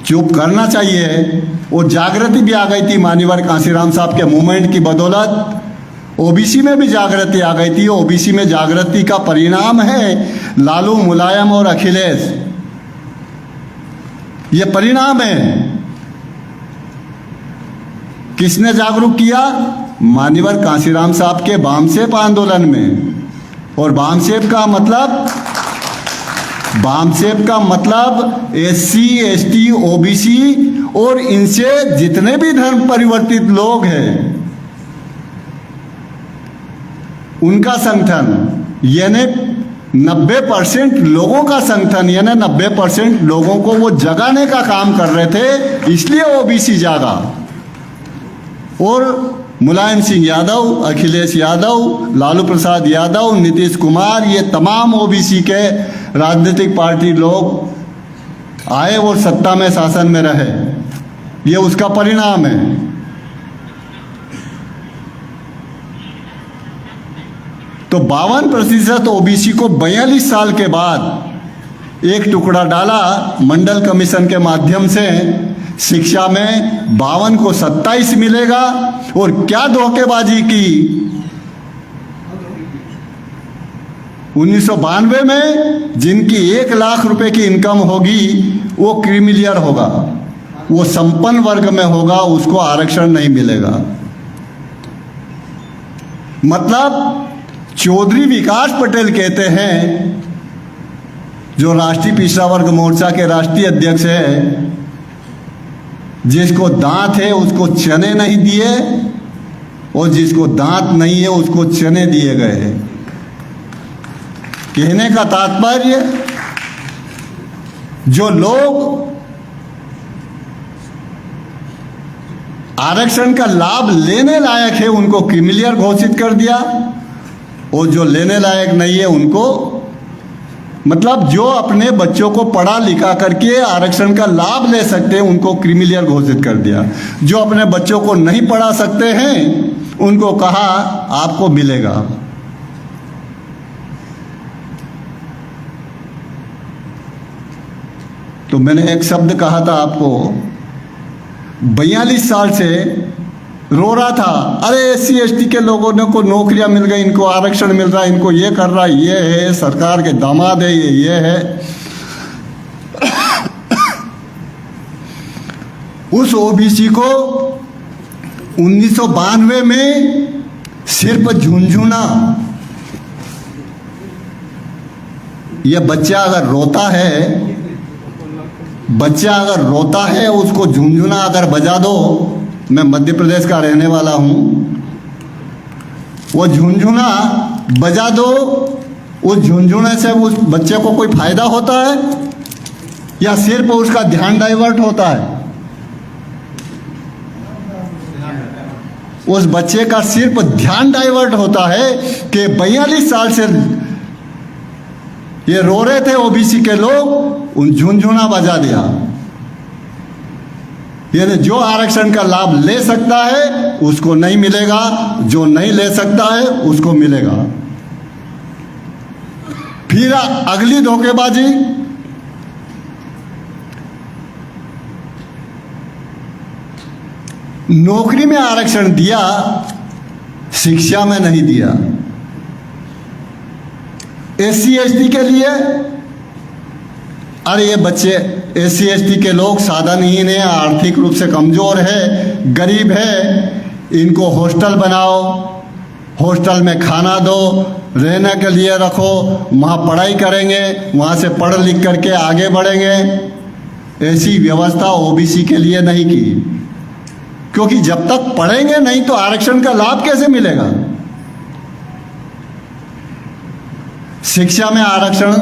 चुप करना चाहिए। और जागृति भी आ गई थी मान्यवर कांशीराम साहब के मूवमेंट की बदौलत, ओबीसी में भी जागृति आ गई थी। ओबीसी में जागृति का परिणाम है लालू, मुलायम और अखिलेश, ये परिणाम है। किसने जागरूक किया? मान्यवर कांशीराम साहब के वामसेप आंदोलन में। और वामसेप का मतलब एससी, एसटी, ओबीसी और इनसे जितने भी धर्म परिवर्तित लोग हैं उनका संगठन, यानी 90% लोगों का संगठन, यानी 90% लोगों को वो जगाने का काम कर रहे थे, इसलिए ओबीसी जागा। और मुलायम सिंह यादव, अखिलेश यादव, लालू प्रसाद यादव, नीतीश कुमार, ये तमाम ओबीसी के राजनीतिक पार्टी लोग आए और सत्ता में, शासन में रहे। ये उसका परिणाम है। तो 52% ओबीसी को 42 साल के बाद एक टुकड़ा डाला मंडल कमीशन के माध्यम से। शिक्षा में 52 को 27 मिलेगा। और क्या धोखेबाजी की, 1992 में जिनकी 1 लाख रुपए की इनकम होगी वो क्रीमिलियर होगा, वो संपन्न वर्ग में होगा, उसको आरक्षण नहीं मिलेगा। मतलब चौधरी विकास पटेल कहते हैं, जो राष्ट्रीय पिछड़ा वर्ग मोर्चा के राष्ट्रीय अध्यक्ष है, जिसको दांत है उसको चने नहीं दिए और जिसको दांत नहीं है उसको चने दिए गए। कहने का तात्पर्य, जो लोग आरक्षण का लाभ लेने लायक है उनको क्रीमिलियर घोषित कर दिया, और जो लेने लायक नहीं है उनको, मतलब जो अपने बच्चों को पढ़ा लिखा करके आरक्षण का लाभ ले सकते हैं उनको क्रीमिलियर घोषित कर दिया। जो अपने बच्चों को नहीं पढ़ा सकते हैं उनको कहा आपको मिलेगा। तो मैंने एक शब्द कहा था आपको, 42 साल से रो रहा था, अरे SC ST के लोगों ने को नौकरियां मिल गई, इनको आरक्षण मिल रहा है, इनको ये कर रहा है, ये है सरकार के दामाद है, ये है। उस OBC को 1992 में सिर्फ झुंझुना, ये बच्चा अगर रोता है उसको झुंझुना अगर बजा दो, मैं मध्य प्रदेश का रहने वाला हूँ, वो झुंझुना बजा दो, उस झुंझुने से उस बच्चे को कोई फायदा होता है या सिर्फ उसका ध्यान डाइवर्ट होता है? उस बच्चे का सिर्फ ध्यान डाइवर्ट होता है कि 42 साल से ये रो रहे थे OBC के लोग, उन झुंझुना बजा दिया। यानी जो आरक्षण का लाभ ले सकता है उसको नहीं मिलेगा, जो नहीं ले सकता है उसको मिलेगा। फिर अगली धोखेबाजी, नौकरी में आरक्षण दिया, शिक्षा में नहीं दिया। SC ST के लिए, अरे ये बच्चे SC ST के लोग साधनहीन है, आर्थिक रूप से कमजोर है, गरीब है, इनको हॉस्टल बनाओ, हॉस्टल में खाना दो, रहने के लिए रखो, वहाँ पढ़ाई करेंगे, वहाँ से पढ़ लिख करके आगे बढ़ेंगे। ऐसी व्यवस्था OBC के लिए नहीं की, क्योंकि जब तक पढ़ेंगे नहीं तो आरक्षण का लाभ कैसे मिलेगा? शिक्षा में आरक्षण,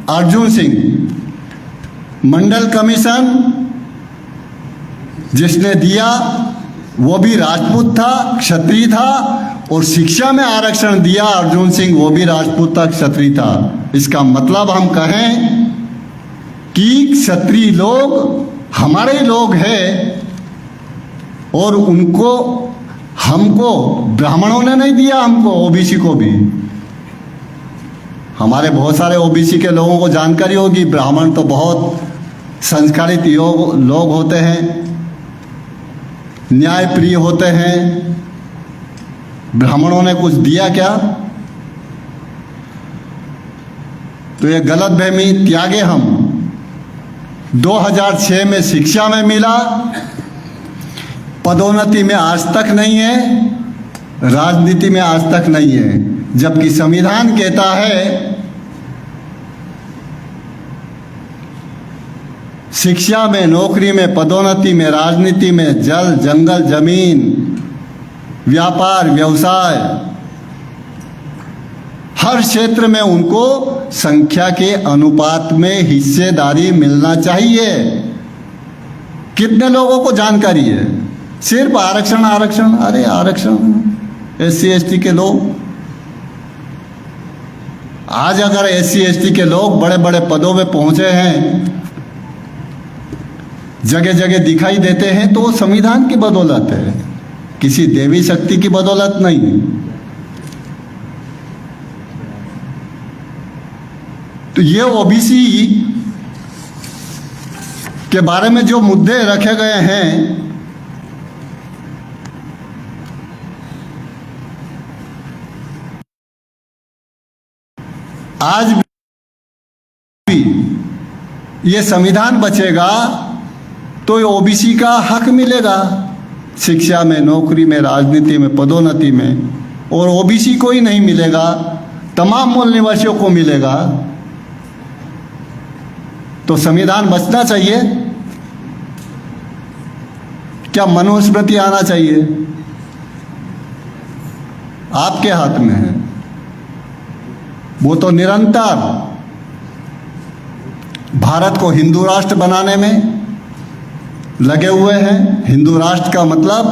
अर्जुन सिंह मंडल कमीशन जिसने दिया वो भी राजपूत था, क्षत्रिय था, और शिक्षा में आरक्षण दिया अर्जुन सिंह, वो भी राजपूत था, क्षत्रिय था। इसका मतलब हम कहें कि क्षत्रिय लोग हमारे लोग हैं और उनको, हमको ब्राह्मणों ने नहीं दिया, हमको OBC को भी। हमारे बहुत सारे OBC के लोगों को जानकारी होगी, ब्राह्मण तो बहुत संस्कारित लोग होते हैं, न्यायप्रिय होते हैं। ब्राह्मणों ने कुछ दिया क्या? तो ये गलत फहमी त्यागे हम। 2006 में शिक्षा में मिला, पदोन्नति में आज तक नहीं है, राजनीति में आज तक नहीं है, जबकि संविधान कहता है शिक्षा में, नौकरी में, पदोन्नति में, राजनीति में, जल जंगल जमीन, व्यापार व्यवसाय, हर क्षेत्र में उनको संख्या के अनुपात में हिस्सेदारी मिलना चाहिए। कितने लोगों को जानकारी है? सिर्फ आरक्षण आरक्षण, अरे आरक्षण SC ST के लोग, आज अगर SC ST के लोग बड़े बड़े पदों में पहुंचे हैं, जगह जगह दिखाई देते हैं, तो संविधान की बदौलत है, किसी देवी शक्ति की बदौलत नहीं। तो ये OBC के बारे में जो मुद्दे रखे गए हैं, आज भी ये संविधान बचेगा तो OBC का हक मिलेगा शिक्षा में, नौकरी में, राजनीति में, पदोन्नति में, और OBC को ही नहीं मिलेगा, तमाम मूल निवासियों को मिलेगा। तो संविधान बचना चाहिए, क्या मनुस्मृति आना चाहिए? आपके हाथ में है। वो तो निरंतर भारत को हिंदू राष्ट्र बनाने में लगे हुए हैं। हिंदू राष्ट्र का मतलब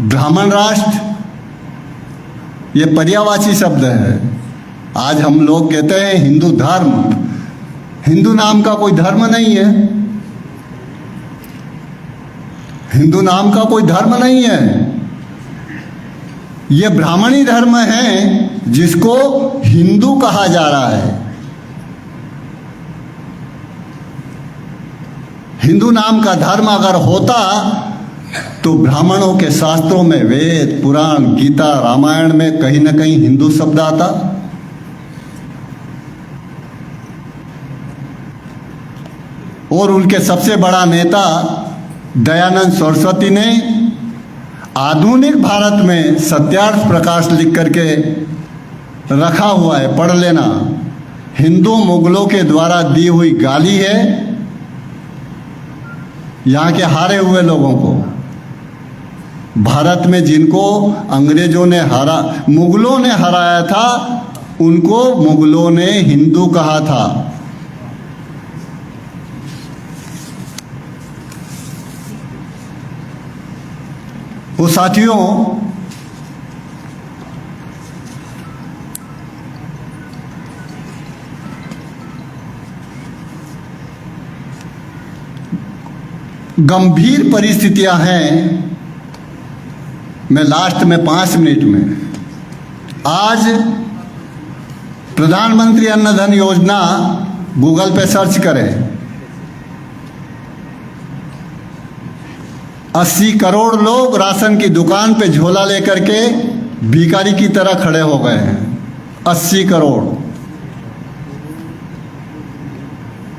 ब्राह्मण राष्ट्र, ये पर्यायवाची शब्द है। आज हम लोग कहते हैं हिंदू धर्म, हिंदू नाम का कोई धर्म नहीं है, हिंदू नाम का कोई धर्म नहीं है। ये ब्राह्मणी धर्म है जिसको हिंदू कहा जा रहा है। हिंदू नाम का धर्म अगर होता तो ब्राह्मणों के शास्त्रों में, वेद, पुराण, गीता, रामायण में कहीं ना कहीं हिंदू शब्द आता। और उनके सबसे बड़ा नेता दयानंद सरस्वती ने आधुनिक भारत में सत्यार्थ प्रकाश लिख करके रखा हुआ है, पढ़ लेना। हिंदू मुगलों के द्वारा दी हुई गाली है यहाँ के हारे हुए लोगों को। भारत में जिनको अंग्रेजों ने मुगलों ने हराया था, उनको मुगलों ने हिंदू कहा था। वो साथियों, गंभीर परिस्थितियां हैं। मैं लास्ट में 5 मिनट में, आज प्रधानमंत्री अन्न धन योजना गूगल पे सर्च करें, 80 करोड़ लोग राशन की दुकान पे झोला लेकर के भिखारी की तरह खड़े हो गए हैं। 80 करोड़।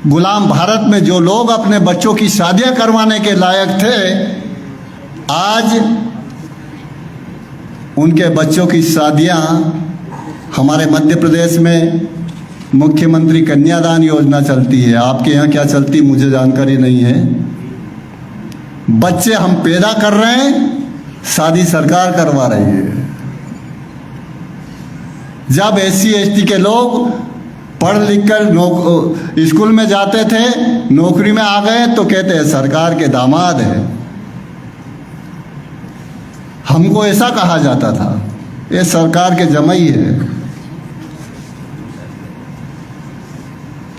गुलाम भारत में जो लोग अपने बच्चों की शादियां करवाने के लायक थे, आज उनके बच्चों की शादियां हमारे मध्य प्रदेश में मुख्यमंत्री कन्यादान योजना चलती है। आपके यहाँ क्या चलती मुझे जानकारी नहीं है। बच्चे हम पैदा कर रहे हैं, शादी सरकार करवा रही है। जब SC ST के लोग पढ़ लिख कर स्कूल में जाते थे, नौकरी में आ गए तो कहते हैं सरकार के दामाद है। हमको ऐसा कहा जाता था, ये सरकार के जमाई है।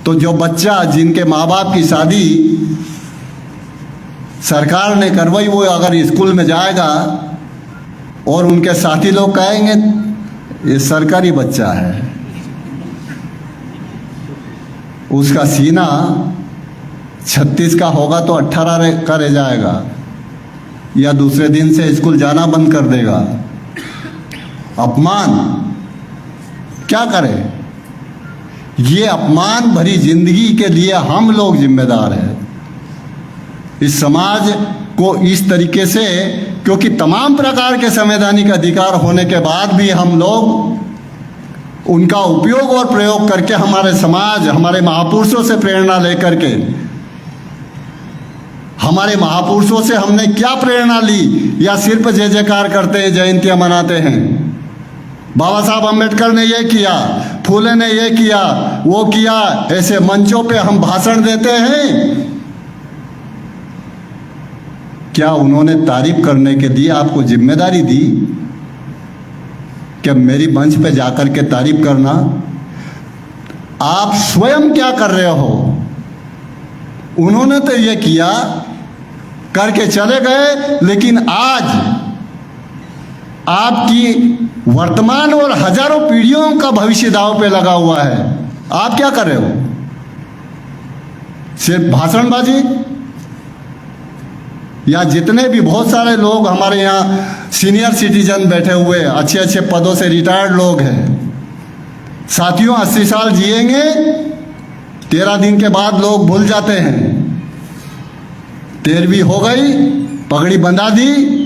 तो जो बच्चा जिनके माँ बाप की शादी सरकार ने करवाई, वो अगर स्कूल में जाएगा और उनके साथी लोग कहेंगे ये सरकारी बच्चा है, उसका सीना 36 का होगा तो 18 का रह जाएगा, या दूसरे दिन से स्कूल जाना बंद कर देगा। अपमान क्या करें? ये अपमान भरी जिंदगी के लिए हम लोग जिम्मेदार हैं। इस समाज को इस तरीके से, क्योंकि तमाम प्रकार के संवैधानिक अधिकार होने के बाद भी हम लोग उनका उपयोग और प्रयोग करके हमारे समाज, हमारे महापुरुषों से प्रेरणा लेकर के, हमारे महापुरुषों से हमने क्या प्रेरणा ली, या सिर्फ जय जयकार करते हैं, जयंतियां मनाते हैं। बाबा साहब अम्बेडकर ने ये किया, फूले ने ये किया, वो किया, ऐसे मंचों पे हम भाषण देते हैं। क्या उन्होंने तारीफ करने के लिए आपको जिम्मेदारी दी कि मेरी मंच पे जाकर के तारीफ करना? आप स्वयं क्या कर रहे हो? उन्होंने तो ये किया, करके चले गए, लेकिन आज आपकी वर्तमान और हजारों पीढ़ियों का भविष्य दांव पे लगा हुआ है। आप क्या कर रहे हो? सिर्फ भाषणबाजी? या जितने भी बहुत सारे लोग हमारे यहाँ सीनियर सिटीजन बैठे हुए, अच्छे अच्छे पदों से रिटायर्ड लोग हैं, साथियों 80 साल जिएंगे, 13 दिन के बाद लोग भूल जाते हैं। 13वीं हो गई, पगड़ी बंधा दी।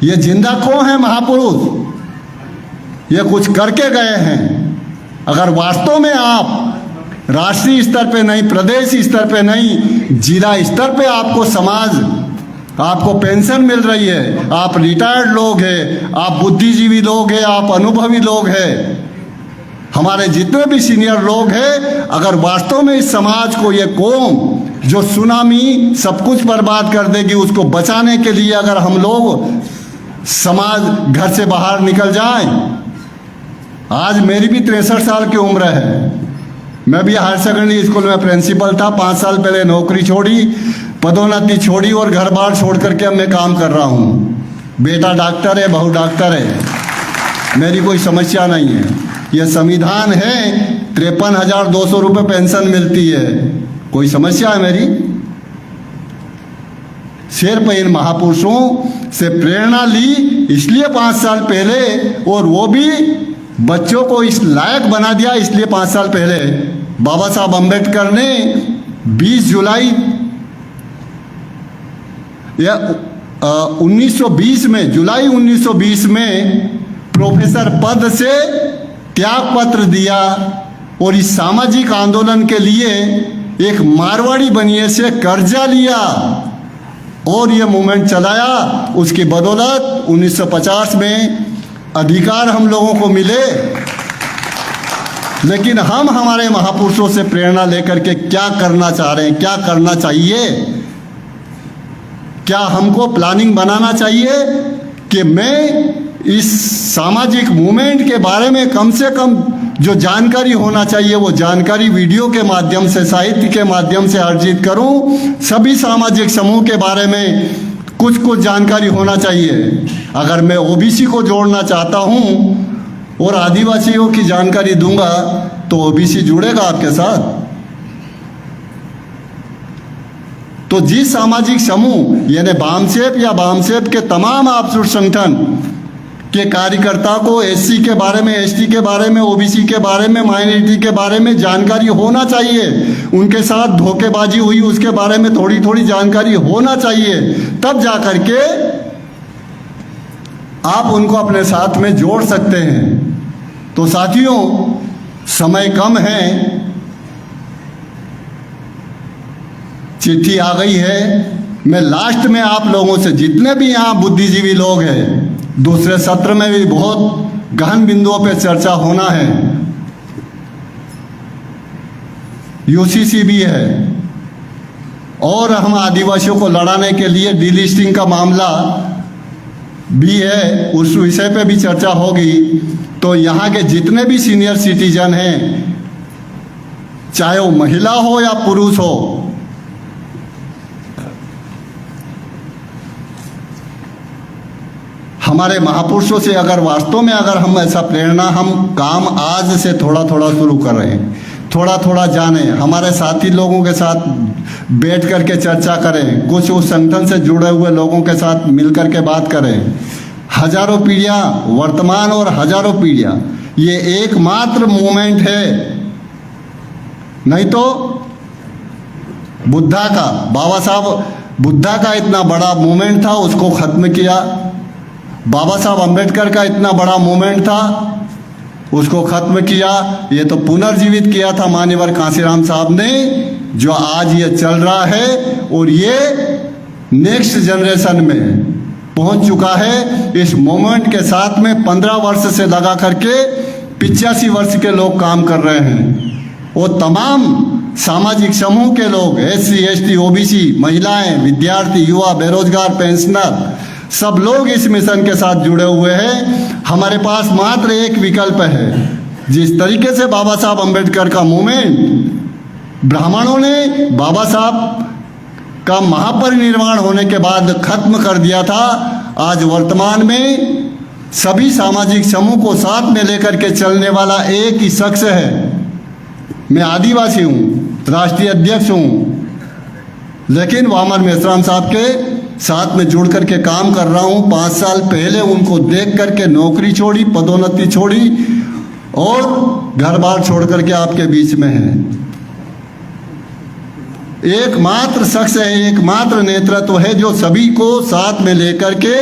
ये जिंदा कौन है? महापुरुष। ये कुछ करके गए हैं। अगर वास्तव में आप राष्ट्रीय स्तर पे नहीं, प्रदेश स्तर पे नहीं, जिला स्तर पे आपको समाज, आपको पेंशन मिल रही है, आप रिटायर्ड लोग हैं, आप बुद्धिजीवी लोग हैं, आप अनुभवी लोग हैं, हमारे जितने भी सीनियर लोग हैं, अगर वास्तव में इस समाज को, ये कौम जो सुनामी सब कुछ बर्बाद कर देगी, उसको बचाने के लिए अगर हम लोग समाज घर से बाहर निकल जाएं। आज मेरी भी 63 साल की उम्र है। मैं भी हायर सेकेंडरी स्कूल में प्रिंसिपल था। 5 साल पहले नौकरी छोड़ी, पदोन्नति छोड़ी और घर बार छोड़ करके अब मैं काम कर रहा हूँ। बेटा डॉक्टर है, बहू डॉक्टर है, मेरी कोई समस्या नहीं है। यह संविधान है, 53,200 रुपये पेंशन मिलती है। कोई समस्या है मेरी? सिर्फ इन महापुरुषों से प्रेरणा ली इसलिए 5 साल पहले, और वो भी बच्चों को इस लायक बना दिया इसलिए 5 साल पहले बाबा साहब अम्बेडकर ने 20 जुलाई 1920 में, जुलाई 1920 में प्रोफेसर पद से त्याग पत्र दिया और इस सामाजिक आंदोलन के लिए एक मारवाड़ी बनिए से कर्जा लिया और ये मूवमेंट चलाया। उसकी बदौलत 1950 में अधिकार हम लोगों को मिले। लेकिन हम हमारे महापुरुषों से प्रेरणा लेकर के क्या करना चाह रहे हैं, क्या करना चाहिए? क्या हमको प्लानिंग बनाना चाहिए कि मैं इस सामाजिक मूवमेंट के बारे में कम से कम जो जानकारी होना चाहिए वो जानकारी वीडियो के माध्यम से, साहित्य के माध्यम से अर्जित करूं। सभी सामाजिक समूह के बारे में कुछ कुछ जानकारी होना चाहिए। अगर मैं ओबीसी को जोड़ना चाहता हूं और आदिवासियों की जानकारी दूंगा तो ओबीसी जुड़ेगा आपके साथ। तो जिस सामाजिक समूह यानी बामसेप या बामसेप के तमाम आपसूट संगठन के कार्यकर्ता को एससी के बारे में, एसटी के बारे में, ओबीसी के बारे में, माइनॉरिटी के बारे में जानकारी होना चाहिए। उनके साथ धोखेबाजी हुई उसके बारे में थोड़ी थोड़ी जानकारी होना चाहिए, तब जाकर के आप उनको अपने साथ में जोड़ सकते हैं। तो साथियों, समय कम है, चिट्ठी आ गई है। मैं लास्ट में आप लोगों से, जितने भी यहाँ बुद्धिजीवी लोग हैं, दूसरे सत्र में भी बहुत गहन बिंदुओं पर चर्चा होना है। यूसीसी भी है और हम आदिवासियों को लड़ाने के लिए डीलिस्टिंग का मामला भी है, उस विषय पे भी चर्चा होगी। तो यहाँ के जितने भी सीनियर सिटीजन हैं, चाहे वो महिला हो या पुरुष हो, हमारे महापुरुषों से अगर वास्तव में अगर हम ऐसा प्रेरणा, हम काम आज से थोड़ा थोड़ा शुरू कर रहे हैं, थोड़ा थोड़ा जाने, हमारे साथी लोगों के साथ बैठ कर के चर्चा करें, कुछ उस संगठन से जुड़े हुए लोगों के साथ मिलकर के बात करें। हजारों पीढ़ियाँ वर्तमान और हजारों पीढ़ियाँ, ये एकमात्र मूवमेंट है। नहीं तो बुद्धा का, बाबा साहब बुद्धा का इतना बड़ा मूवमेंट था, उसको खत्म किया। बाबा साहब अम्बेडकर का इतना बड़ा मूवमेंट था, उसको खत्म किया। ये तो पुनर्जीवित किया था मान्यवर कांसीराम साहब ने, जो आज ये चल रहा है और ये नेक्स्ट जनरेशन में पहुंच चुका है। इस मूवमेंट के साथ में 15 वर्ष से लगा करके 85 वर्ष के लोग काम कर रहे हैं। वो तमाम सामाजिक समूह के लोग, एससी, एसटी, ओबीसी, महिलाएं, विद्यार्थी, युवा, बेरोजगार, पेंशनर, सब लोग इस मिशन के साथ जुड़े हुए हैं। हमारे पास मात्र एक विकल्प है। जिस तरीके से बाबा साहब अम्बेडकर का मूवमेंट ब्राह्मणों ने बाबा साहब का महापरिनिर्वाण होने के बाद खत्म कर दिया था, आज वर्तमान में सभी सामाजिक समूह को साथ में लेकर के चलने वाला एक ही शख्स है। मैं आदिवासी हूँ, राष्ट्रीय अध्यक्ष हूँ, लेकिन वामन मेश्राम साहब के साथ में जुड़ करके काम कर रहा हूँ। 5 साल पहले उनको देख करके नौकरी छोड़ी, पदोन्नति छोड़ी और घर बार छोड़ करके आपके बीच में है। एकमात्र शख्स है, एकमात्र नेतृत्व है जो सभी को साथ में लेकर के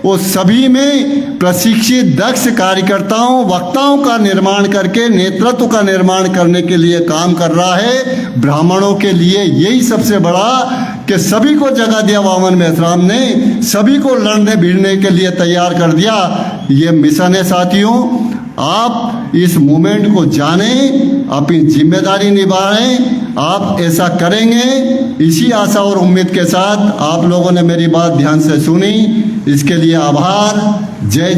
वो सभी में प्रशिक्षित दक्ष कार्यकर्ताओं, वक्ताओं का निर्माण करके नेतृत्व का निर्माण करने के लिए काम कर रहा है। ब्राह्मणों के लिए यही सबसे बड़ा कि सभी को जगह दिया वामन मेश्राम ने, सभी को लड़ने भिड़ने के लिए तैयार कर दिया। ये मिशन है साथियों। आप इस मूवमेंट को जानें, अपनी जिम्मेदारी निभाएं। आप ऐसा करेंगे, इसी आशा और उम्मीद के साथ आप लोगों ने मेरी बात ध्यान से सुनी, इसके लिए आभार। जय